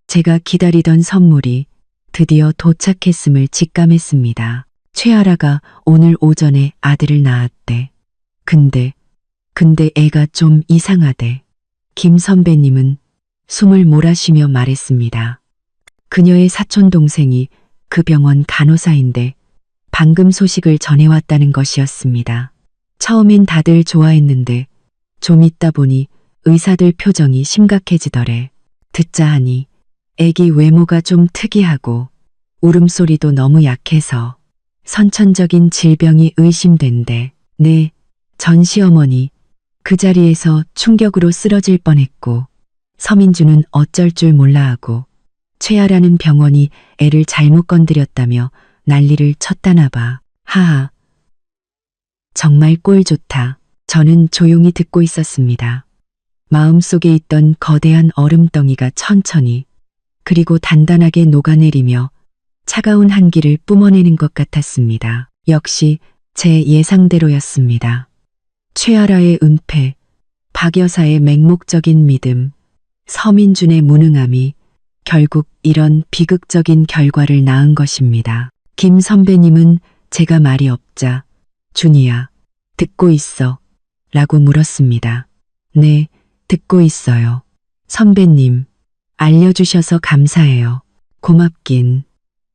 제가 기다리던 선물이 드디어 도착했음을 직감했습니다. 최아라가 오늘 오전에 아들을 낳았대. 근데 애가 좀 이상하대. 김 선배님은 숨을 몰아쉬며 말했습니다. 그녀의 사촌 동생이 그 병원 간호사인데 방금 소식을 전해왔다는 것이었습니다. 처음엔 다들 좋아했는데 좀 있다 보니 의사들 표정이 심각해지더래. 듣자 하니 애기 외모가 좀 특이하고 울음소리도 너무 약해서 선천적인 질병이 의심된대. 네, 전 시어머니 그 자리에서 충격으로 쓰러질 뻔했고 서민주는 어쩔 줄 몰라 하고 최아라는 병원이 애를 잘못 건드렸다며 난리를 쳤다나 봐. 하하. 정말 꼴 좋다. 저는 조용히 듣고 있었습니다. 마음속에 있던 거대한 얼음덩이가 천천히 그리고 단단하게 녹아내리며 차가운 한기를 뿜어내는 것 같았습니다. 역시 제 예상대로였습니다. 최아라의 은폐, 박 여사의 맹목적인 믿음, 서민준의 무능함이 결국 이런 비극적인 결과를 낳은 것입니다. 김 선배님은 제가 말이 없자 준이야, 듣고 있어? 라고 물었습니다. 네, 듣고 있어요. 선배님, 알려주셔서 감사해요. 고맙긴.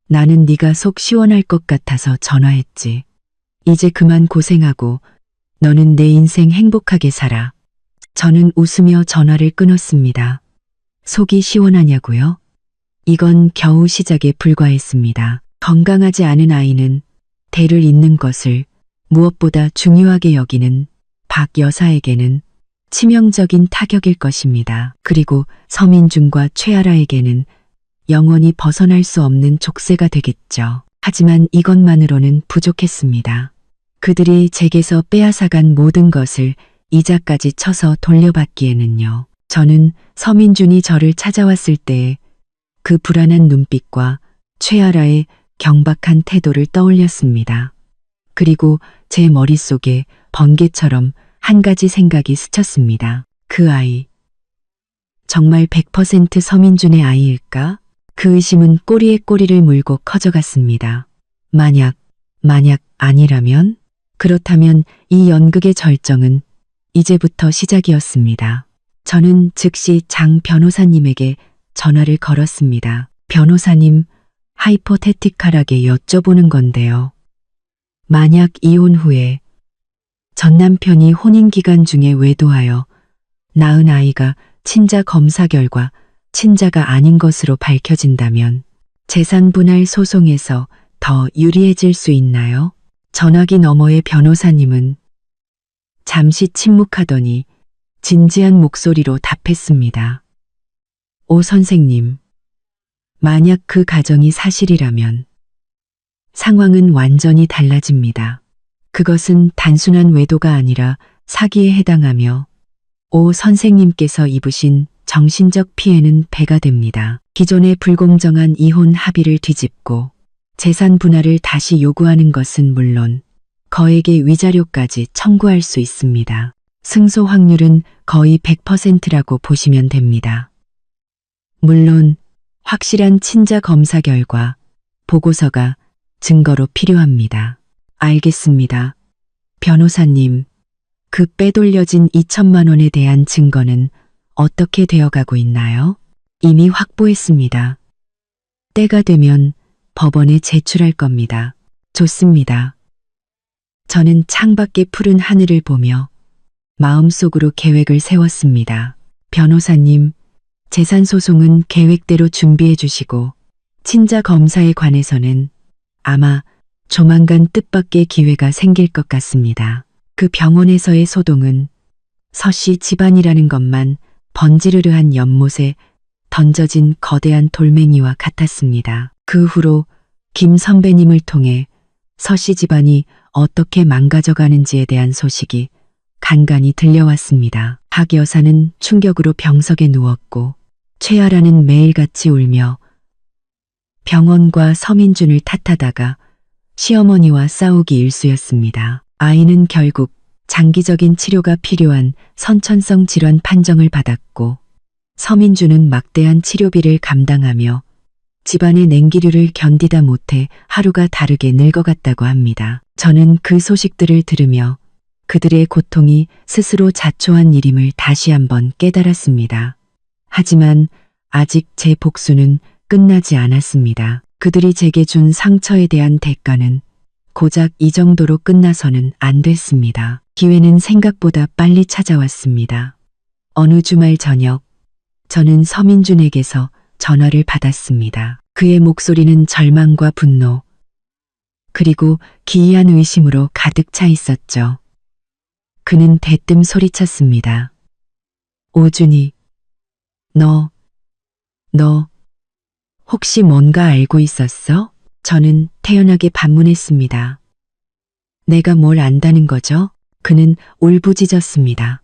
나는 네가 속 시원할 것 같아서 전화했지. 이제 그만 고생하고 너는 내 인생 행복하게 살아. 저는 웃으며 전화를 끊었습니다. 속이 시원하냐고요? 이건 겨우 시작에 불과했습니다. 건강하지 않은 아이는 대를 잇는 것을 무엇보다 중요하게 여기는 박 여사에게는 치명적인 타격일 것입니다. 그리고 서민준과 최아라에게는 영원히 벗어날 수 없는 족쇄가 되겠죠. 하지만 이것만으로는 부족했습니다. 그들이 제게서 빼앗아간 모든 것을 이자까지 쳐서 돌려받기에는요. 저는 서민준이 저를 찾아왔을 때의 그 불안한 눈빛과 최아라의 경박한 태도를 떠올렸습니다. 그리고 제 머릿속에 번개처럼 한 가지 생각이 스쳤습니다. 그 아이, 정말 100% 서민준의 아이일까? 그 의심은 꼬리에 꼬리를 물고 커져갔습니다. 만약 아니라면? 그렇다면 이 연극의 절정은 이제부터 시작이었습니다. 저는 즉시 장 변호사님에게 전화를 걸었습니다. 변호사님, 하이포테티컬하게 여쭤보는 건데요. 만약 이혼 후에 전 남편이 혼인 기간 중에 외도하여 낳은 아이가 친자 검사 결과 친자가 아닌 것으로 밝혀진다면 재산 분할 소송에서 더 유리해질 수 있나요? 전화기 너머의 변호사님은 잠시 침묵하더니 진지한 목소리로 답했습니다. 오 선생님, 만약 그 가정이 사실이라면 상황은 완전히 달라집니다. 그것은 단순한 외도가 아니라 사기에 해당하며 오 선생님께서 입으신 정신적 피해는 배가 됩니다. 기존의 불공정한 이혼 합의를 뒤집고 재산 분할을 다시 요구하는 것은 물론 거액의 위자료까지 청구할 수 있습니다. 승소 확률은 거의 100%라고 보시면 됩니다. 물론 확실한 친자 검사 결과, 보고서가 증거로 필요합니다. 알겠습니다. 변호사님, 그 빼돌려진 2천만 원에 대한 증거는 어떻게 되어가고 있나요? 이미 확보했습니다. 때가 되면 법원에 제출할 겁니다. 좋습니다. 저는 창밖의 푸른 하늘을 보며 마음속으로 계획을 세웠습니다. 변호사님, 재산소송은 계획대로 준비해 주시고 친자 검사에 관해서는 아마 조만간 뜻밖의 기회가 생길 것 같습니다. 그 병원에서의 소동은 서씨 집안이라는 것만 번지르르한 연못에 던져진 거대한 돌멩이와 같았습니다. 그 후로 김 선배님을 통해 서씨 집안이 어떻게 망가져가는지에 대한 소식이 간간히 들려왔습니다. 박 여사는 충격으로 병석에 누웠고 최아라는 매일같이 울며 병원과 서민준을 탓하다가 시어머니와 싸우기 일쑤였습니다. 아이는 결국 장기적인 치료가 필요한 선천성 질환 판정을 받았고 서민준은 막대한 치료비를 감당하며 집안의 냉기류를 견디다 못해 하루가 다르게 늙어갔다고 합니다. 저는 그 소식들을 들으며 그들의 고통이 스스로 자초한 일임을 다시 한번 깨달았습니다. 하지만 아직 제 복수는 끝나지 않았습니다. 그들이 제게 준 상처에 대한 대가는 고작 이 정도로 끝나서는 안 됐습니다. 기회는 생각보다 빨리 찾아왔습니다. 어느 주말 저녁, 저는 서민준에게서 전화를 받았습니다. 그의 목소리는 절망과 분노, 그리고 기이한 의심으로 가득 차 있었죠. 그는 대뜸 소리쳤습니다. 오준이, 너 혹시 뭔가 알고 있었어? 저는 태연하게 반문했습니다. 내가 뭘 안다는 거죠? 그는 울부짖었습니다.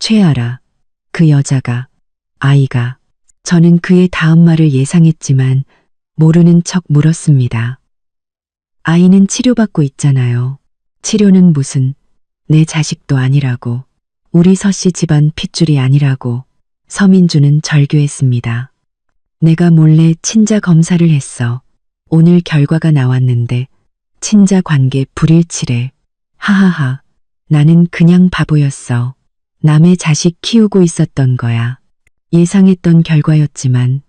최아라, 그 여자가, 아이가. 저는 그의 다음 말을 예상했지만 모르는 척 물었습니다. 아이는 치료받고 있잖아요. 치료는 무슨, 내 자식도 아니라고. 우리 서씨 집안 핏줄이 아니라고. 서민주는 절규했습니다. 내가 몰래 친자 검사를 했어. 오늘 결과가 나왔는데 친자 관계 불일치래. 하하하. 나는 그냥 바보였어. 남의 자식 키우고 있었던 거야. 예상했던 결과였지만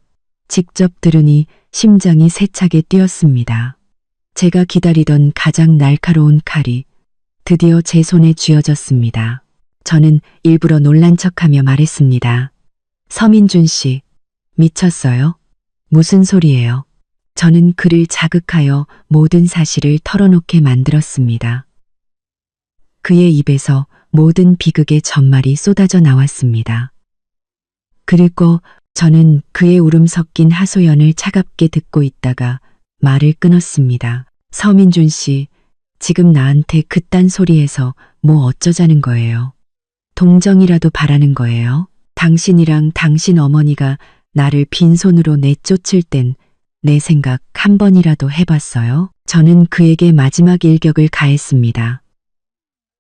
직접 들으니 심장이 세차게 뛰었습니다. 제가 기다리던 가장 날카로운 칼이 드디어 제 손에 쥐어졌습니다. 저는 일부러 놀란 척하며 말했습니다. 서민준 씨, 미쳤어요? 무슨 소리예요? 저는 그를 자극하여 모든 사실을 털어놓게 만들었습니다. 그의 입에서 모든 비극의 전말이 쏟아져 나왔습니다. 그리고 저는 그의 울음 섞인 하소연을 차갑게 듣고 있다가 말을 끊었습니다. 서민준 씨, 지금 나한테 그딴 소리해서 뭐 어쩌자는 거예요? 동정이라도 바라는 거예요? 당신이랑 당신 어머니가 나를 빈손으로 내쫓을 땐 내 생각 한 번이라도 해봤어요? 저는 그에게 마지막 일격을 가했습니다.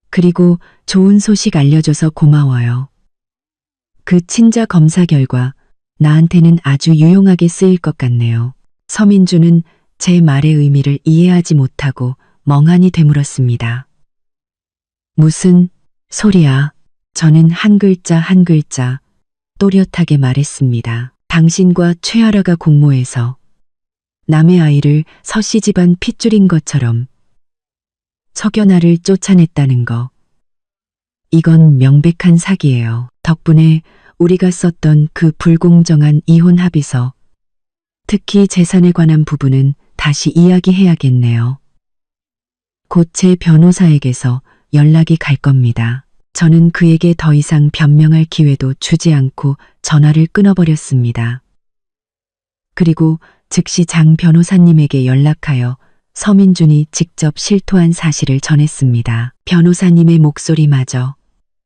그리고 좋은 소식 알려줘서 고마워요. 그 친자 검사 결과 나한테는 아주 유용하게 쓰일 것 같네요. 서민주는 제 말의 의미를 이해하지 못하고 멍하니 되물었습니다. 무슨 소리야? 저는 한 글자 한 글자 또렷하게 말했습니다. 당신과 최아라가 공모해서 남의 아이를 서씨 집안 핏줄인 것처럼 석연아를 쫓아냈다는 거. 이건 명백한 사기예요. 덕분에 우리가 썼던 그 불공정한 이혼 합의서, 특히 재산에 관한 부분은 다시 이야기해야겠네요. 곧 제 변호사에게서 연락이 갈 겁니다. 저는 그에게 더 이상 변명할 기회도 주지 않고 전화를 끊어버렸습니다. 그리고 즉시 장 변호사님에게 연락하여 서민준이 직접 실토한 사실을 전했습니다. 변호사님의 목소리마저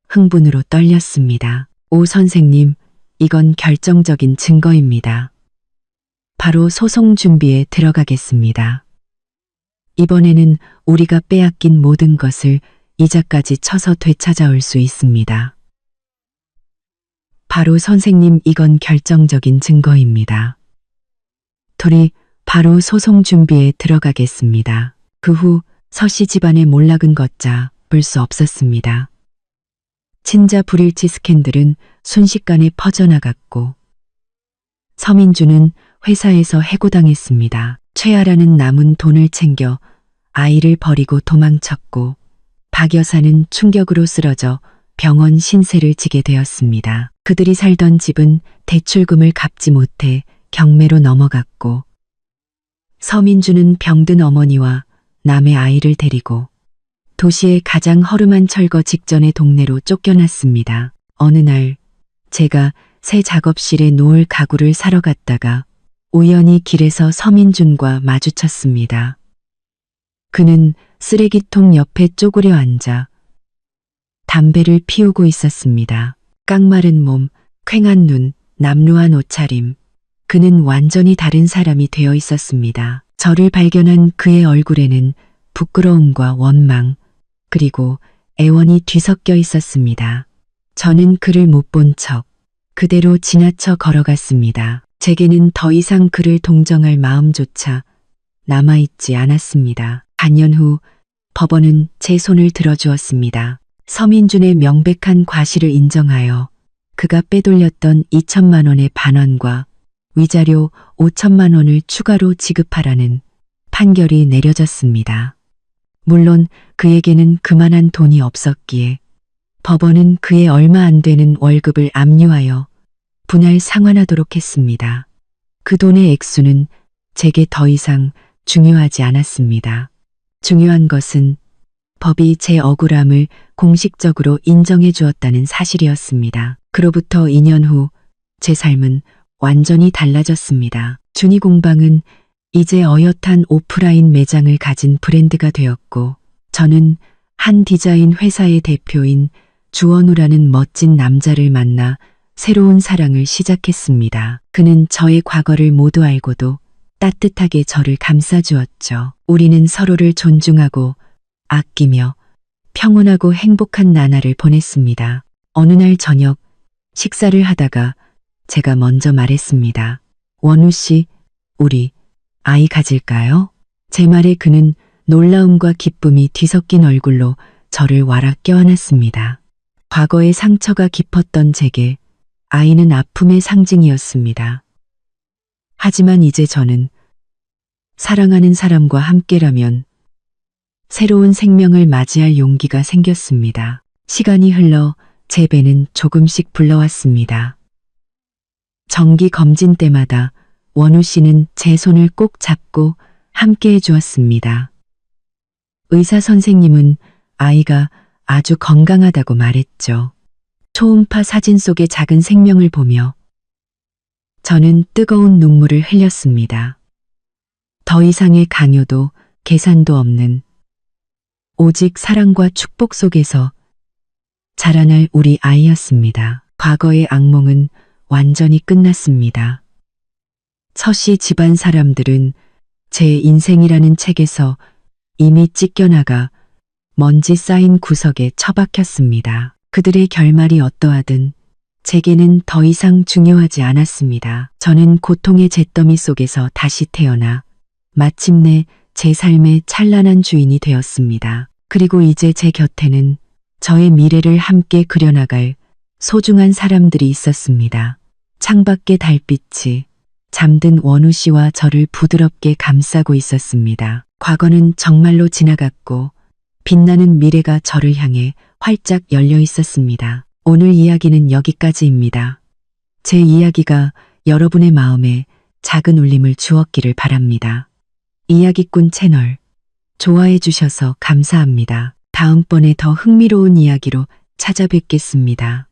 흥분으로 떨렸습니다. 오 선생님, 이건 결정적인 증거입니다. 바로 소송 준비에 들어가겠습니다. 이번에는 우리가 빼앗긴 모든 것을 이자까지 쳐서 되찾아올 수 있습니다. 바로 선생님, 이건 결정적인 증거입니다. 둘이 바로 소송 준비에 들어가겠습니다. 그 후 서씨 집안의 몰락은 걷잡을 수 없었습니다. 친자 불일치 스캔들은 순식간에 퍼져나갔고 서민주는 회사에서 해고당했습니다. 최아라는 남은 돈을 챙겨 아이를 버리고 도망쳤고 박 여사는 충격으로 쓰러져 병원 신세를 지게 되었습니다. 그들이 살던 집은 대출금을 갚지 못해 경매로 넘어갔고 서민주는 병든 어머니와 남의 아이를 데리고 도시의 가장 허름한 철거 직전의 동네로 쫓겨났습니다. 어느 날 제가 새 작업실에 놓을 가구를 사러 갔다가 우연히 길에서 서민준과 마주쳤습니다. 그는 쓰레기통 옆에 쪼그려 앉아 담배를 피우고 있었습니다. 깡마른 몸, 퀭한 눈, 남루한 옷차림. 그는 완전히 다른 사람이 되어 있었습니다. 저를 발견한 그의 얼굴에는 부끄러움과 원망, 그리고 애원이 뒤섞여 있었습니다. 저는 그를 못 본 척 그대로 지나쳐 걸어갔습니다. 제게는 더 이상 그를 동정할 마음조차 남아있지 않았습니다. 반년 후 법원은 제 손을 들어주었습니다. 서민준의 명백한 과실을 인정하여 그가 빼돌렸던 2천만 원의 반환과 위자료 5천만 원을 추가로 지급하라는 판결이 내려졌습니다. 물론 그에게는 그만한 돈이 없었기에 법원은 그의 얼마 안 되는 월급을 압류하여 분할 상환하도록 했습니다. 그 돈의 액수는 제게 더 이상 중요하지 않았습니다. 중요한 것은 법이 제 억울함을 공식적으로 인정해 주었다는 사실이었습니다. 그로부터 2년 후 제 삶은 완전히 달라졌습니다. 준이 공방은 이제 어엿한 오프라인 매장을 가진 브랜드가 되었고 저는 한 디자인 회사의 대표인 주원우라는 멋진 남자를 만나 새로운 사랑을 시작했습니다. 그는 저의 과거를 모두 알고도 따뜻하게 저를 감싸주었죠. 우리는 서로를 존중하고 아끼며 평온하고 행복한 나날을 보냈습니다. 어느 날 저녁 식사를 하다가 제가 먼저 말했습니다. 원우 씨, 우리 아이 가질까요? 제 말에 그는 놀라움과 기쁨이 뒤섞인 얼굴로 저를 와락 껴안았습니다. 과거의 상처가 깊었던 제게 아이는 아픔의 상징이었습니다. 하지만 이제 저는 사랑하는 사람과 함께라면 새로운 생명을 맞이할 용기가 생겼습니다. 시간이 흘러 제 배는 조금씩 불러왔습니다. 정기 검진 때마다 원우 씨는 제 손을 꼭 잡고 함께 해주었습니다. 의사 선생님은 아이가 아주 건강하다고 말했죠. 초음파 사진 속의 작은 생명을 보며 저는 뜨거운 눈물을 흘렸습니다. 더 이상의 강요도 계산도 없는 오직 사랑과 축복 속에서 자라날 우리 아이였습니다. 과거의 악몽은 완전히 끝났습니다. 서씨 집안 사람들은 제 인생이라는 책에서 이미 찢겨나가 먼지 쌓인 구석에 처박혔습니다. 그들의 결말이 어떠하든 제게는 더 이상 중요하지 않았습니다. 저는 고통의 잿더미 속에서 다시 태어나 마침내 제 삶의 찬란한 주인이 되었습니다. 그리고 이제 제 곁에는 저의 미래를 함께 그려나갈 소중한 사람들이 있었습니다. 창밖의 달빛이 잠든 원우 씨와 저를 부드럽게 감싸고 있었습니다. 과거는 정말로 지나갔고 빛나는 미래가 저를 향해 활짝 열려 있었습니다. 오늘 이야기는 여기까지입니다. 제 이야기가 여러분의 마음에 작은 울림을 주었기를 바랍니다. 이야기꾼 채널 좋아해 주셔서 감사합니다. 다음번에 더 흥미로운 이야기로 찾아뵙겠습니다.